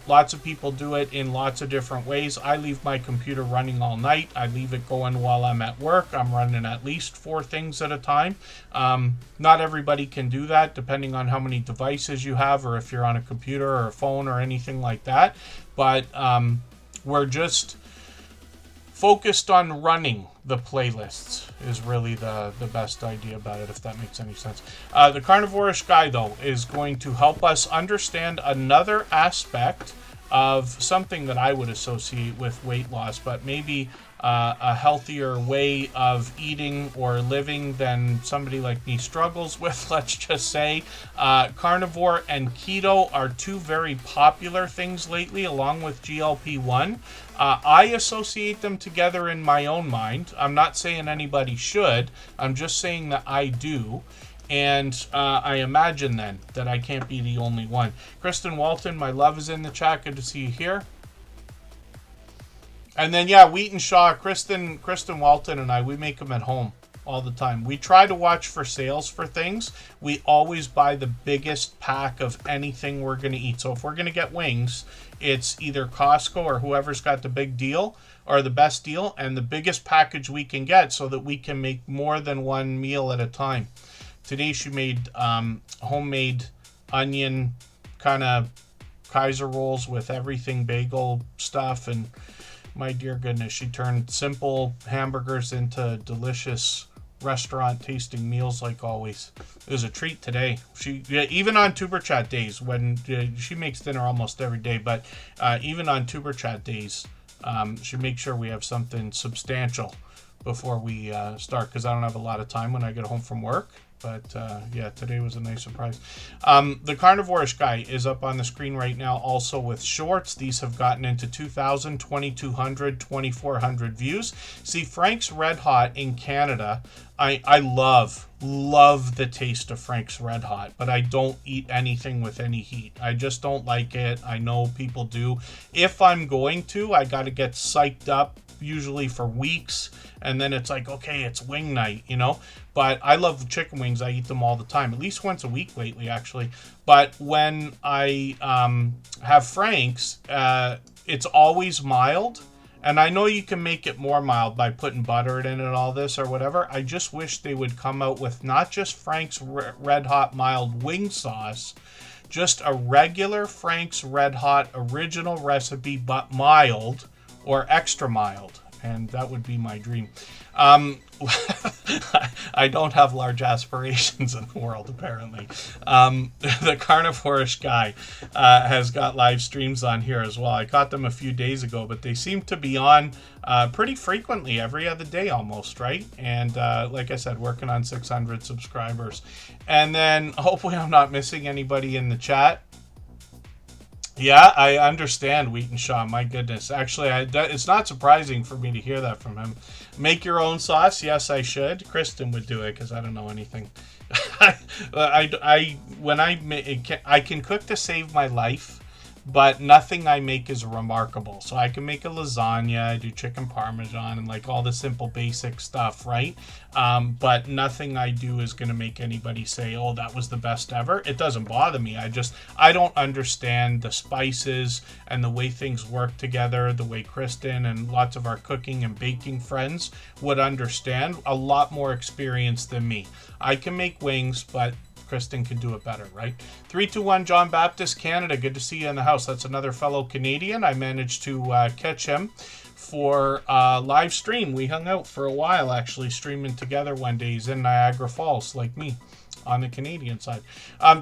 Speaker 1: Lots of people do it in lots of different ways. I leave my computer running all night. I leave it going while I'm at work. I'm running at least 4 things at a time. Not everybody can do that, depending on how many devices you have, or if you're on a computer or a phone or anything like that. But we're just focused on running the playlists is really the best idea about it, if that makes any sense. The Carnivorish Guy, though, is going to help us understand another aspect of something that I would associate with weight loss, but maybe a healthier way of eating or living than somebody like me struggles with, let's just say. Carnivore and keto are 2 very popular things lately, along with GLP-1. I associate them together in my own mind. I'm not saying anybody should. I'm just saying that I do. And I imagine then that I can't be the only one. Kristen Walton, my love, is in the chat. Good to see you here. And then, yeah, Wheaton Shaw, Kristen Walton and I, we make them at home all the time. We try to watch for sales for things. We always buy the biggest pack of anything we're going to eat. So if we're going to get wings, it's either Costco or whoever's got the big deal or the best deal, and the biggest package we can get, so that we can make more than one meal at a time. Today she made homemade onion kind of Kaiser rolls with everything bagel stuff, and my dear goodness, she turned simple hamburgers into delicious restaurant tasting meals like always. It was a treat today. She, even on Tuber Chat days, when she makes dinner almost every day, but even on Tuber Chat days, she makes sure we have something substantial before we start, because I don't have a lot of time when I get home from work. But yeah, today was a nice surprise. The Carnivorish Guy is up on the screen right now, also with shorts. These have gotten into 2,000, 2,200, 2,400 views. See, Frank's Red Hot in Canada, I love the taste of Frank's Red Hot, but I don't eat anything with any heat. I just don't like it. I know people do. If I'm going to, I got to get psyched up, usually for weeks, and then it's like, okay, it's wing night, you know. But I love chicken wings. I eat them all the time, at least once a week lately, actually. But when I have Frank's, it's always mild. And I know you can make it more mild by putting butter in it and all this or whatever. I just wish they would come out with not just Frank's Red Hot mild wing sauce, just a regular Frank's Red Hot original recipe, but mild or extra mild. And that would be my dream. I don't have large aspirations in the world, apparently. The Carnivorish Guy has got live streams on here as well. I caught them a few days ago, but they seem to be on pretty frequently, every other day almost, right? And like I said, working on 600 subscribers. And then hopefully I'm not missing anybody in the chat. Yeah, I understand, Wheaton Shaw. My goodness. Actually, it's not surprising for me to hear that from him. Make your own sauce? Yes, I should. Kristen would do it, because I don't know anything. I can cook to save my life, but nothing I make is remarkable. So I can make a lasagna, I do chicken parmesan, and like all the simple basic stuff, right? But nothing I do is going to make anybody say, oh, that was the best ever. It doesn't bother me. I don't understand the spices and the way things work together, the way Kristen and lots of our cooking and baking friends would understand. A lot more experience than me. I can make wings, but Kristen could do it better, right? 321 John Baptist, Canada. Good to see you in the house. That's another fellow Canadian. I managed to catch him for live stream. We hung out for a while, actually, streaming together one day. He's in Niagara Falls, like me, on the Canadian side.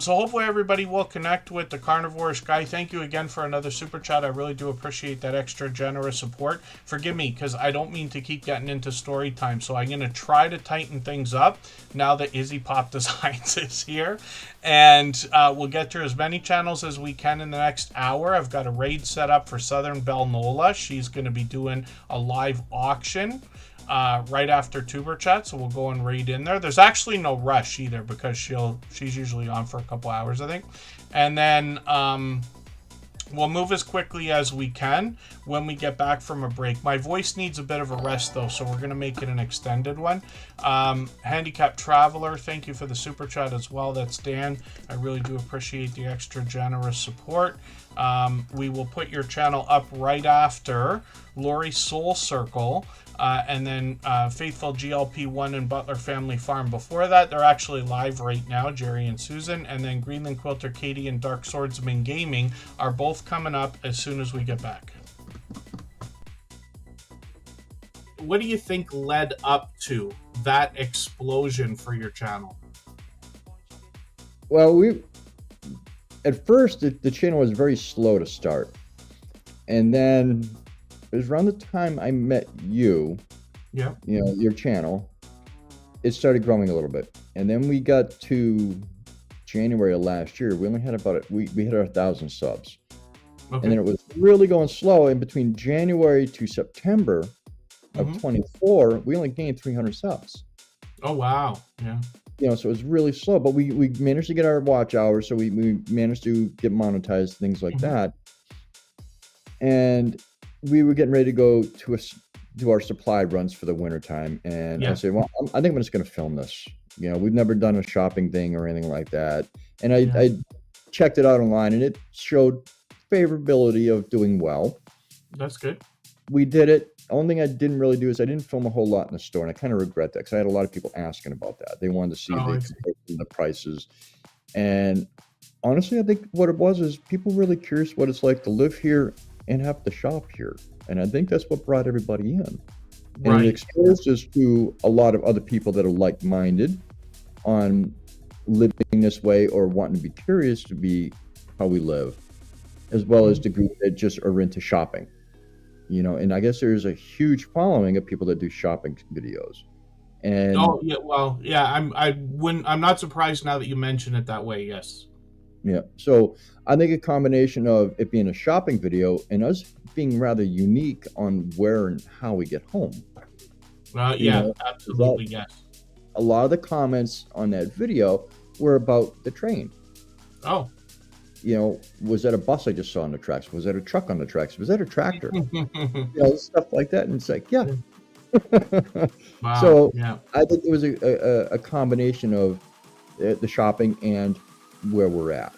Speaker 1: So hopefully everybody will connect with the Carnivore Guy. Thank you again for another super chat. I really do appreciate that extra generous support. Forgive me, because I don't mean to keep getting into story time, so I'm going to try to tighten things up now that Izzy Pop Designs is here. And we'll get to as many channels as we can in the next hour. I've got a raid set up for Southern Belle Nola. She's going to be doing a live auction right after Tuber Chat, so we'll go and raid in there. There's actually no rush either, because she's usually on for a couple hours, I think. And then we'll move as quickly as we can when we get back from a break. My voice needs a bit of a rest, though, so we're going to make it an extended one. Handicapped Traveler, thank you for the super chat as well. That's Dan. I really do appreciate the extra generous support. We will put your channel up right after Lori Soul Circle, and then Faithful GLP1 and Butler Family Farm. Before that, they're actually live right now, Jerry and Susan, and then Greenland Quilter Katie and Dark Swordsman Gaming are both coming up as soon as we get back. What do you think led up to that explosion for your channel?
Speaker 3: Well, at first the channel was very slow to start, and then it was around the time I met you.
Speaker 1: Yeah.
Speaker 3: You know, your channel, it started growing a little bit, and then we got to January of last year. We only had we hit our 1,000 subs,
Speaker 1: Okay.
Speaker 3: and then it was really going slow. In between January to September of 24, we only gained 300 subs.
Speaker 1: Oh wow! Yeah.
Speaker 3: You know, so it was really slow, but we managed to get our watch hours, so we managed to get monetized, things like that. And we were getting ready to go to do our supply runs for the wintertime. And I said, well, I think I'm just going to film this. You know, we've never done a shopping thing or anything like that. And I checked it out online, and it showed favorability of doing well.
Speaker 1: That's good.
Speaker 3: We did it. Only thing I didn't really do is I didn't film a whole lot in the store, and I kind of regret that, because I had a lot of people asking about that. They wanted to see the prices. And honestly, I think what it was is people really curious what it's like to live here and have to shop here. And I think that's what brought everybody in. And it exposed us to a lot of other people that are like-minded on living this way or wanting to be curious to be how we live, as well as the group that just are into shopping. You know, and I guess there's a huge following of people that do shopping videos. And
Speaker 1: I'm not surprised now that you mention it that way. Yes.
Speaker 3: Yeah. So I think a combination of it being a shopping video and us being rather unique on where and how we get home.
Speaker 1: Absolutely. Yes.
Speaker 3: A lot of the comments on that video were about the train.
Speaker 1: Oh.
Speaker 3: You know, was that a bus I just saw on the tracks? Was that a truck on the tracks? Was that a tractor? You know, stuff like that. And it's like, yeah.
Speaker 1: Wow.
Speaker 3: So I think it was a combination of the shopping and where we're at.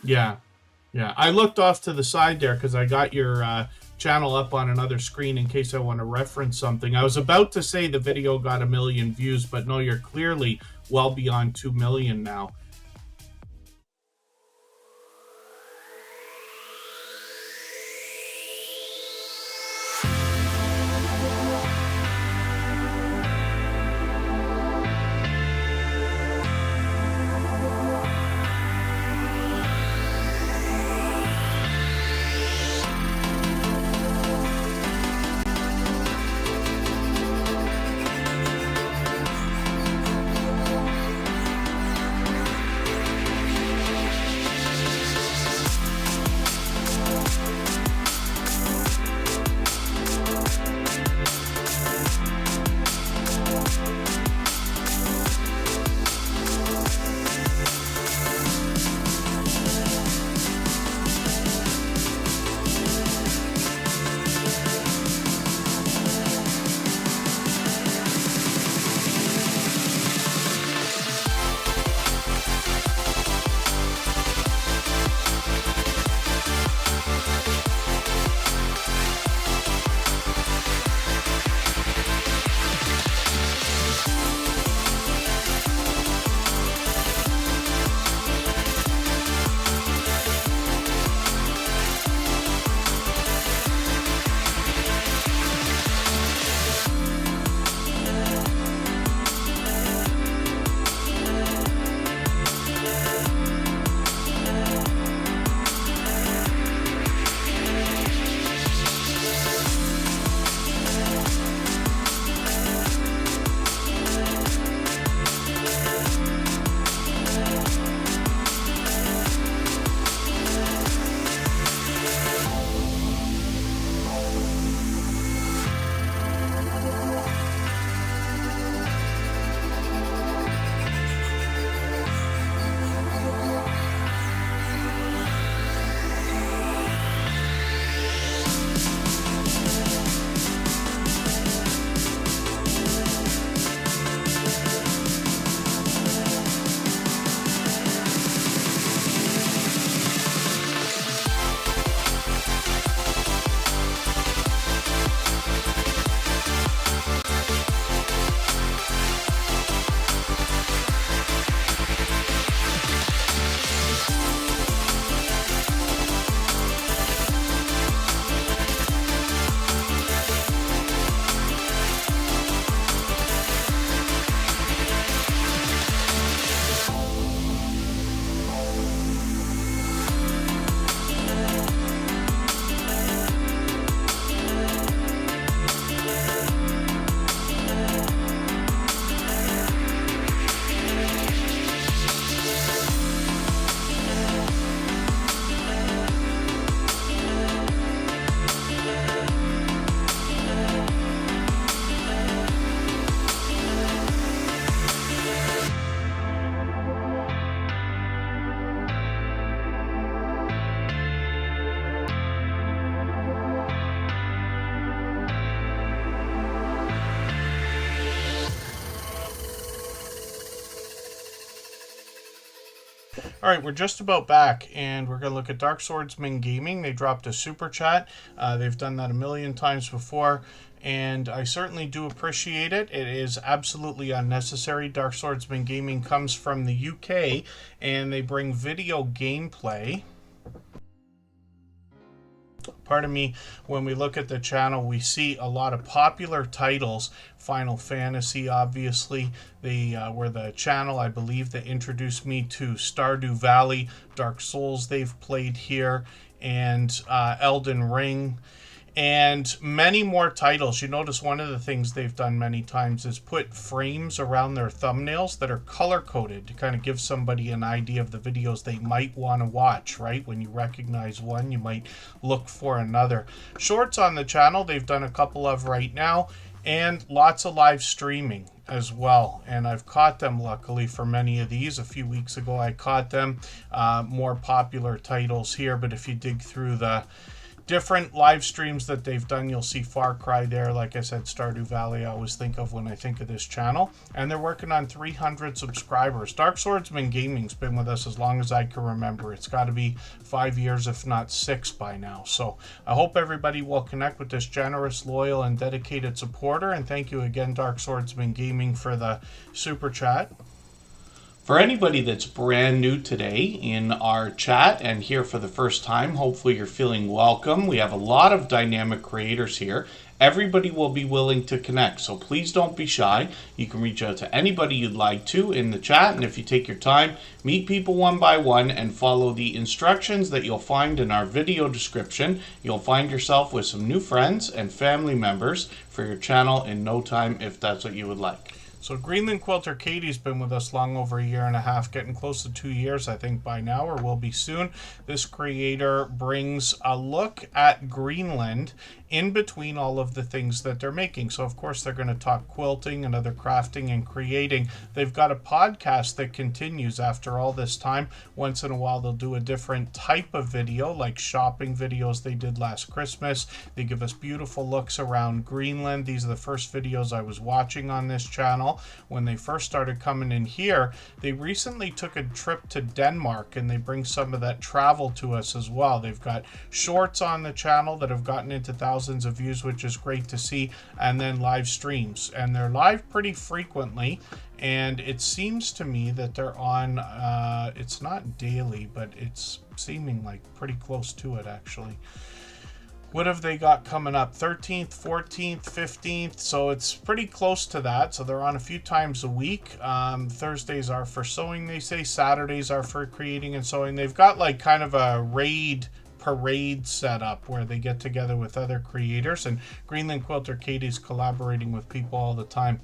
Speaker 1: Yeah. I looked off to the side there because I got your channel up on another screen in case I want to reference something. I was about to say the video got 1 million views, but no, you're clearly well beyond 2 million now. All right, we're just about back, and we're going to look at Dark Swordsman Gaming. They dropped a super chat. They've done that a million times before, and I certainly do appreciate it. It is absolutely unnecessary. Dark Swordsman Gaming comes from the UK, and they bring video gameplay. Pardon me, when we look at the channel, we see a lot of popular titles. Final Fantasy, obviously. They were the channel, I believe, that introduced me to Stardew Valley. Dark Souls they've played here, and Elden Ring, and many more titles. You notice one of the things they've done many times is put frames around their thumbnails that are color-coded to kind of give somebody an idea of the videos they might want to watch, right? When you recognize one, you might look for another. Shorts on the channel, they've done a couple of right now, and lots of live streaming as well. And I've caught them, luckily, for many of these. A few weeks ago, I caught them. More popular titles here, but if you dig through the different live streams that they've done, you'll see Far Cry there. Like I said, Stardew Valley I always think of when I think of this channel. And they're working on 300 subscribers. Dark Swordsman Gaming's been with us as long as I can remember. It's got to be 5 years, if not 6 by now. So I hope everybody will connect with this generous, loyal, and dedicated supporter. And thank you again, Dark Swordsman Gaming, for the super chat. For anybody that's brand new today in our chat and here for the first time, hopefully you're feeling welcome. We have a lot of dynamic creators here. Everybody will be willing to connect, so please don't be shy. You can reach out to anybody you'd like to in the chat, and if you take your time, meet people one by one and follow the instructions that you'll find in our video description. You'll find yourself with some new friends and family members for your channel in no time, if that's what you would like. So Greenland Quilter Katie's been with us long over a year and a half, getting close to 2 years, I think, by now, or will be soon. This creator brings a look at Greenland in between all of the things that they're making. So, of course, they're going to talk quilting and other crafting and creating. They've got a podcast that continues after all this time. Once in a while, they'll do a different type of video, like shopping videos they did last Christmas. They give us beautiful looks around Greenland. These are the first videos I was watching on this channel. When they first started coming in here, they recently took a trip to Denmark, and they bring some of that travel to us as well. They've got shorts on the channel that have gotten into thousands of views, which is great to see, and then live streams, and they're live pretty frequently. And it seems to me that they're on it's not daily, but it's seeming like pretty close to it, actually. What have they got coming up? 13th, 14th, 15th. So it's pretty close to that. So they're on a few times a week. Thursdays are for sewing, they say. Saturdays are for creating and sewing. They've got like kind of a parade set up where they get together with other creators. And Greenland Quilter Katie's collaborating with people all the time.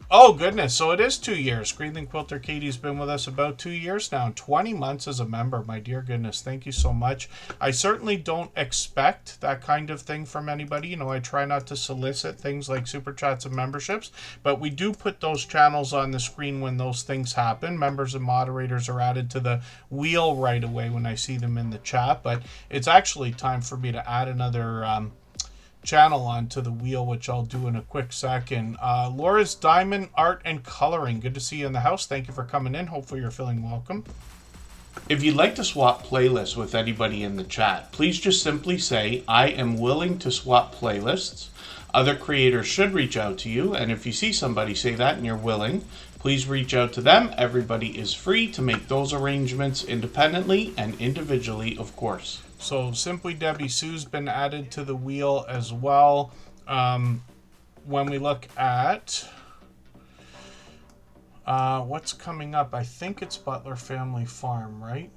Speaker 1: Oh, goodness. So it is 2 years. Greenland Quilter Katie's been with us about 2 years now. 20 months as a member. My dear goodness. Thank you so much. I certainly don't expect that kind of thing from anybody. You know, I try not to solicit things like super chats and memberships, but we do put those channels on the screen when those things happen. Members and moderators are added to the wheel right away when I see them in the chat, but it's actually time for me to add another channel onto the wheel, which I'll do in a quick second. Laura's Diamond Art and Coloring, good to see you in the house. Thank you for coming in. Hopefully you're feeling welcome. If you'd like to swap playlists with anybody in the chat, please just simply say, I am willing to swap playlists. Other creators should reach out to you, and if you see somebody say that and you're willing, please reach out to them. Everybody is free to make those arrangements independently and individually, of course. So Simply Debbie Sue's been added to the wheel as well. When we look at what's coming up, I think it's Butler Family Farm, right?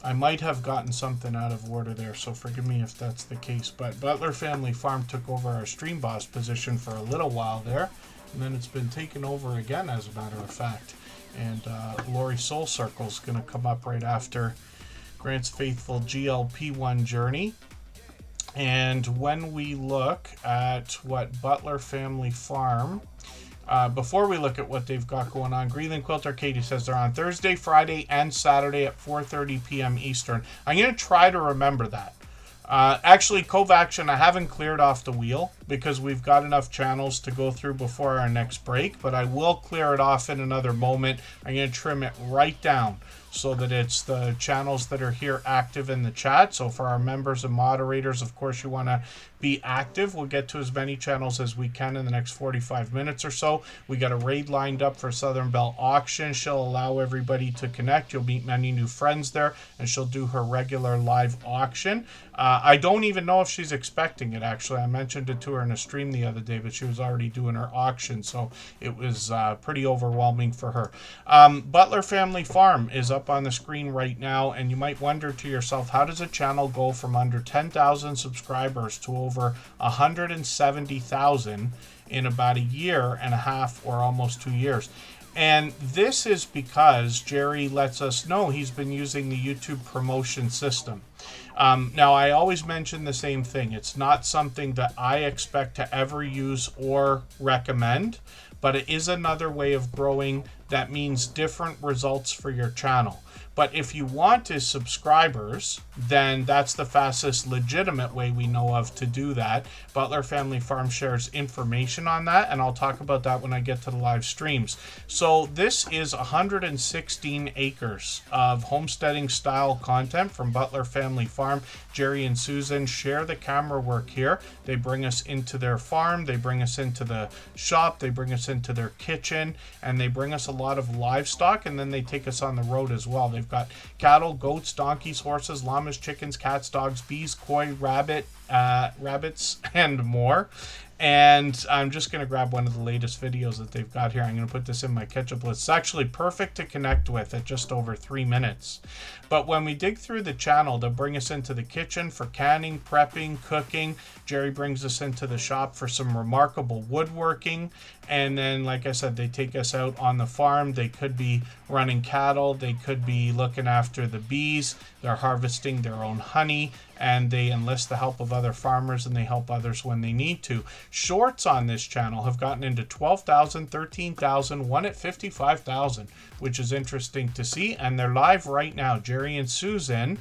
Speaker 1: I might have gotten something out of order there, so forgive me if that's the case. But Butler Family Farm took over our stream boss position for a little while there, and then it's been taken over again, as a matter of fact. And Lori Soul Circle is going to come up right after Grant's Faithful GLP-1 Journey. And when we look at what Butler Family Farm, before we look at what they've got going on, Greenland Quilter Katie says they're on Thursday, Friday, and Saturday at 4:30 p.m. Eastern. I'm going to try to remember that. Actually, Covaction, I haven't cleared off the wheel because we've got enough channels to go through before our next break, but I will clear it off in another moment. I'm going to trim it right down so that it's the channels that are here active in the chat. So for our members and moderators, of course, you want to be active. We'll get to as many channels as we can in the next 45 minutes or so. We got a raid lined up for Southern Belle Auction. She'll allow everybody to connect. You'll meet many new friends there, and she'll do her regular live auction. I don't even know if she's expecting it, actually. I mentioned it to her in a stream the other day, but she was already doing her auction, so it was pretty overwhelming for her. Butler Family Farm is up on the screen right now, and you might wonder to yourself, how does a channel go from under 10,000 subscribers to over 170,000 in about a year and a half or almost 2 years? And this is because Jerry lets us know he's been using the YouTube promotion system. Now, I always mention the same thing. It's not something that I expect to ever use or recommend, but it is another way of growing that means different results for your channel. But if you want is subscribers, then that's the fastest legitimate way we know of to do that. Butler Family Farm shares information on that, and I'll talk about that when I get to the live streams. So this is 116 acres of homesteading style content from Butler Family Farm. Jerry and Susan share the camera work here. They bring us into their farm, they bring us into the shop, they bring us into their kitchen, and they bring us a lot of livestock, and then they take us on the road as well. They've got cattle, goats, donkeys, horses, llamas, chickens, cats, dogs, bees, koi, rabbits, and more. And I'm just going to grab one of the latest videos that they've got here. I'm going to put this in my catch-up list. It's actually perfect to connect with at just over 3 minutes. But when we dig through the channel, they'll bring us into the kitchen for canning, prepping, cooking. Jerry brings us into the shop for some remarkable woodworking. And then, like I said, they take us out on the farm. They could be running cattle. They could be looking after the bees. They're harvesting their own honey. And they enlist the help of other farmers, and they help others when they need to. Shorts on this channel have gotten into 12,000, 13,000, one at 55,000, which is interesting to see. And they're live right now. Jerry and Susan,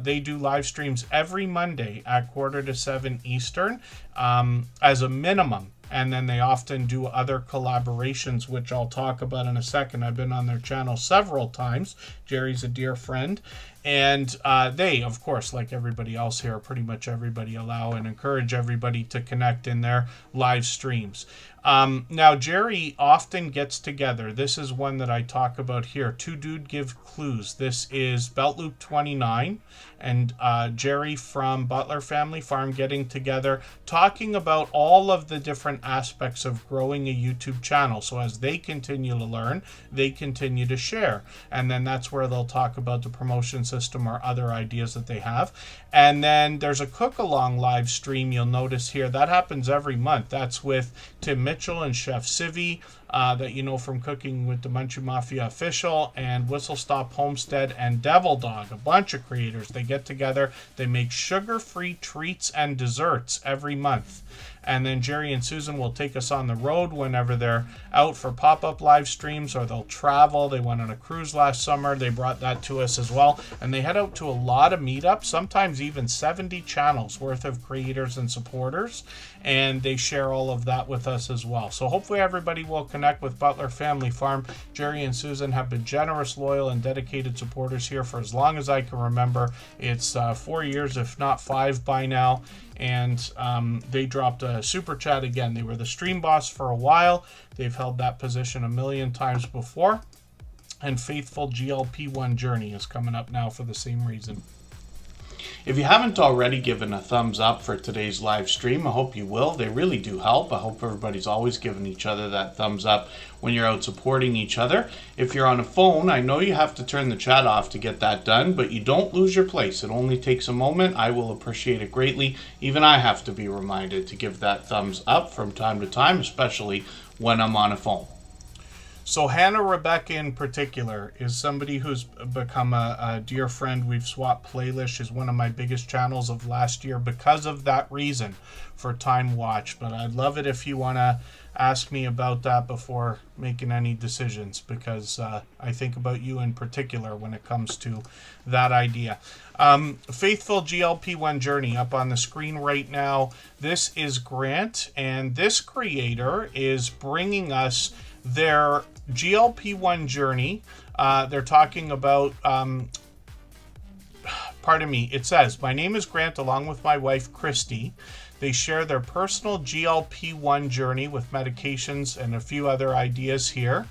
Speaker 1: they do live streams every Monday at 6:45 Eastern as a minimum. And then they often do other collaborations, which I'll talk about in a second. I've been on their channel several times. Jerry's a dear friend. And they, of course, like everybody else here, pretty much everybody, allow and encourage everybody to connect in their live streams. Now, Jerry often gets together. This is one that I talk about here. Two Dude Give Clues. This is Belt Loop 29 and Jerry from Butler Family Farm getting together, talking about all of the different aspects of growing a YouTube channel. So as they continue to learn, they continue to share. And then that's where they'll talk about the promotion system or other ideas that they have. And then there's a cook-along live stream you'll notice here. That happens every month. That's with Tim Mitchell and Chef Civi, that you know from Cooking with the Munchie Mafia Official, and Whistle Stop Homestead and Devil Dog, a bunch of creators. They get together, they make sugar-free treats and desserts every month. And then Jerry and Susan will take us on the road whenever they're out for pop-up live streams, or they'll travel. They went on a cruise last summer. They brought that to us as well. And they head out to a lot of meetups, sometimes even 70 channels worth of creators and supporters. And they share all of that with us as well. So hopefully everybody will connect with Butler Family Farm. Jerry and Susan have been generous, loyal, and dedicated supporters here for as long as I can remember. It's 4 years, if not 5 by now. And they dropped a super chat again. They were the stream boss for a while. They've held that position a million times before. And Faithful GLP1 Journey is coming up now for the same reason. If you haven't already given a thumbs up for today's live stream, I hope you will. They really do help. I hope everybody's always giving each other that thumbs up when you're out supporting each other. If you're on a phone, I know you have to turn the chat off to get that done, but you don't lose your place. It only takes a moment. I will appreciate it greatly. Even I have to be reminded to give that thumbs up from time to time, especially when I'm on a phone. So Hannah Rebecca in particular is somebody who's become a dear friend. We've swapped playlists. She's one of my biggest channels of last year because of that reason for time watch. But I'd love it if you want to ask me about that before making any decisions, because I think about you in particular when it comes to that idea. Faithful GLP-1 Journey up on the screen right now. This is Grant, and this creator is bringing us their GLP-1 journey. They're talking about, pardon me, it says, my name is Grant along with my wife, Christy. They share their personal GLP-1 journey with medications and a few other ideas here.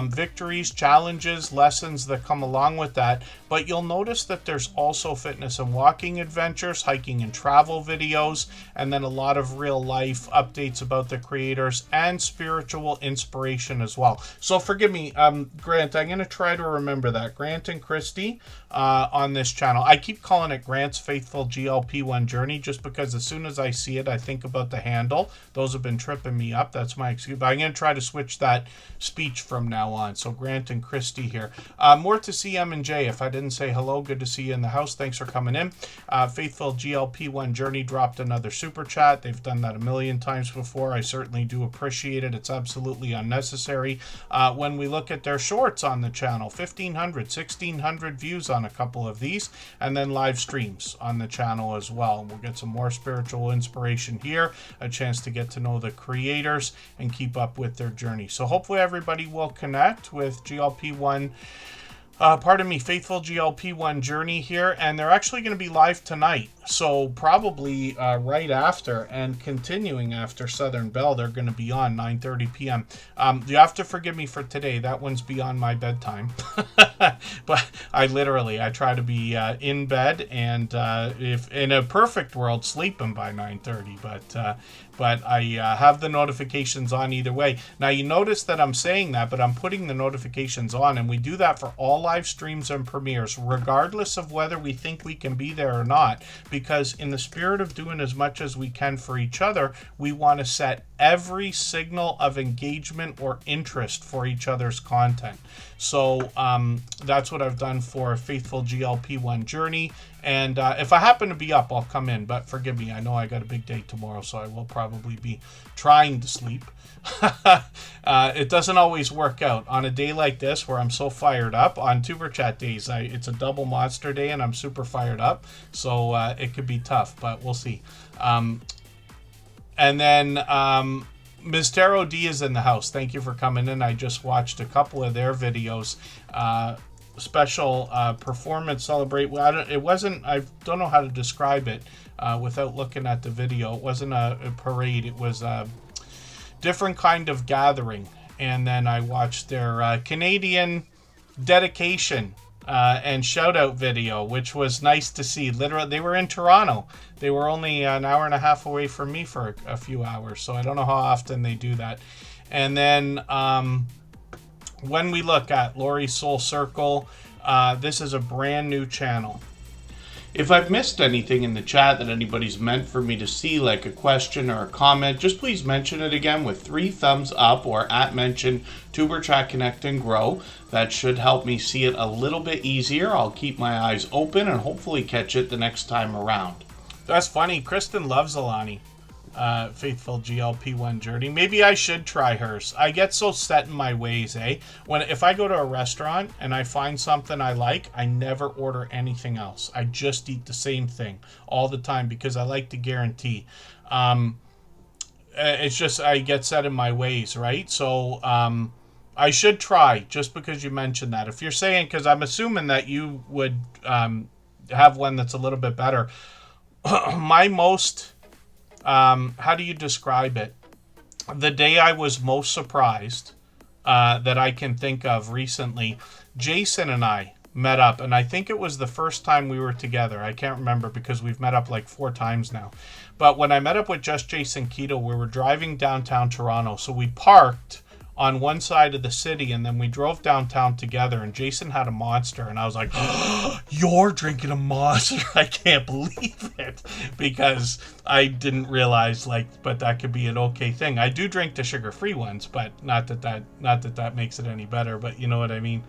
Speaker 1: Victories, challenges, lessons that come along with that. But you'll notice that there's also fitness and walking adventures, hiking and travel videos, and then a lot of real life updates about the creators and spiritual inspiration as well. So forgive me, Grant, I'm going to try to remember that. Grant and Christy on this channel. I keep calling it Grant's Faithful GLP-1 Journey just because as soon as I see it, I think about the handle. Those have been tripping me up. That's my excuse. But I'm going to try to switch that speech from now on. So Grant and Christy here. More to CM and J. If I didn't say hello, good to see you in the house. Thanks for coming in. Faithful GLP-1 Journey dropped another super chat. They've done that a million times before. I certainly do appreciate it. It's absolutely unnecessary. When we look at their shorts on the channel, 1,500, 1,600 views on a couple of these, and then live streams on the channel as well. We'll get some more spiritual inspiration here, a chance to get to know the creators and keep up with their journey. So hopefully everybody will connect with GLP-1, Faithful GLP-1 Journey here, and they're actually going to be live tonight. So probably right after and continuing after Southern Bell, they're going to be on 9:30 p.m. You have to forgive me for today. That one's beyond my bedtime. But I try to be in bed and if in a perfect world, sleeping by 9:30. But I have the notifications on either way. Now you notice that I'm saying that, but I'm putting the notifications on, and we do that for all live streams and premieres, regardless of whether we think we can be there or not, because in the spirit of doing as much as we can for each other, we want to set every signal of engagement or interest for each other's content. So that's what I've done for Faithful GLP-1 Journey. And if I happen to be up, I'll come in. But forgive me, I know I got a big day tomorrow, so I will probably be trying to sleep. It doesn't always work out. On a day like this where I'm so fired up, on Tuber Chat days, it's a double monster day and I'm super fired up. So it could be tough, but we'll see. And then Ms. Taro D is in the house. Thank you for coming in. I just watched a couple of their videos. Special performance celebrate. It wasn't, I don't know how to describe it without looking at the video. It wasn't a parade. It was a different kind of gathering. And then I watched their Canadian dedication and shout out video, which was nice to see. Literally, they were in Toronto. They were only an hour and a half away from me for a few hours. So I don't know how often they do that. And then when we look at Lori's Soul Circle, this is a brand new channel. If I've missed anything in the chat that anybody's meant for me to see, like a question or a comment, just please mention it again with 3 thumbs up or @mention Tuber Chat Connect and Grow. That should help me see it a little bit easier. I'll keep my eyes open and hopefully catch it the next time around. That's funny. Kristen loves Alani. Faithful GLP-1 Journey. Maybe I should try hers. I get so set in my ways, if I go to a restaurant and I find something I like, I never order anything else. I just eat the same thing all the time because I like to guarantee. It's just I get set in my ways, right? So I should try, just because you mentioned that. If you're saying, because I'm assuming that you would have one that's a little bit better. My most how do you describe it? The day I was most surprised that I can think of recently, Jason and I met up, and I think it was the first time we were together. I can't remember because we've met up like 4 times now. But when I met up with just Jason Keto, we were driving downtown Toronto. So we parked on one side of the city, and then we drove downtown together, and Jason had a Monster, and I was like, oh, you're drinking a Monster. I can't believe it, because I didn't realize, like, but that could be an okay thing. I do drink the sugar-free ones, but not that makes it any better, but you know what I mean.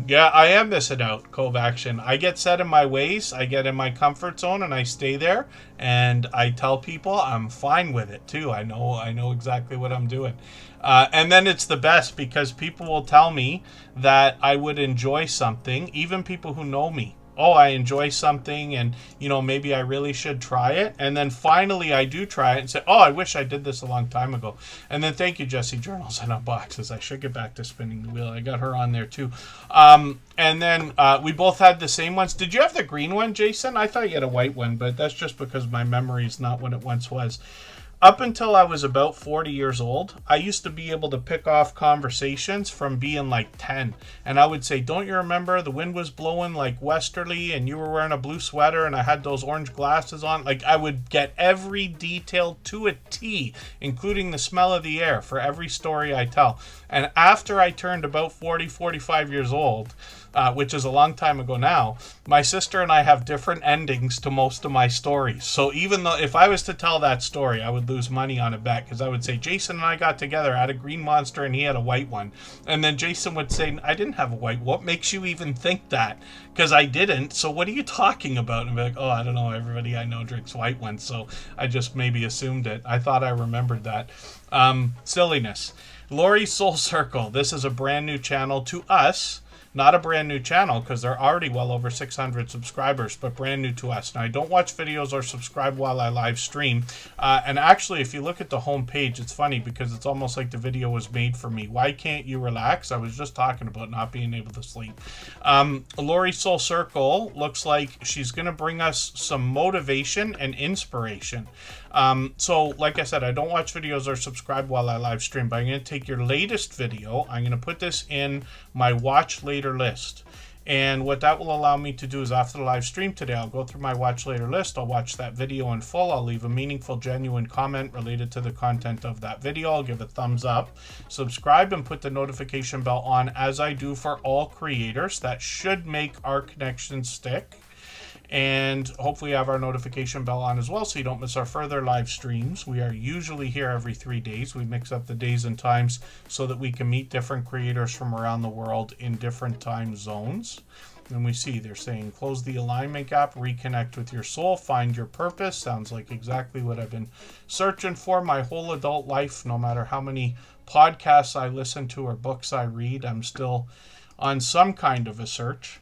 Speaker 1: Yeah, I am missing out, Cove Action. I get set in my ways, I get in my comfort zone, and I stay there, and I tell people I'm fine with it too. I know exactly what I'm doing. And then it's the best, because people will tell me that I would enjoy something, even people who know me. Oh, I enjoy something, and maybe I really should try it. And then finally I do try it and say, oh, I wish I did this a long time ago. And then thank you, Jessie Journals and Unboxes. I should get back to spinning the wheel. I got her on there too. And then we both had the same ones. Did you have the green one, Jason? I thought you had a white one, but that's just because my memory is not what it once was. Up until I was about 40 years old, I used to be able to pick off conversations from being like 10. And I would say, don't you remember the wind was blowing like westerly and you were wearing a blue sweater and I had those orange glasses on? Like, I would get every detail to a T, including the smell of the air, for every story I tell. And after I turned about 40, 45 years old, which is a long time ago now, my sister and I have different endings to most of my stories. So even though if I was to tell that story, I would lose money on a bet, because I would say, Jason and I got together, I had a green Monster and he had a white one. And then Jason would say, I didn't have a white. What makes you even think that? Because I didn't. So what are you talking about? And I'd be like, oh, I don't know. Everybody I know drinks white ones. So I just maybe assumed it. I thought I remembered that. Silliness. Lori's Soul Circle. This is a brand new channel to us. Not a brand new channel, because they're already well over 600 subscribers, but brand new to us. Now, I don't watch videos or subscribe while I live stream. And actually, if you look at the home page, it's funny because it's almost like the video was made for me. Why can't you relax? I was just talking about not being able to sleep. Lori Soul Circle looks like she's going to bring us some motivation and inspiration. So, like I said, I don't watch videos or subscribe while I live stream, but I'm going to take your latest video. I'm going to put this in my watch later list. And what that will allow me to do is, after the live stream today, I'll go through my watch later list. I'll watch that video in full. I'll leave a meaningful, genuine comment related to the content of that video. I'll give a thumbs up, subscribe, and put the notification bell on, as I do for all creators. That should make our connection stick. And hopefully have our notification bell on as well, so you don't miss our further live streams. We are usually here every 3 days. We mix up the days and times so that we can meet different creators from around the world in different time zones. And we see they're saying, close the alignment gap, reconnect with your soul, find your purpose. Sounds like exactly what I've been searching for my whole adult life. No matter how many podcasts I listen to or books I read, I'm still on some kind of a search.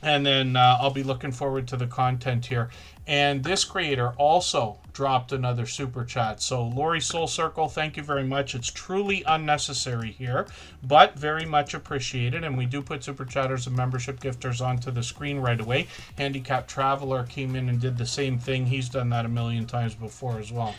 Speaker 1: And then I'll be looking forward to the content here. And this creator also dropped another super chat. So Lori Soul Circle, thank you very much. It's truly unnecessary here, but very much appreciated. And we do put super chatters and membership gifters onto the screen right away. Handicapped Traveler came in and did the same thing. He's done that a million times before as well.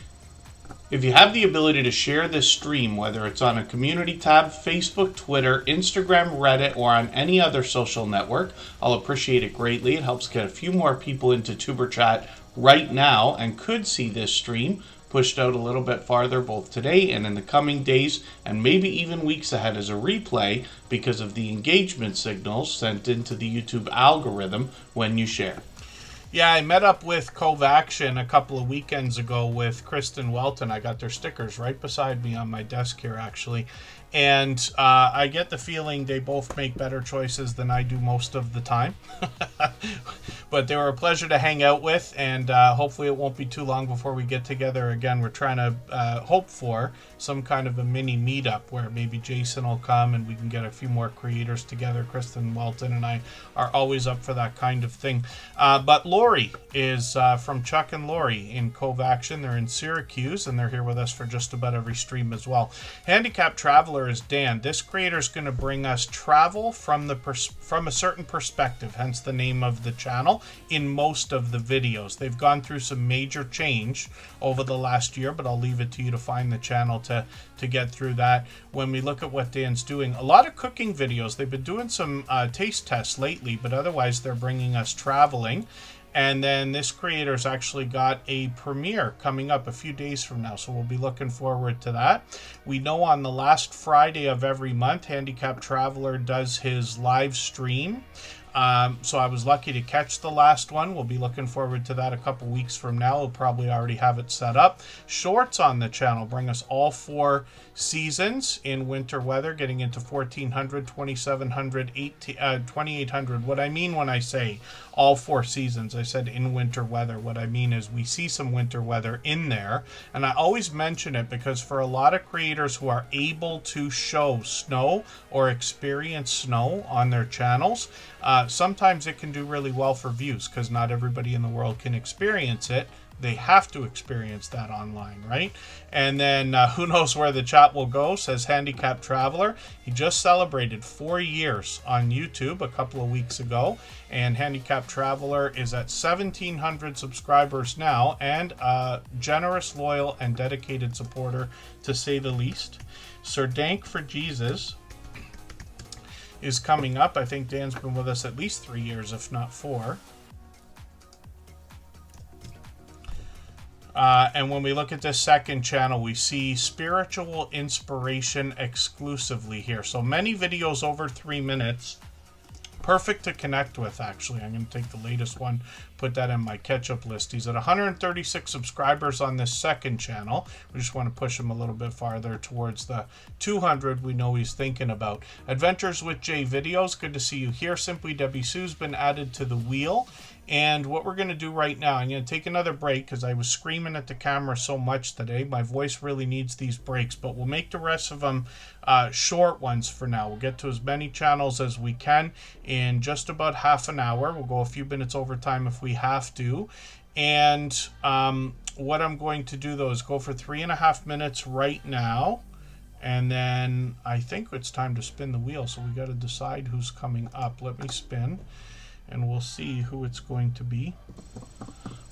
Speaker 1: If you have the ability to share this stream, whether it's on a community tab, Facebook, Twitter, Instagram, Reddit, or on any other social network, I'll appreciate it greatly. It helps get a few more people into Tuber Chat right now and could see this stream pushed out a little bit farther both today and in the coming days, and maybe even weeks ahead as a replay, because of the engagement signals sent into the YouTube algorithm when you share. Yeah, I met up with Cove Action a couple of weekends ago with Kristen Welton. I got their stickers right beside me on my desk here, actually. And I get the feeling they both make better choices than I do most of the time. But they were a pleasure to hang out with, and hopefully it won't be too long before we get together again. We're trying to hope for some kind of a mini meetup where maybe Jason will come and we can get a few more creators together. Kristen Welton and I are always up for that kind of thing. But Lori is from Chuck and Lori in Cove Action. They're in Syracuse, and they're here with us for just about every stream as well. Handicapped Traveler is Dan. This creator is going to bring us travel from a certain perspective, hence the name of the channel, in most of the videos. They've gone through some major change over the last year, but I'll leave it to you to find the channel to get through that. When we look at what Dan's doing, a lot of cooking videos. They've been doing some taste tests lately, but otherwise they're bringing us traveling. And then this creator's actually got a premiere coming up a few days from now, so we'll be looking forward to that. We know on the last Friday of every month, Handicapped Traveler does his live stream. So I was lucky to catch the last one. We'll be looking forward to that a couple weeks from now. We'll probably already have it set up. Shorts on the channel bring us all 4 seasons in winter weather, getting into 1400, 2700, 2800. What I mean when I say all 4 seasons, I said in winter weather. What I mean is we see some winter weather in there. And I always mention it because for a lot of creators who are able to show snow or experience snow on their channels, sometimes it can do really well for views because not everybody in the world can experience it. They have to experience that online, right? And then who knows where the chat will go, says Handicapped Traveler. He just celebrated 4 years on YouTube a couple of weeks ago. And Handicapped Traveler is at 1,700 subscribers now and a generous, loyal, and dedicated supporter, to say the least. Sir Dank for Jesus is coming up. I think Dan's been with us at least 3 years, if not 4. And when we look at this second channel, we see spiritual inspiration exclusively here. So many videos over 3 minutes. Perfect to connect with, actually. I'm going to take the latest one, put that in my catch-up list. He's at 136 subscribers on this second channel. We just want to push him a little bit farther towards the 200 we know he's thinking about. Adventures with Jay Videos, good to see you here. Simply Debbie Sue's been added to the wheel. And what we're going to do right now, I'm going to take another break because I was screaming at the camera so much today. My voice really needs these breaks, but we'll make the rest of them short ones for now. We'll get to as many channels as we can in just about half an hour. We'll go a few minutes over time if we have to. And what I'm going to do, though, is go for 3.5 minutes right now. And then I think it's time to spin the wheel. So we got to decide who's coming up. Let me spin, and we'll see who it's going to be.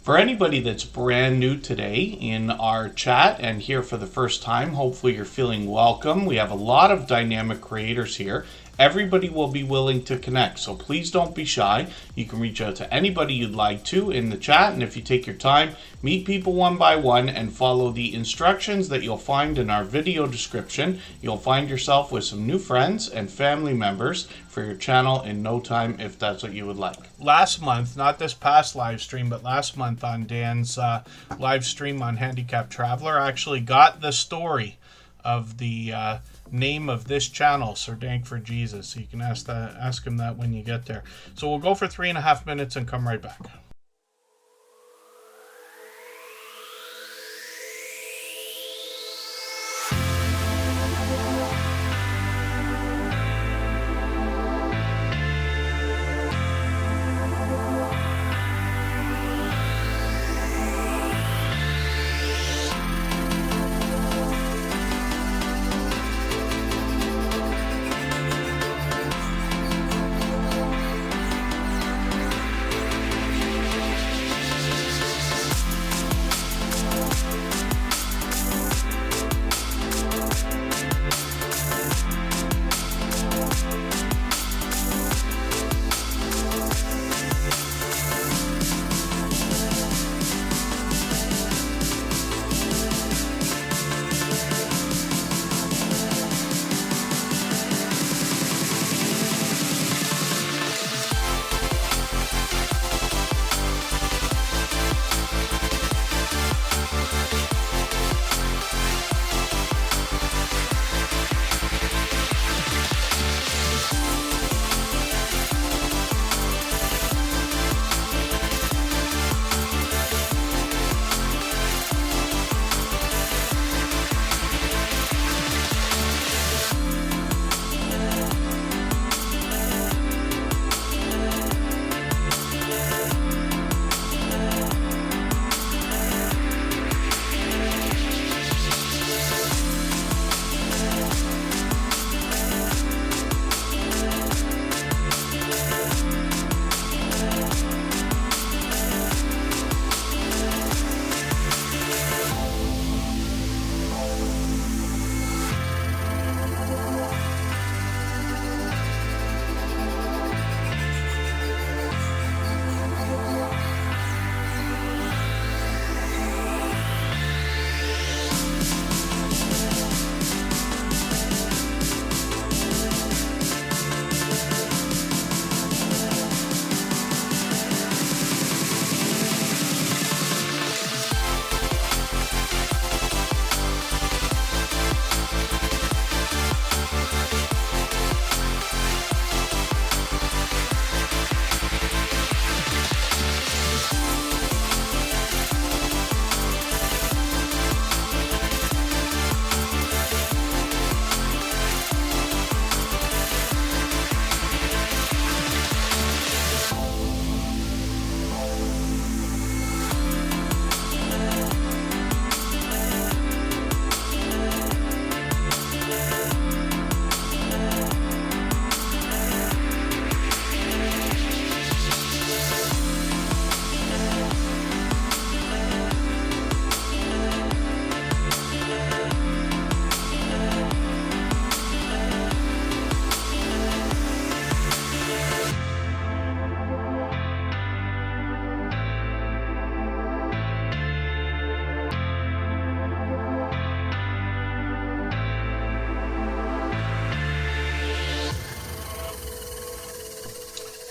Speaker 1: For anybody that's brand new today in our chat and here for the first time, hopefully you're feeling welcome. We have a lot of dynamic creators here. Everybody will be willing to connect, so please don't be shy. You can reach out to anybody you'd like to in the chat, and if you take your time, meet people one by one and follow the instructions that you'll find in our video description. You'll find yourself with some new friends and family members for your channel in no time, if that's what you would like. Last month, not this past live stream, but last month on Dan's live stream on Handicapped Traveler, I actually got the story of the name of this channel, Sir Dank for Jesus. So you can ask him that when you get there. So we'll go for 3.5 minutes and come right back.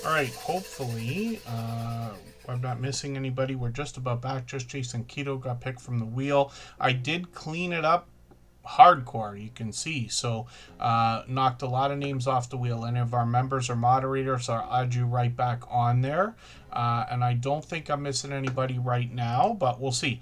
Speaker 1: All right, hopefully I'm not missing anybody. We're just about back. Just Jason Keto got picked from the wheel. I did clean it up hardcore, you can see. So knocked a lot of names off the wheel. Any of our members or moderators, I'll add you right back on there. And I don't think I'm missing anybody right now, but we'll see.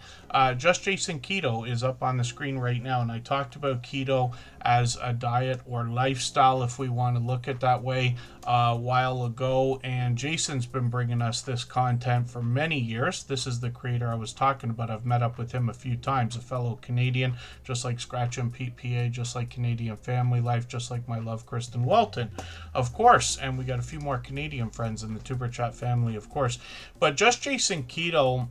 Speaker 1: Just Jason Keto is up on the screen right now, and I talked about keto as a diet or lifestyle, if we want to look at that way, a while ago. And Jason's been bringing us this content for many years. This is the creator I was talking about. I've met up with him a few times, a fellow Canadian, just like Scratch and Pete PA, just like Canadian Family Life, just like my love, Kristen Welton, of course. And we got a few more Canadian friends in the Tuber Chat family, of course. But Just Jason Keto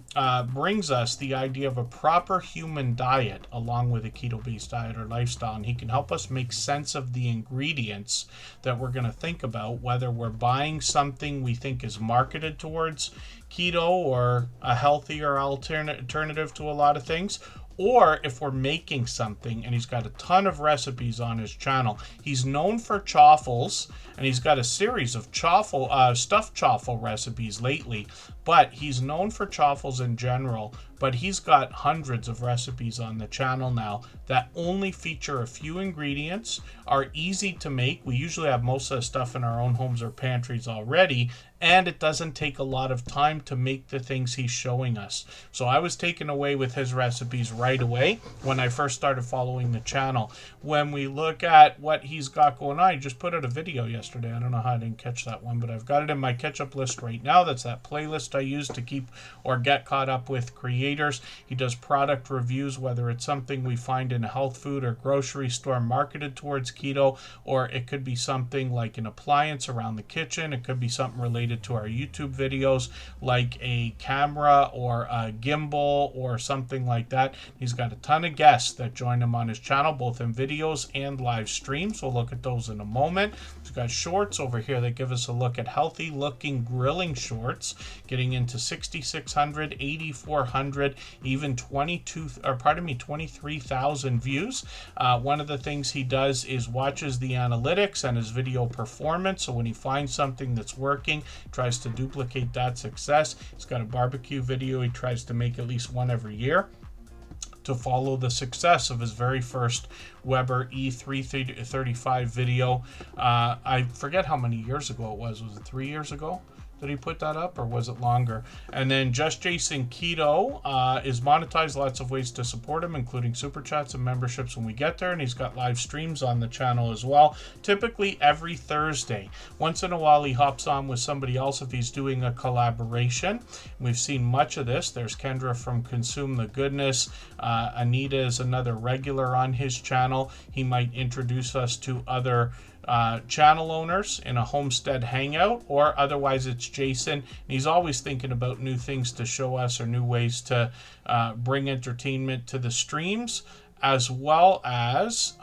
Speaker 1: brings us the idea of a proper human diet along with a keto-based diet or lifestyle, and he can help us make sense of the ingredients that we're going to think about, whether we're buying something we think is marketed towards keto or a healthier alternative to a lot of things, or if we're making something. And he's got a ton of recipes on his channel. He's known for chaffles, and he's got a series of stuffed chaffle recipes lately, but he's known for chaffles in general. But he's got hundreds of recipes on the channel now that only feature a few ingredients, are easy to make. We usually have most of the stuff in our own homes or pantries already, and it doesn't take a lot of time to make the things he's showing us. So I was taken away with his recipes right away when I first started following the channel. When we look at what he's got going on, he just put out a video yesterday. I don't know how I didn't catch that one, but I've got it in my catch-up list right now. That's that playlist I use to keep or get caught up with creators. He does product reviews, whether it's something we find in a health food or grocery store marketed towards keto, or it could be something like an appliance around the kitchen. It could be something related to our YouTube videos, like a camera or a gimbal or something like that. He's got a ton of guests that join him on his channel, both in videos and live streams. We'll look at those in a moment. He's got shorts over here that give us a look at healthy looking grilling shorts, getting into 6,600, 8,400, even 23,000 views. One of the things he does is watches the analytics and his video performance. So when he finds something that's working, tries to duplicate that success. He's got a barbecue video he tries to make at least one every year to follow the success of his very first Weber E335 video. I forget how many years ago it was. Was it 3 years ago? Did he put that up, or was it longer? And then Just Jason Keto is monetized. Lots of ways to support him, including super chats and memberships when we get there. And he's got live streams on the channel as well, typically every Thursday. Once in a while, he hops on with somebody else if he's doing a collaboration. We've seen much of this. There's Kendra from Consume the Goodness. Anita is another regular on his channel. He might introduce us to other channel owners in a homestead hangout, or otherwise it's Jason, and he's always thinking about new things to show us or new ways to bring entertainment to the streams, as well as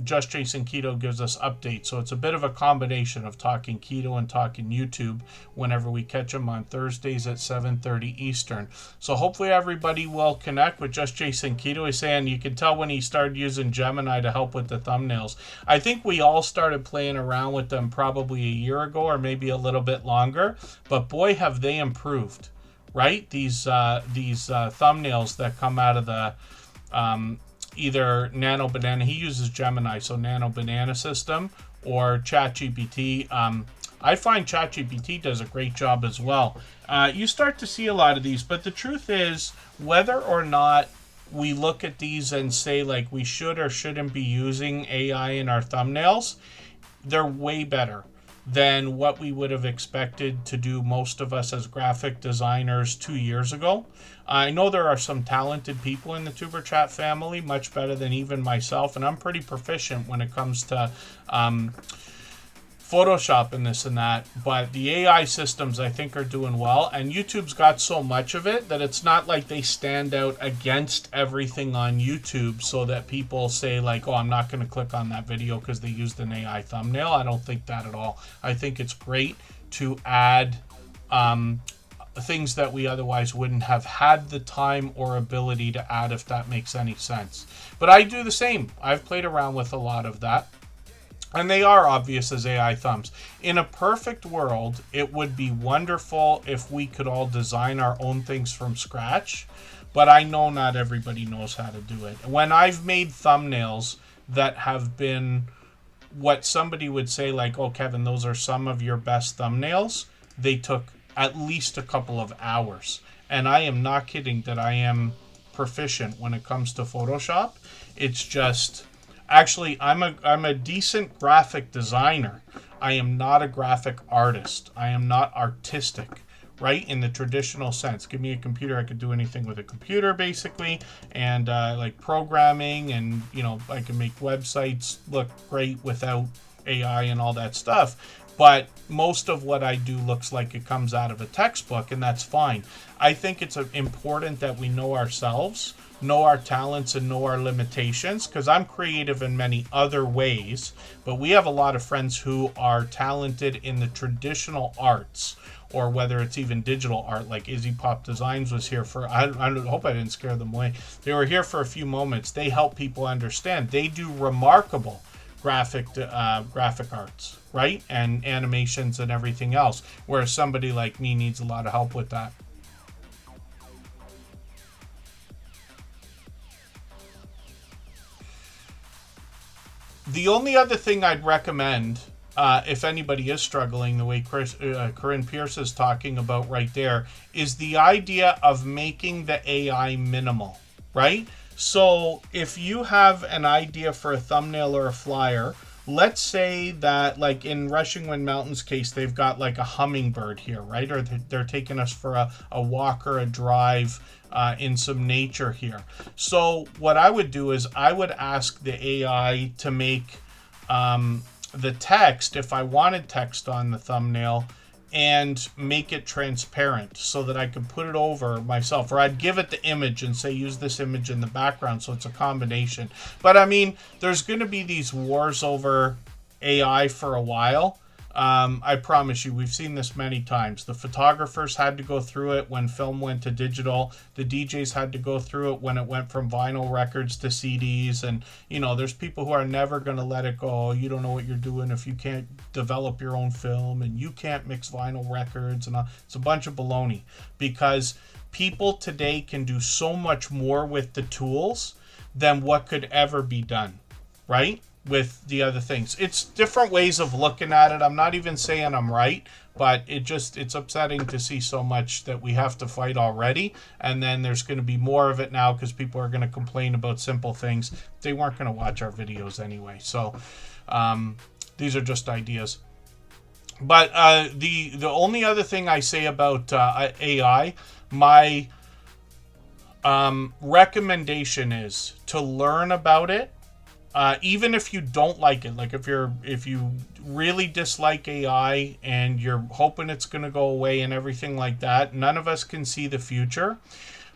Speaker 1: Just Jason Keto gives us updates. So it's a bit of a combination of talking keto and talking YouTube whenever we catch him on Thursdays at 7:30 Eastern. So hopefully everybody will connect with Just Jason Keto. He's saying you can tell when he started using Gemini to help with the thumbnails. I think we all started playing around with them probably a year ago or maybe a little bit longer, but boy have they improved, right? These thumbnails that come out of the either Nano Banana, he uses Gemini, so Nano Banana system, or ChatGPT. I find ChatGPT does a great job as well. You start to see a lot of these, but the truth is, whether or not we look at these and say like we should or shouldn't be using AI in our thumbnails, they're way better than what we would have expected to do, most of us as graphic designers 2 years ago. I know there are some talented people in the Tuber Chat family, much better than even myself, and I'm pretty proficient when it comes to Photoshop and this and that, but the AI systems I think are doing well, and YouTube's got so much of it that it's not like they stand out against everything on YouTube so that people say like, oh, I'm not going to click on that video because they used an AI thumbnail. I don't think that at all. I think it's great to add things that we otherwise wouldn't have had the time or ability to add, if that makes any sense. But I do the same. I've played around with a lot of that. And they are obvious as AI thumbs. In a perfect world, it would be wonderful if we could all design our own things from scratch. But I know not everybody knows how to do it. When I've made thumbnails that have been what somebody would say, like, oh, Kevin, those are some of your best thumbnails, they took at least a couple of hours. And I am not kidding that I am proficient when it comes to Photoshop. It's just... Actually, I'm a decent graphic designer. I am not a graphic artist. I am not artistic, right? In the traditional sense. Give me a computer, I could do anything with a computer, basically. And like programming, and, you know, I can make websites look great without AI and all that stuff. But most of what I do looks like it comes out of a textbook, and that's fine. I think it's important that we know ourselves, know our talents, and know our limitations, because I'm creative in many other ways, but we have a lot of friends who are talented in the traditional arts, or whether it's even digital art, like Izzy Pop Designs was here for, I hope I didn't scare them away. They were here for a few moments. They help people understand. They do remarkable graphic arts, right? And animations and everything else, whereas somebody like me needs a lot of help with that. The only other thing I'd recommend, if anybody is struggling the way Corinne Pierce is talking about right there, is the idea of making the AI minimal, right? So if you have an idea for a thumbnail or a flyer, let's say that, like in Rushing Wind Mountain's case, they've got like a hummingbird here, right? Or they're taking us for a walk or a drive in some nature here. So what I would do is I would ask the AI to make the text, if I wanted text on the thumbnail, and make it transparent so that I could put it over myself. Or I'd give it the image and say, use this image in the background, so it's a combination. But I mean, there's going to be these wars over AI for a while. I promise you, we've seen this many times. The photographers had to go through it when film went to digital. The DJs had to go through it when it went from vinyl records to CDs. And, you know, there's people who are never going to let it go. You don't know what you're doing if you can't develop your own film, and you can't mix vinyl records. And it's a bunch of baloney, because people today can do so much more with the tools than what could ever be done, right? With the other things. It's different ways of looking at it. I'm not even saying I'm right, but it's upsetting to see so much that we have to fight already. And then there's going to be more of it now because people are going to complain about simple things. They weren't going to watch our videos anyway. So these are just ideas. But the only other thing I say about AI, my recommendation is to learn about it. Even if you don't like it, like if you really dislike AI and you're hoping it's going to go away and everything like that, none of us can see the future,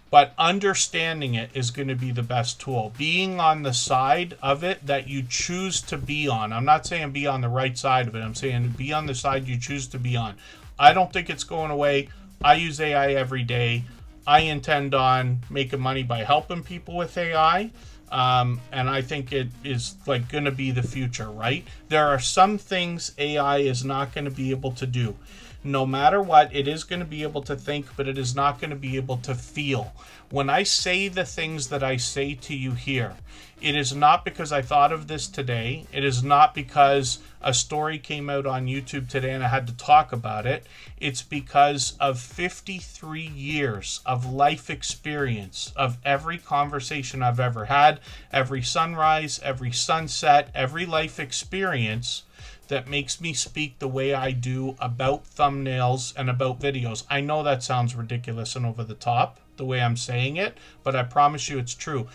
Speaker 1: but understanding it is going to be the best tool. Being on the side of it that you choose to be on. I'm not saying be on the right side of it. I'm saying be on the side you choose to be on. I don't think it's going away. I use AI every day. I intend on making money by helping people with AI. And I think it is like going to be the future, right? There are some things AI is not going to be able to do. No matter what, it is going to be able to think, but it is not going to be able to feel. When I say the things that I say to you here, it is not because I thought of this today. It is not because a story came out on YouTube today and I had to talk about it. It's because of 53 years of life experience, of every conversation I've ever had, every sunrise, every sunset, every life experience that makes me speak the way I do about thumbnails and about videos. I know that sounds ridiculous and over the top, the way I'm saying it, but I promise you it's true.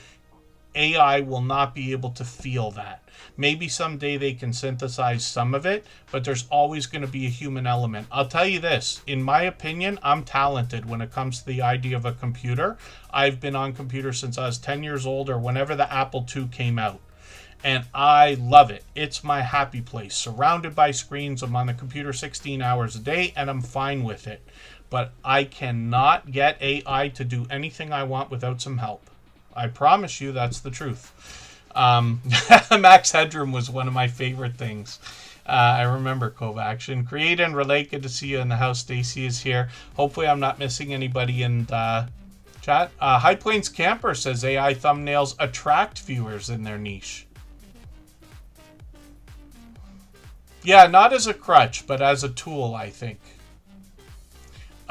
Speaker 1: AI will not be able to feel that. Maybe someday they can synthesize some of it, but there's always going to be a human element. I'll tell you this, in my opinion, I'm talented when it comes to the idea of a computer. I've been on computers since I was 10 years old, or whenever the Apple II came out. And I love it. It's my happy place. Surrounded by screens, I'm on the computer 16 hours a day, and I'm fine with it. But I cannot get AI to do anything I want without some help. I promise you that's the truth. Max Headroom was one of my favorite things. I remember Kovaction. Create and relate. Good to see you in the house. Stacy is here. Hopefully I'm not missing anybody in the chat. High Plains Camper says AI thumbnails attract viewers in their niche. Yeah, not as a crutch, but as a tool, I think.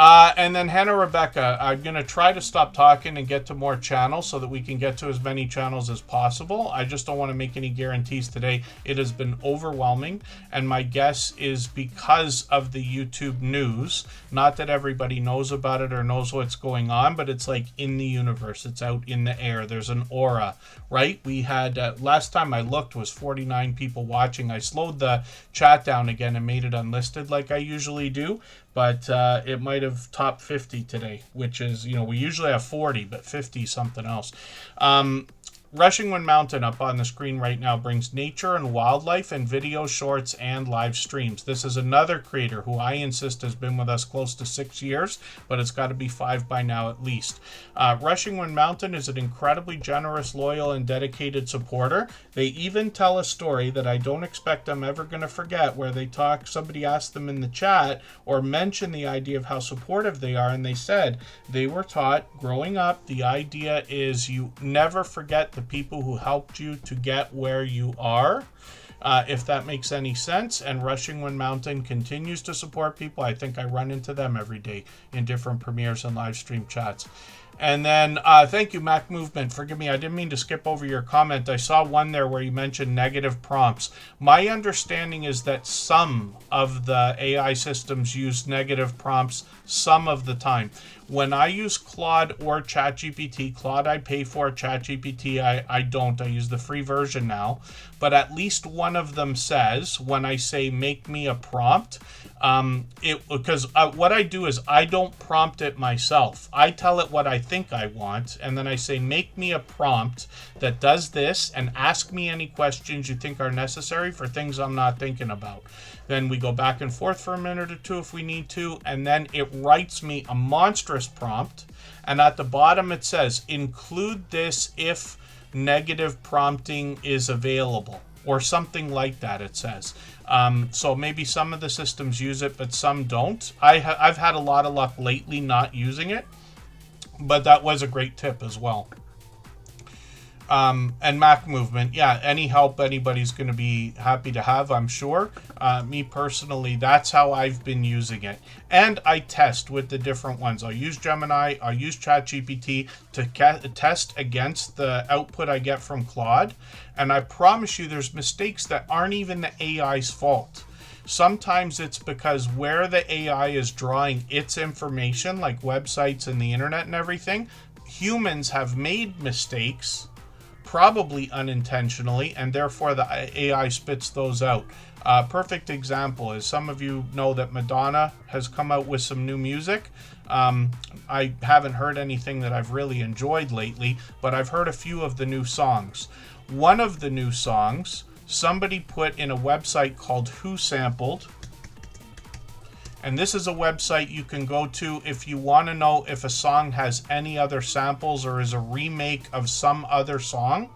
Speaker 1: And then Hannah Rebecca, I'm going to try to stop talking and get to more channels so that we can get to as many channels as possible. I just don't want to make any guarantees today. It has been overwhelming, and my guess is because of the YouTube news. Not that everybody knows about it or knows what's going on, but it's like in the universe. It's out in the air. There's an aura, right? We had, last time I looked was 49 people watching. I slowed the chat down again and made it unlisted like I usually do. But it might have topped 50 today, which is, you know, we usually have 40, but 50 is something else. Rushing Wind Mountain up on the screen right now brings nature and wildlife and video shorts and live streams. This is another creator who I insist has been with us close to 6 years, but it's got to be 5 by now at least. Rushing Wind Mountain is an incredibly generous, loyal, and dedicated supporter. They even tell a story that I don't expect I'm ever going to forget, where they talk, somebody asked them in the chat or mentioned the idea of how supportive they are, and they said they were taught growing up, the idea is you never forget the people who helped you to get where you are, if that makes any sense. And Rushing Wind Mountain continues to support people. I think I run into them every day in different premieres and live stream chats. And then thank you, Mac Movement. Forgive me, I didn't mean to skip over your comment. I saw one there where you mentioned negative prompts. My understanding is that some of the AI systems use negative prompts some of the time. When I use Claude or ChatGPT, Claude I pay for, ChatGPT I don't. I use the free version now. But at least one of them says, when I say make me a prompt, because what I do is I don't prompt it myself. I tell it what I think I want, and then I say make me a prompt that does this and ask me any questions you think are necessary for things I'm not thinking about. Then we go back and forth for a minute or two if we need to, and then it writes me a monstrous prompt, and at the bottom it says include this if negative prompting is available, or something like that, it says. So maybe some of the systems use it, but some don't. I've had a lot of luck lately not using it, but that was a great tip as well. And Mac Movement, yeah, any help anybody's going to be happy to have, I'm sure. Me personally, that's how I've been using it. And I test with the different ones. I'll use Gemini, I'll use ChatGPT to test against the output I get from Claude. And I promise you there's mistakes that aren't even the AI's fault. Sometimes it's because where the AI is drawing its information, like websites and the internet and everything, humans have made mistakes, probably unintentionally, and therefore the AI spits those out. Perfect example is, some of you know that Madonna has come out with some new music. I haven't heard anything that I've really enjoyed lately, but I've heard a few of the new songs. One of the new songs, somebody put in a website called Who Sampled. And this is a website you can go to if you want to know if a song has any other samples or is a remake of some other song.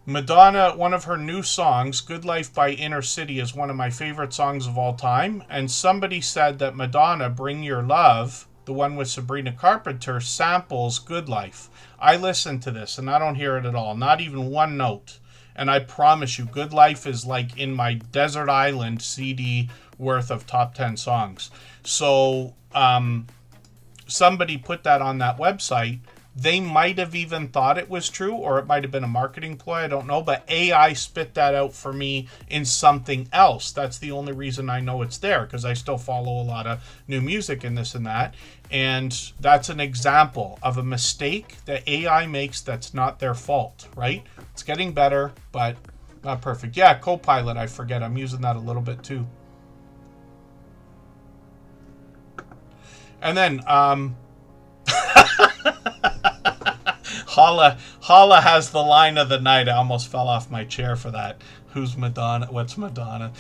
Speaker 1: Madonna, one of her new songs, Good Life by Inner City, is one of my favorite songs of all time. And somebody said that Madonna, Bring Your Love, the one with Sabrina Carpenter, samples Good Life. I listened to this and I don't hear it at all, not even one note. And I promise you, Good Life is like in my Desert Island CD worth of top 10 songs. So somebody put that on that website. They might have even thought it was true, or it might have been a marketing ploy, I don't know. But AI spit that out for me in something else. That's the only reason I know it's there, because I still follow a lot of new music and this and that. And that's an example of a mistake that AI makes that's not their fault, right? It's getting better, but not perfect. Yeah, Copilot, I forget. I'm using that a little bit too. And then, Hala has the line of the night. I almost fell off my chair for that. Who's Madonna? What's Madonna?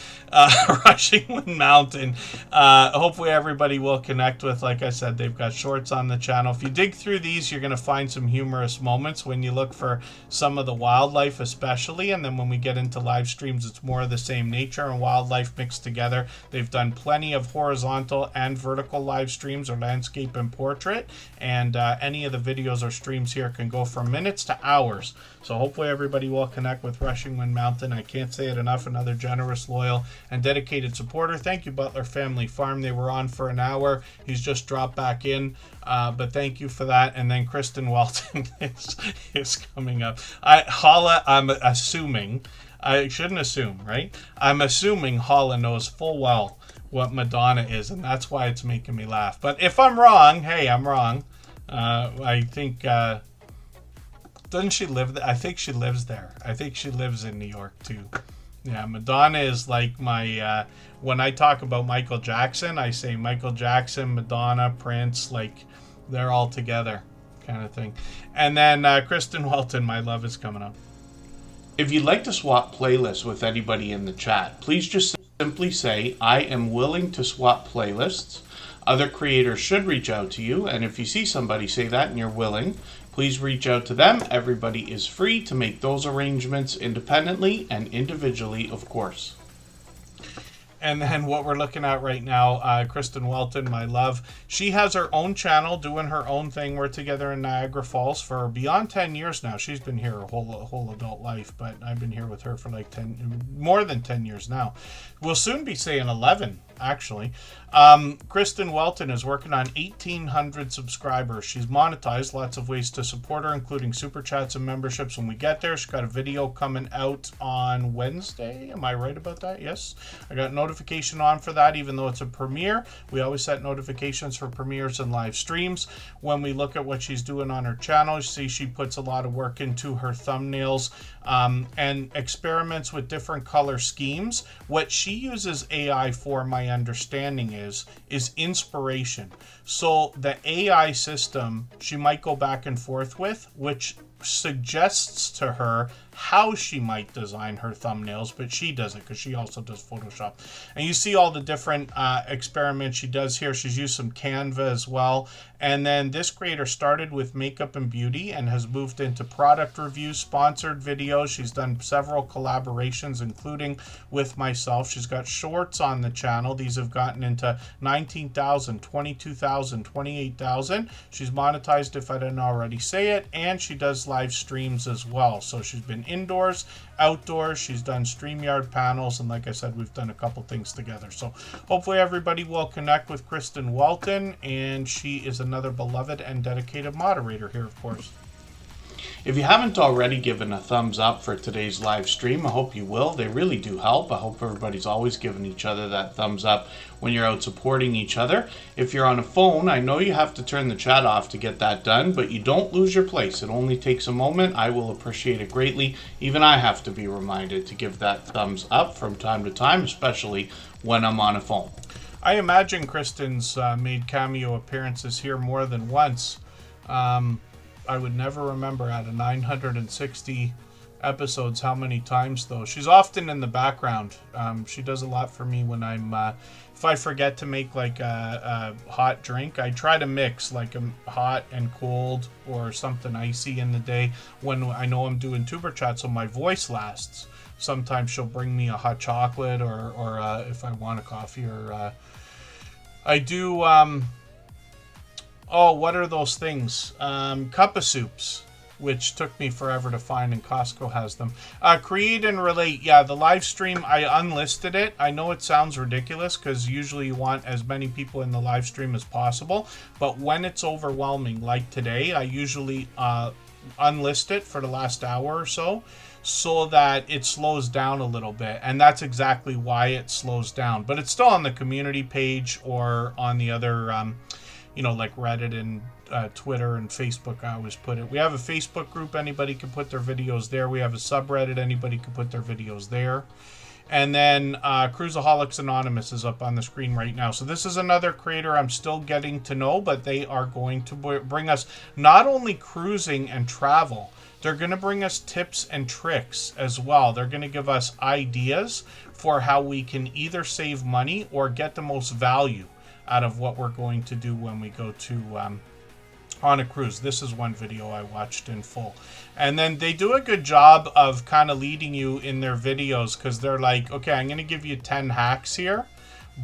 Speaker 1: Rushing Wind Mountain. Hopefully everybody will connect with. Like I said, they've got shorts on the channel. If you dig through these, you're going to find some humorous moments when you look for some of the wildlife especially. And then when we get into live streams, it's more of the same nature and wildlife mixed together. They've done plenty of horizontal and vertical live streams or landscape and portrait. And any of the videos or streams here can go from minutes to hours. So hopefully everybody will connect with Rushing Wind Mountain. I can't say it enough. Another generous, loyal, and dedicated supporter. Thank you, Butler Family Farm. They were on for an hour. He's just dropped back in. But thank you for that. And then Kristen Walton is coming up. Hala, I'm assuming. I shouldn't assume, right? I'm assuming Hala knows full well what Madonna is, and that's why it's making me laugh. But if I'm wrong, hey, I'm wrong. I think... doesn't she live there? I think she lives there. I think she lives in New York too. Yeah, Madonna is like my when I talk about Michael Jackson, I say Michael Jackson, Madonna, Prince, like they're all together kind of thing. And then Kristen Walton, my love, is coming up. If you'd like to swap playlists with anybody in the chat, please just simply say, I am willing to swap playlists. Other creators should reach out to you, and if you see somebody say that and you're willing, please reach out to them. Everybody is free to make those arrangements independently and individually, of course. And then what we're looking at right now, Kristen Walton, my love, she has her own channel doing her own thing. We're together in Niagara Falls for beyond 10 years now. She's been here her whole adult life, but I've been here with her for like more than 10 years now. We'll soon be saying 11, actually. Kristen Walton is working on 1,800 subscribers. She's monetized, lots of ways to support her, including super chats and memberships when we get there. She's got a video coming out on Wednesday. Am I right about that? Yes. I got notification on for that, even though it's a premiere. We always set notifications for premieres and live streams. When we look at what she's doing on her channel, you see she puts a lot of work into her thumbnails and experiments with different color schemes. What she uses AI for, my understanding is inspiration. So the AI system she might go back and forth with, which suggests to her how she might design her thumbnails, but she does it because she also does Photoshop. And you see all the different experiments she does here. She's used some Canva as well. And then this creator started with makeup and beauty and has moved into product reviews, sponsored videos. She's done several collaborations, including with myself. She's got shorts on the channel. These have gotten into 19,000, 22,000, 28,000. She's monetized, if I didn't already say it, and she does live streams as well. So she's been indoors, outdoors. She's done StreamYard panels, and like I said, we've done a couple things together. So hopefully everybody will connect with Kristen Walton, and she is another beloved and dedicated moderator here, of course. If you haven't already given a thumbs up for today's live stream, I hope you will. They really do help. I hope everybody's always giving each other that thumbs up when you're out supporting each other. If you're on a phone, I know you have to turn the chat off to get that done, but you don't lose your place. It only takes a moment. I will appreciate it greatly. Even I have to be reminded to give that thumbs up from time to time, especially when I'm on a phone. I imagine Kristen's made cameo appearances here more than once. I would never remember out of 960 episodes how many times, though. She's often in the background. She does a lot for me when I'm if I forget to make like a hot drink. I try to mix like a hot and cold or something icy in the day when I know I'm doing tuber chat, so my voice lasts. Sometimes she'll bring me a hot chocolate or if I want a coffee, or I do oh, what are those things? Cup of soups, which took me forever to find, and Costco has them. Create and relate. Yeah, the live stream, I unlisted it. I know it sounds ridiculous because usually you want as many people in the live stream as possible. But when it's overwhelming, like today, I usually unlist it for the last hour or so that it slows down a little bit. And that's exactly why it slows down. But it's still on the community page or on the other like Reddit and Twitter and Facebook. I always put it. We have a Facebook group. Anybody can put their videos there. We have a subreddit. Anybody can put their videos there. And then Cruiseaholics Anonymous is up on the screen right now. So this is another creator I'm still getting to know, but they are going to bring us not only cruising and travel they're going to bring us tips and tricks as well. They're going to give us ideas for how we can either save money or get the most value out of what we're going to do when we go to on a cruise. This is one video I watched in full. And then they do a good job of kind of leading you in their videos, because they're like, okay, I'm going to give you 10 hacks here.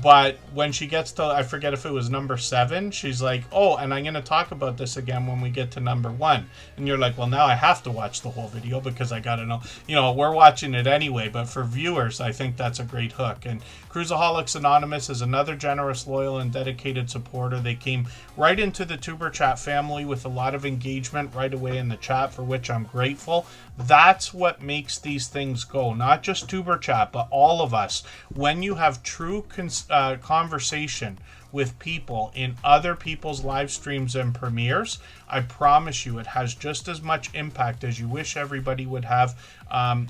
Speaker 1: But when she gets to, I forget if it was number 7, she's like, oh, and I'm going to talk about this again when we get to number 1. And you're like, well, now I have to watch the whole video because I got to know. You know, we're watching it anyway, but for viewers, I think that's a great hook. And Cruiseaholics Anonymous is another generous, loyal, and dedicated supporter. They came right into the Tuber Chat family with a lot of engagement right away in the chat, for which I'm grateful. That's what makes these things go. Not just Tuber Chat, but all of us. When you have true conversation with people in other people's live streams and premieres, I promise you it has just as much impact as you wish everybody would have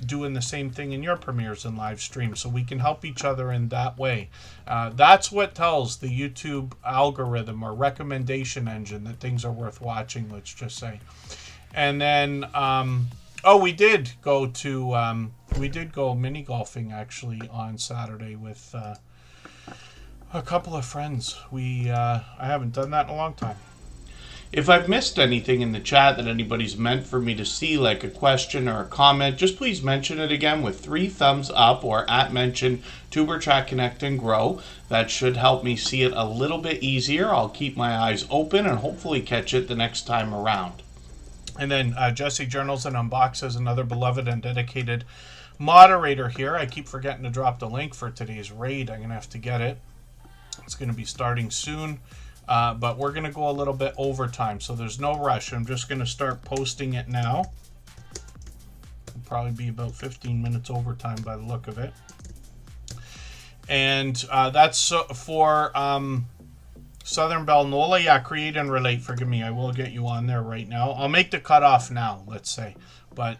Speaker 1: doing the same thing in your premieres and live streams, so we can help each other in that way. That's what tells the YouTube algorithm or recommendation engine that things are worth watching, let's just say. And then we did go mini golfing actually on Saturday with a couple of friends. I haven't done that in a long time. If I've missed anything in the chat that anybody's meant for me to see, like a question or a comment, just please mention it again with 3 thumbs up or @mention Tuber Chat Connect and Grow. That should help me see it a little bit easier. I'll keep my eyes open and hopefully catch it the next time around. And then Jesse Journals and Unboxes, another beloved and dedicated moderator here. I keep forgetting to drop the link for today's raid. I'm going to have to get it. It's going to be starting soon, but we're going to go a little bit overtime, so there's no rush. I'm just going to start posting it now. It'll probably be about 15 minutes overtime by the look of it. And that's for Southern Belle Nola. Yeah, create and relate. Forgive me, I will get you on there right now. I'll make the cutoff now, let's say. But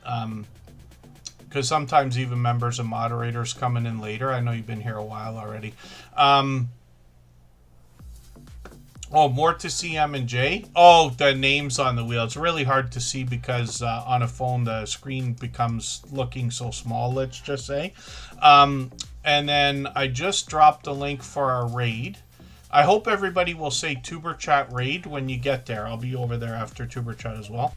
Speaker 1: because sometimes even members and moderators coming in later. I know you've been here a while already. More to CM and J. Oh, the names on the wheel. It's really hard to see because on a phone the screen becomes looking so small, let's just say. And then I just dropped a link for our raid. I hope everybody will say Tuber Chat raid when you get there. I'll be over there after Tuber Chat as well.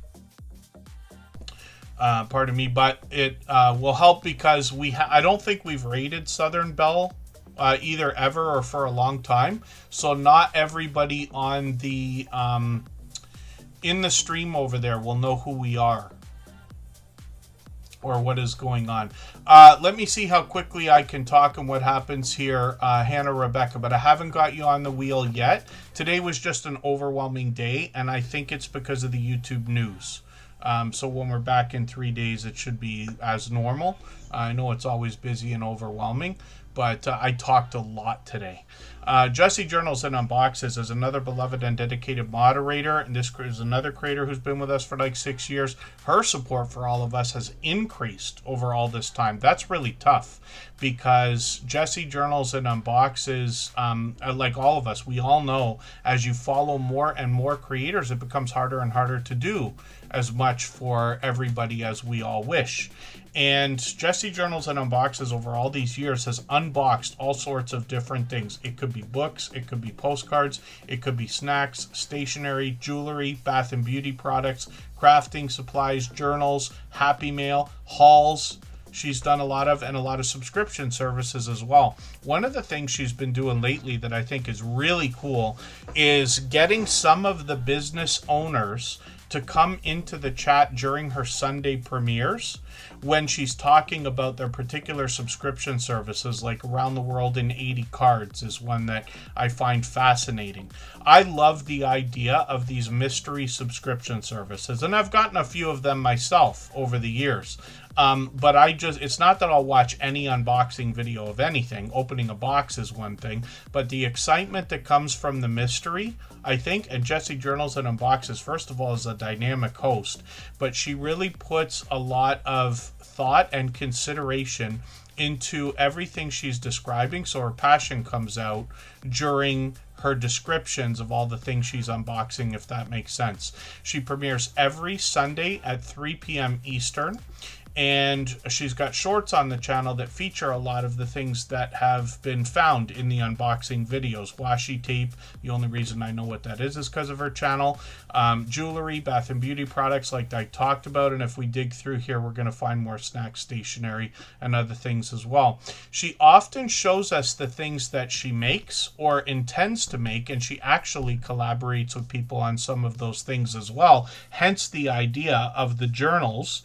Speaker 1: Pardon me, but it will help because I don't think we've raided Southern Belle either ever or for a long time, so not everybody on the in the stream over there will know who we are or what is going on. Let me see how quickly I can talk and what happens here, Hannah Rebecca, but I haven't got you on the wheel yet. Today was just an overwhelming day, and I think it's because of the YouTube news. So when we're back in 3 days, it should be as normal. I know it's always busy and overwhelming, but I talked a lot today. Jesse Journals and Unboxes is another beloved and dedicated moderator, and this is another creator who's been with us for like 6 years. Her support for all of us has increased over all this time. That's really tough because Jesse Journals and Unboxes, like all of us, we all know as you follow more and more creators, it becomes harder and harder to do as much for everybody as we all wish. And Jesse Journals and Unboxes over all these years has unboxed all sorts of different things. It could be books, it could be postcards, it could be snacks, stationery, jewelry, bath and beauty products, crafting supplies, journals, Happy Mail, hauls. She's done a lot of subscription services as well. One of the things she's been doing lately that I think is really cool is getting some of the business owners to come into the chat during her Sunday premieres when she's talking about their particular subscription services, like Around the World in 80 Cards is one that I find fascinating. I love the idea of these mystery subscription services, and I've gotten a few of them myself over the years. But it's not that I'll watch any unboxing video of anything. Opening a box is one thing, but the excitement that comes from the mystery, I think, and Jesse Journals and Unboxes, first of all, is a dynamic host, but she really puts a lot of thought and consideration into everything she's describing, so her passion comes out during her descriptions of all the things she's unboxing, if that makes sense. She premieres every Sunday at 3 p.m. Eastern. And she's got shorts on the channel that feature a lot of the things that have been found in the unboxing videos. Washi tape, the only reason I know what that is because of her channel. Jewelry, bath and beauty products like I talked about. And if we dig through here, we're going to find more snack stationery and other things as well. She often shows us the things that she makes or intends to make, and she actually collaborates with people on some of those things as well. Hence the idea of the journals,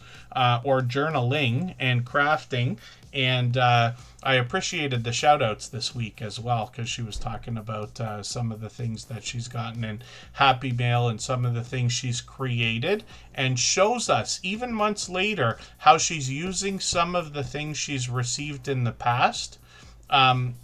Speaker 1: or journaling and crafting. And I appreciated the shout outs this week as well, because she was talking about some of the things that she's gotten in Happy Mail and some of the things she's created, and shows us even months later how she's using some of the things she's received in the past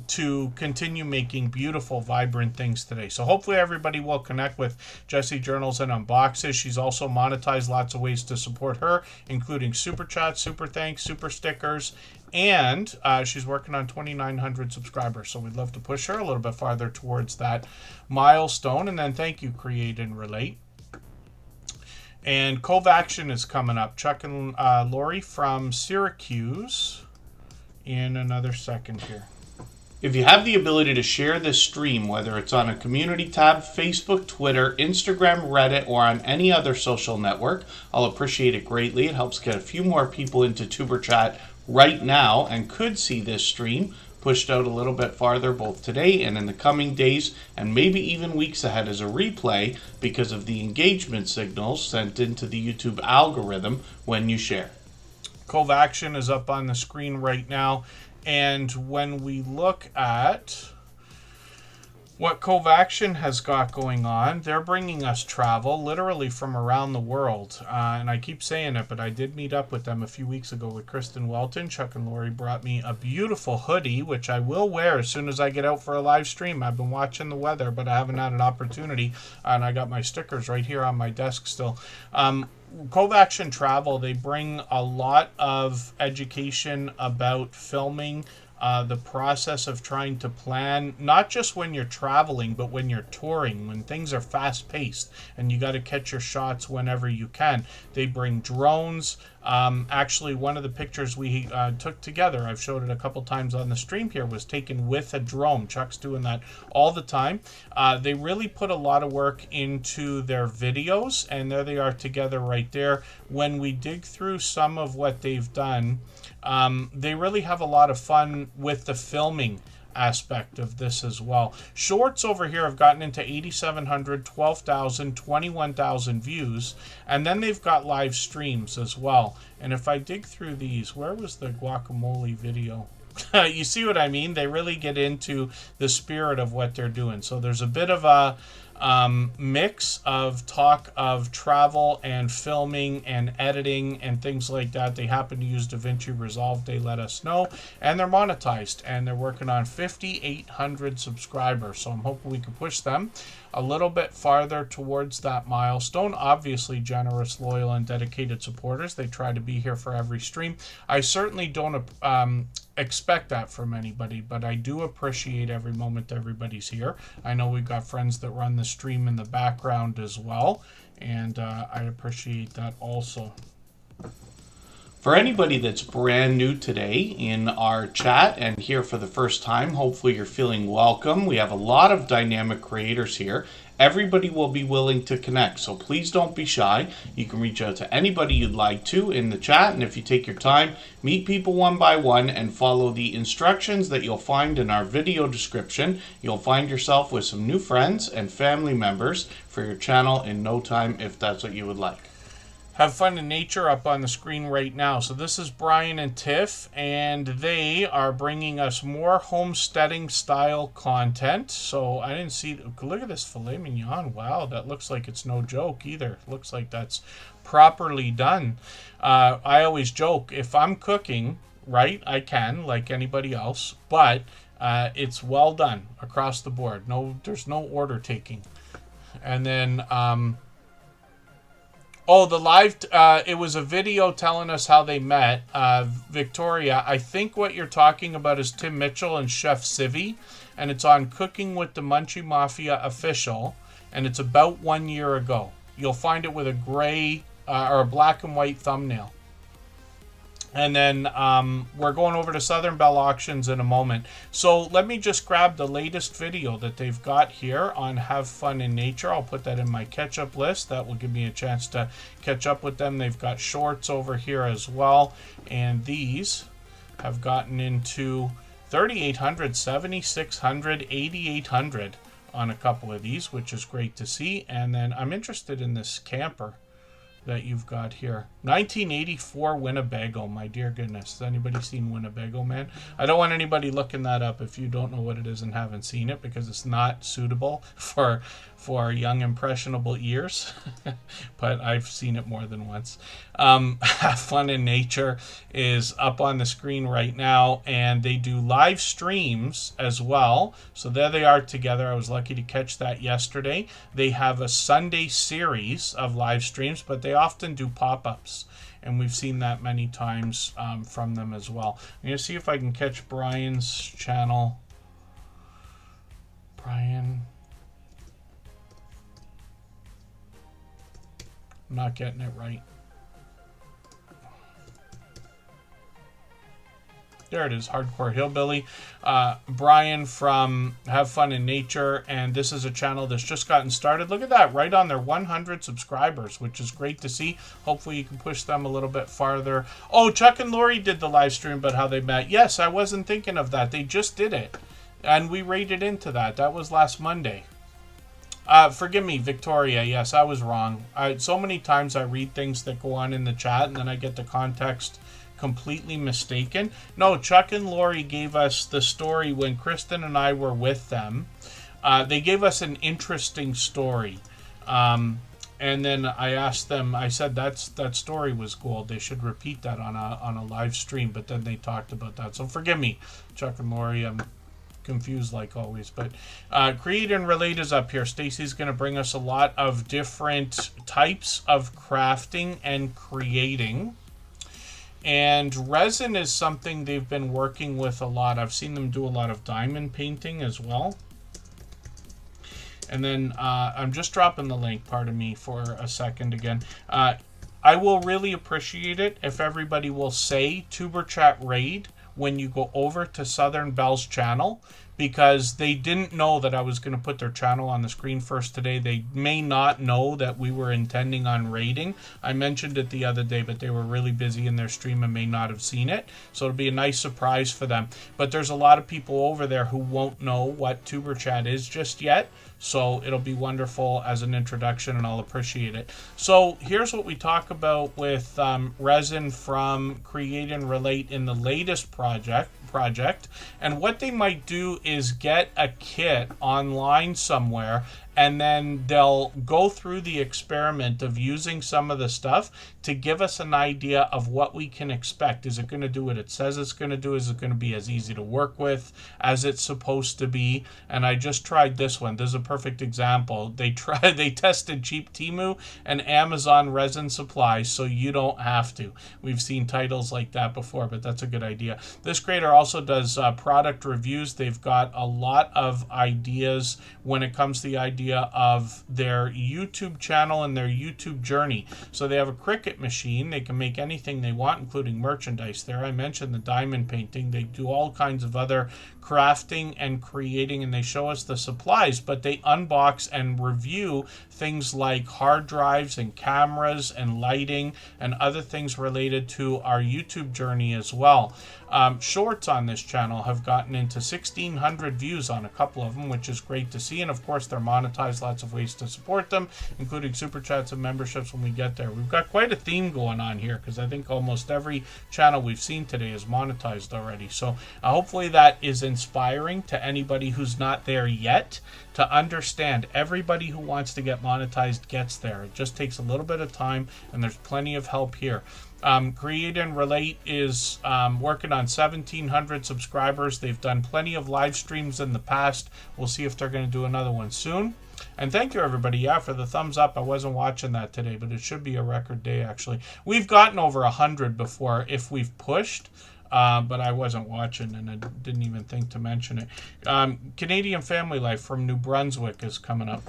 Speaker 1: to continue making beautiful, vibrant things today. So hopefully everybody will connect with Jessie Journals and Unboxes. She's also monetized lots of ways to support her, including Super Chat, Super Thanks, Super Stickers, and she's working on 2,900 subscribers. So we'd love to push her a little bit farther towards that milestone. And then thank you, Create and Relate. And Cove Action is coming up. Chuck and Lori from Syracuse in another second here. If you have the ability to share this stream, whether it's on a community tab, Facebook, Twitter, Instagram, Reddit, or on any other social network, I'll appreciate it greatly. It helps get a few more people into Tuber Chat right now and could see this stream pushed out a little bit farther both today and in the coming days and maybe even weeks ahead as a replay because of the engagement signals sent into the YouTube algorithm when you share. Cove Action is up on the screen right now. And when we look at what Cove Action has got going on, they're bringing us travel literally from around the world. And I keep saying it, but I did meet up with them a few weeks ago with Kristen Welton. Chuck and Lori brought me a beautiful hoodie, which I will wear as soon as I get out for a live stream. I've been watching the weather, but I haven't had an opportunity. And I got my stickers right here on my desk still. Cove Action Travel, they bring a lot of education about filming, the process of trying to plan, not just when you're traveling, but when you're touring, when things are fast-paced and you got to catch your shots whenever you can. They bring drones. Actually, one of the pictures we took together, I've showed it a couple times on the stream here, was taken with a drone. Chuck's doing that all the time. They really put a lot of work into their videos, and there they are together right there. When we dig through some of what they've done, they really have a lot of fun with the filming aspect of this as well. Shorts over here have gotten into 8,700, 12,000, 21,000 views, and then they've got live streams as well. And if I dig through these, where was the guacamole video? You see what I mean? They really get into the spirit of what they're doing. So there's a bit of a mix of talk of travel and filming and editing and things like that. They happen to use DaVinci Resolve, they let us know, and they're monetized, and they're working on 5,800 subscribers. So I'm hoping we can push them a little bit farther towards that milestone. Obviously generous, loyal, and dedicated supporters. They try to be here for every stream. I certainly don't expect that from anybody, but I do appreciate every moment everybody's here. I know we've got friends that run the stream in the background as well, and I appreciate that also. For anybody that's brand new today in our chat and here for the first time, hopefully you're feeling welcome. We have a lot of dynamic creators here. Everybody will be willing to connect, so please don't be shy. You can reach out to anybody you'd like to in the chat, and if you take your time, meet people one by one and follow the instructions that you'll find in our video description. You'll find yourself with some new friends and family members for your channel in no time if that's what you would like. Have Fun in Nature up on the screen right now. So this is Brian and Tiff, and they are bringing us more homesteading style content. So I didn't see, look at this filet mignon. Wow, that looks like it's no joke either. Looks like that's properly done. I always joke, if I'm cooking, right, I can, like anybody else, but it's well done across the board. No, there's no order taking. And then Oh, the live, it was a video telling us how they met. Victoria, I think what you're talking about is Tim Mitchell and Chef Civi, and it's on Cooking with the Munchie Mafia Official, and it's about 1 year ago. You'll find it with a gray or a black and white thumbnail. And then we're going over to Southern Bell Auctions in a moment. So let me just grab the latest video that they've got here on Have Fun in Nature. I'll put that in my catch-up list. That will give me a chance to catch up with them. They've got shorts over here as well. And these have gotten into 3,800, 7,600, 8,800 on a couple of these, which is great to see. And then I'm interested in this camper that you've got here. 1984 Winnebago, my dear goodness. Has anybody seen Winnebago, man? I don't want anybody looking that up if you don't know what it is and haven't seen it, because it's not suitable for young impressionable ears. But I've seen it more than once. Have Fun in Nature is up on the screen right now, and they do live streams as well. So there they are together. I was lucky to catch that yesterday. They have a Sunday series of live streams, but they often do pop-ups, and we've seen that many times from them as well. I'm going to see if I can catch Brian's channel. Brian. I'm not getting it right. There it is, Hardcore Hillbilly. Brian from Have Fun in Nature, and this is a channel that's just gotten started. Look at that, right on their 100 subscribers, which is great to see. Hopefully you can push them a little bit farther. Oh, Chuck and Lori did the live stream about how they met. Yes, I wasn't thinking of that. They just did it, and we rated into that. That was last Monday. Forgive me, Victoria. Yes, I was wrong. So many times I read things that go on in the chat, and then I get the context completely mistaken. No, Chuck and Lori gave us the story when Kristen and I were with them. They gave us an interesting story. And then I asked them, I said that story was gold. They should repeat that on a live stream, but then they talked about that. So forgive me, Chuck and Lori. I'm confused like always, but Create and Relate is up here. Stacy's going to bring us a lot of different types of crafting and creating. And resin is something they've been working with a lot. I've seen them do a lot of diamond painting as well. And then I'm just dropping the link, pardon me for a second again. I will really appreciate it if everybody will say Tuber Chat Raid when you go over to Southern Bell's channel, because they didn't know that I was going to put their channel on the screen first today. They may not know that we were intending on raiding. I mentioned it the other day, but they were really busy in their stream and may not have seen it. So it'll be a nice surprise for them. But there's a lot of people over there who won't know what Tuber Chat is just yet. So it'll be wonderful as an introduction, and I'll appreciate it. So here's what we talk about with resin from Create and Relate in the latest project. And what they might do is get a kit online somewhere, and then they'll go through the experiment of using some of the stuff to give us an idea of what we can expect. Is it going to do what it says it's going to do? Is it going to be as easy to work with as it's supposed to be? And I just tried this one. This is a perfect example. They tested cheap Temu and Amazon resin supplies, so you don't have to. We've seen titles like that before, but that's a good idea. This creator also does product reviews. They've got a lot of ideas when it comes to the idea of their YouTube channel and their YouTube journey. So they have a Cricut machine. They can make anything they want, including merchandise there. I mentioned the diamond painting. They do all kinds of other crafting and creating, and they show us the supplies, but they unbox and review things like hard drives and cameras and lighting and other things related to our YouTube journey as well. Shorts on this channel have gotten into 1,600 views on a couple of them, which is great to see. And of course, they're monetized. Lots of ways to support them, including super chats and memberships when we get there. We've got quite a theme going on here, because I think almost every channel we've seen today is monetized already. So hopefully that is inspiring to anybody who's not there yet, to understand everybody who wants to get monetized gets there. It just takes a little bit of time, and there's plenty of help here. Create and Relate is working on 1,700 subscribers. They've done plenty of live streams in the past. We'll see if they're going to do another one soon. And thank you, everybody, for the thumbs up. I wasn't watching that today, but it should be a record day, actually. We've gotten over 100 before if we've pushed, but I wasn't watching, and I didn't even think to mention it. Canadian Family Life from New Brunswick is coming up.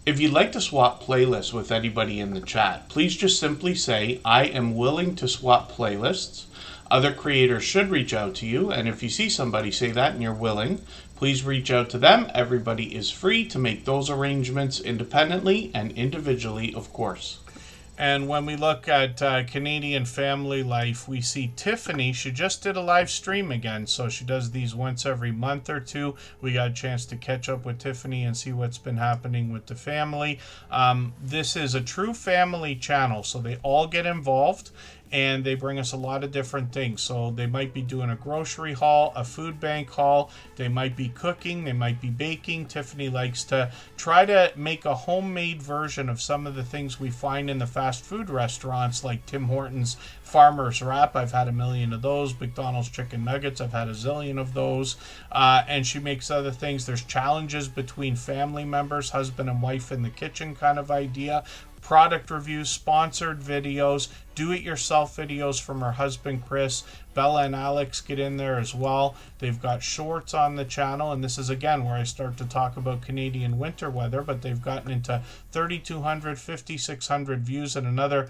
Speaker 1: If you'd like to swap playlists with anybody in the chat, please just simply say, I am willing to swap playlists. Other creators should reach out to you, and if you see somebody say that and you're willing, please reach out to them. Everybody is free to make those arrangements independently and individually, of course. And when we look at Canadian Family Life, we see Tiffany. She just did a live stream again, so she does these once every month or two. We got a chance to catch up with Tiffany and see what's been happening with the family. This is a true family channel, so they all get involved. And they bring us a lot of different things. So they might be doing a grocery haul, a food bank haul. They might be cooking. They might be baking. Tiffany likes to try to make a homemade version of some of the things we find in the fast food restaurants, like Tim Hortons Farmer's Wrap. I've had a million of those. McDonald's Chicken Nuggets. I've had a zillion of those. And she makes other things. There's challenges between family members, husband and wife in the kitchen kind of idea. Product reviews, sponsored videos, do-it-yourself videos from her husband Chris. Bella and Alex get in there as well. They've got shorts on the channel, and this is again where I start to talk about Canadian winter weather, but they've gotten into 3,200, 5,600 views, and another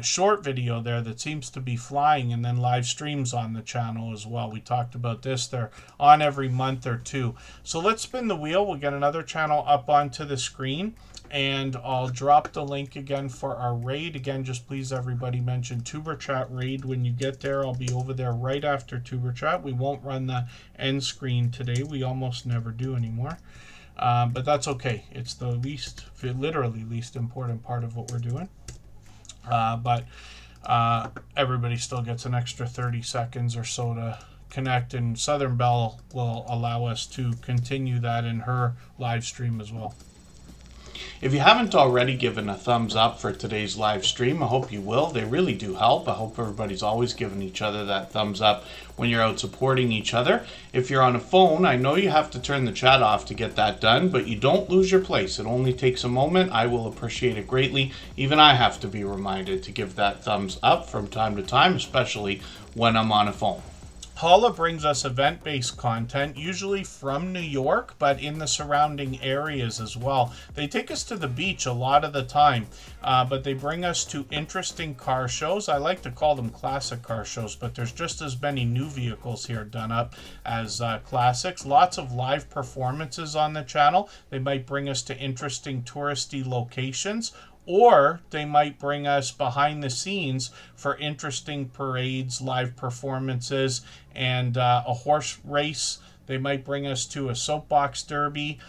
Speaker 1: short video there that seems to be flying, and then live streams on the channel as well. We talked about this. They're on every month or two. So let's spin the wheel. We'll get another channel up onto the screen. And I'll drop the link again for our raid. Again, just please everybody mention Tuber Chat raid when you get there. I'll be over there right after Tuber Chat. We won't run the end screen today. We almost never do anymore. But that's okay. It's the literally least important part of what we're doing. But everybody still gets an extra 30 seconds or so to connect. And Southern Belle will allow us to continue that in her live stream as well. If you haven't already given a thumbs up for today's live stream, I hope you will. They really do help. I hope everybody's always giving each other that thumbs up when you're out supporting each other. If you're on a phone, I know you have to turn the chat off to get that done, but you don't lose your place. It only takes a moment. I will appreciate it greatly. Even I have to be reminded to give that thumbs up from time to time, especially when I'm on a phone. Paula brings us event-based content, usually from New York, but in the surrounding areas as well. They take us to the beach a lot of the time, but they bring us to interesting car shows. I like to call them classic car shows, but there's just as many new vehicles here done up as classics. Lots of live performances on the channel. They might bring us to interesting touristy locations, or they might bring us behind the scenes for interesting parades, live performances, and a horse race. They might bring us to a soapbox derby.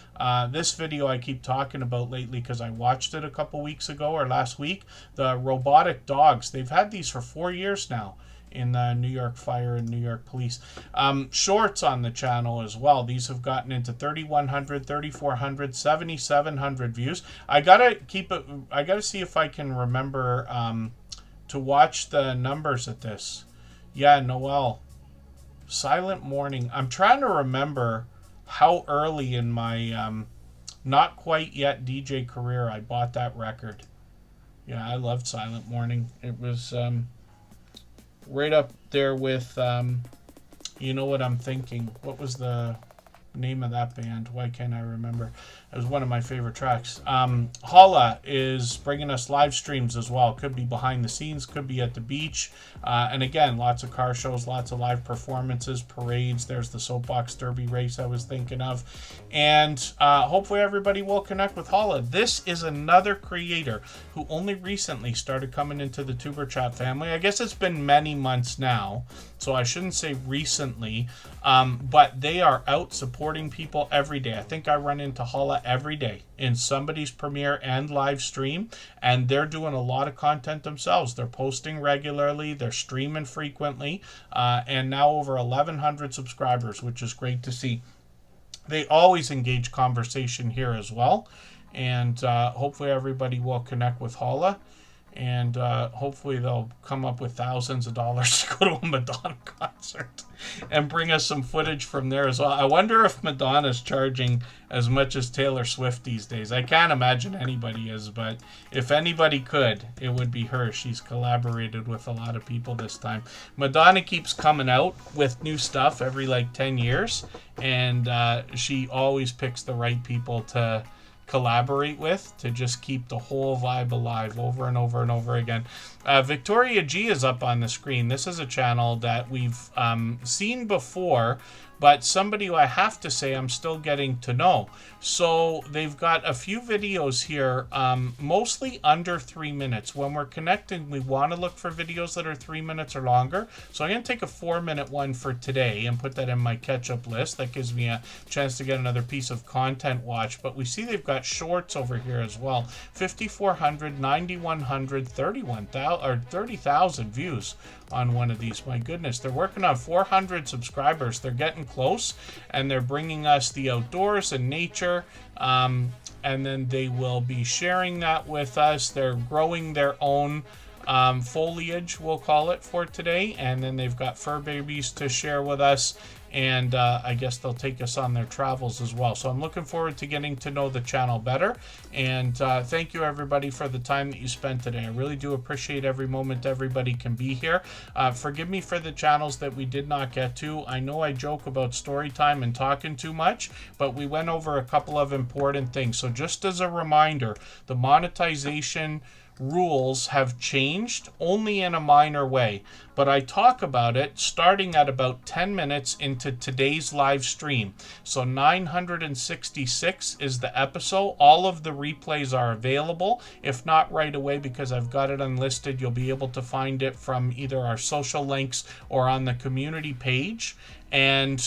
Speaker 1: This video I keep talking about lately because I watched it a couple weeks ago or last week. The robotic dogs. They've had these for 4 years now in the New York Fire and New York Police. Shorts on the channel as well. These have gotten into 3,100, 3,400, 7,700 views. I gotta see if I can remember to watch the numbers at this. Yeah, Noel. Silent Morning. I'm trying to remember how early in my not quite yet DJ career I bought that record. Yeah, I loved Silent Morning. It was right up there with You Know What I'm Thinking. What was the name of that band? Why can't I remember? It was one of my favorite tracks. Holla is bringing us live streams as well. Could be behind the scenes, could be at the beach. And again, lots of car shows, lots of live performances, parades. There's the soapbox derby race I was thinking of. And hopefully everybody will connect with Holla. This is another creator who only recently started coming into the Tuber Chat family. I guess it's been many months now, so I shouldn't say recently. But they are out supporting people every day. I think I run into Holla every day in somebody's premiere and live stream, and they're doing a lot of content themselves. They're posting regularly, they're streaming frequently, and now over 1,100 subscribers, which is great to see. They always engage conversation here as well, and hopefully everybody will connect with Holla. And hopefully they'll come up with thousands of dollars to go to a Madonna concert and bring us some footage from there as well. I wonder if Madonna's charging as much as Taylor Swift these days. I can't imagine anybody is, but if anybody could, it would be her. She's collaborated with a lot of people this time. Madonna keeps coming out with new stuff every like 10 years, and she always picks the right people to collaborate with to just keep the whole vibe alive over and over and over again. Victoria G is up on the screen. This is a channel that we've seen before, but somebody who I have to say I'm still getting to know. So they've got a few videos here, mostly under 3 minutes. When we're connecting, we want to look for videos that are 3 minutes or longer. So I'm going to take a 4-minute one for today and put that in my catch-up list. That gives me a chance to get another piece of content watched. But we see they've got shorts over here as well. 5,400, 9,100, 31,000 or 30,000 views on one of these. My goodness, they're working on 400 subscribers. They're getting close, and they're bringing us the outdoors and nature, and then they will be sharing that with us. They're growing their own foliage, we'll call it, for today, and then they've got fur babies to share with us, and I guess they'll take us on their travels as well. So I'm looking forward to getting to know the channel better, and thank you everybody for the time that you spent today. I really do appreciate every moment everybody can be here. Forgive me for the channels that we did not get to. I know I joke about story time and talking too much, but we went over a couple of important things. So just as a reminder, the monetization rules have changed only in a minor way, but I talk about it starting at about 10 minutes into today's live stream. So 966 is the episode. All of the replays are available, if not right away, because I've got it unlisted. You'll be able to find it from either our social links or on the community page. And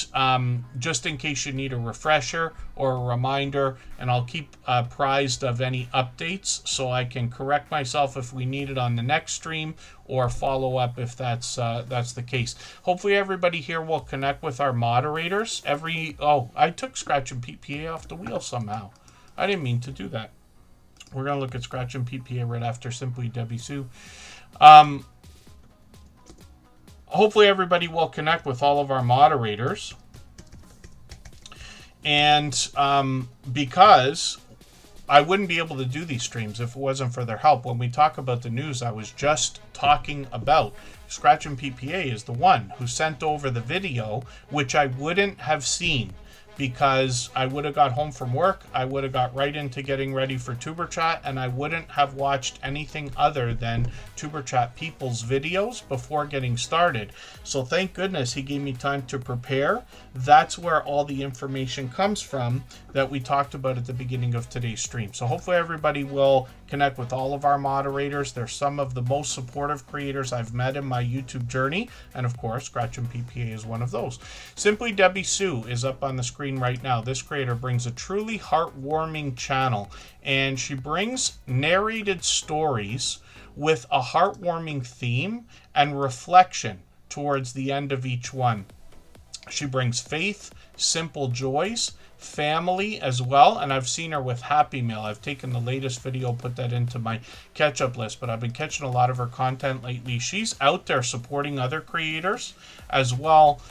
Speaker 1: just in case you need a refresher or a reminder, and I'll keep apprised of any updates so I can correct myself if we need it on the next stream, or follow up if that's the case. Hopefully everybody here will connect with our moderators. I took Scratch and PPA off the wheel somehow. I didn't mean to do that. We're gonna look at Scratch and PPA right after Simply Debbie Sue. Hopefully everybody will connect with all of our moderators. And because I wouldn't be able to do these streams if it wasn't for their help. When we talk about the news I was just talking about, Scratch and PPA is the one who sent over the video, which I wouldn't have seen because I would have got home from work, I would have got right into getting ready for Tuber Chat, and I wouldn't have watched anything other than Tuber Chat people's videos before getting started. So thank goodness he gave me time to prepare. That's where all the information comes from that we talked about at the beginning of today's stream. So hopefully everybody will connect with all of our moderators. They're some of the most supportive creators I've met in my YouTube journey, and of course Scratch and PPA is one of those. Simply Debbie Sue is up on the screen right now. This creator brings a truly heartwarming channel, and she brings narrated stories with a heartwarming theme and reflection towards the end of each one. She brings faith, simple joys, family as well, and I've seen her with Happy Meal. I've taken the latest video, put that into my catch-up list, but I've been catching a lot of her content lately. She's out there supporting other creators as well.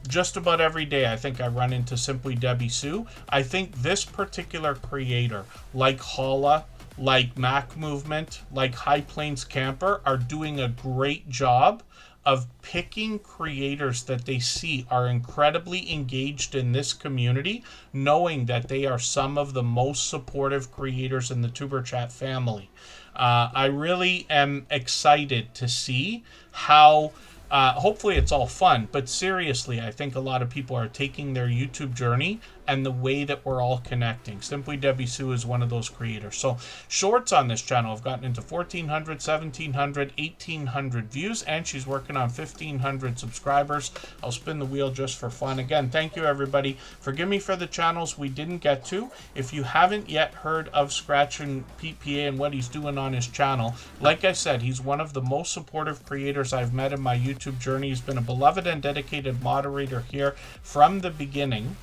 Speaker 1: Just about every day I think I run into Simply Debbie Sue. I think this particular creator, like Holla, like Mac Movement, like High Plains Camper, are doing a great job of picking creators that they see are incredibly engaged in this community, knowing that they are some of the most supportive creators in the Tuber Chat family. I really am excited to see how hopefully it's all fun, but seriously, I think a lot of people are taking their YouTube journey and the way that we're all connecting. Simply Debbie Sue is one of those creators. So shorts on this channel have gotten into 1,400, 1,700, 1,800 views, and she's working on 1,500 subscribers. I'll spin the wheel just for fun. Again, thank you everybody. Forgive me for the channels we didn't get to. If you haven't yet heard of Scratch and PPA and what he's doing on his channel, like I said, he's one of the most supportive creators I've met in my YouTube journey. He's been a beloved and dedicated moderator here from the beginning.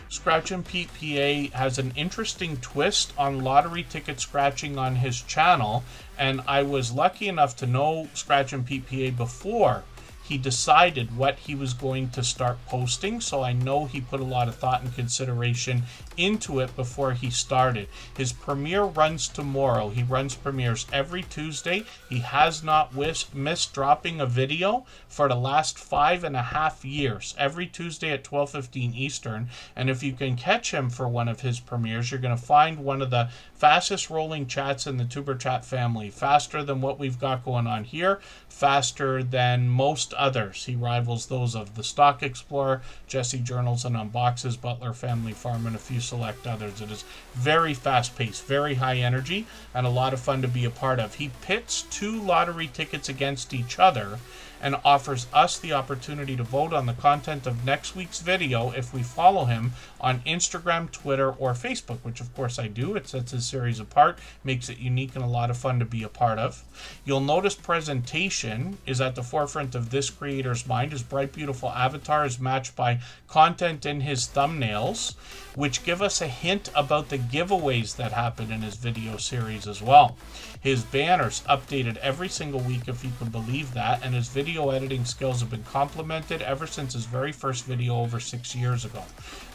Speaker 1: Scratch and Pete PA has an interesting twist on lottery ticket scratching on his channel, and I was lucky enough to know Scratch and Pete PA before he decided what he was going to start posting, so I know he put a lot of thought and consideration into it before he started. His premiere runs tomorrow. He runs premieres every Tuesday. He has not missed dropping a video for the last 5.5 years, every Tuesday at 12:15 Eastern. And if you can catch him for one of his premieres, you're going to find one of the fastest rolling chats in the Tuber Chat family, faster than what we've got going on here, faster than most others. He rivals those of the Stock Explorer, Jesse Journals and Unboxes, Butler Family Farm, and a few select others. It is very fast paced, very high energy, and a lot of fun to be a part of. He pits 2 lottery tickets against each other and offers us the opportunity to vote on the content of next week's video if we follow him on Instagram, Twitter, or Facebook, which of course I do. It sets his series apart, makes it unique and a lot of fun to be a part of. You'll notice presentation is at the forefront of this creator's mind. His bright, beautiful avatar is matched by content in his thumbnails, which give us a hint about the giveaways that happen in his video series as well. His banners updated every single week, if you can believe that, and his video editing skills have been complimented ever since his very first video over 6 years ago.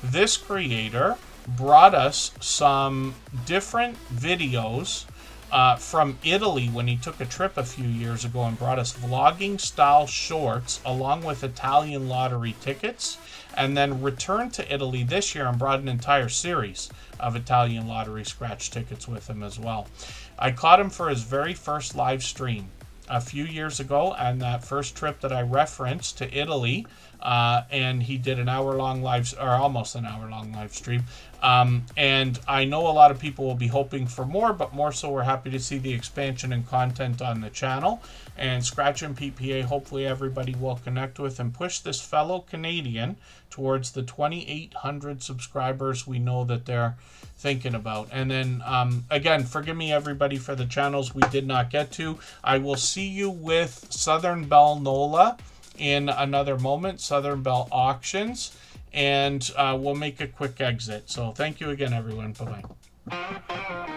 Speaker 1: This creator brought us some different videos from Italy when he took a trip a few years ago and brought us vlogging style shorts along with Italian lottery tickets, and then returned to Italy this year and brought an entire series of Italian lottery scratch tickets with him as well. I caught him for his very first live stream a few years ago, and that first trip that I referenced to Italy, and he did an hour-long live, or almost an hour-long live stream. And I know a lot of people will be hoping for more, but more so we're happy to see the expansion and content on the channel. And Scratch and PPA, hopefully everybody will connect with and push this fellow Canadian towards the 2,800 subscribers we know that they're thinking about. And then, again, forgive me everybody for the channels we did not get to. I will see you with Southern Belle Nola in another moment, Southern Belle Auctions, and we'll make a quick exit. So thank you again, everyone. Bye-bye.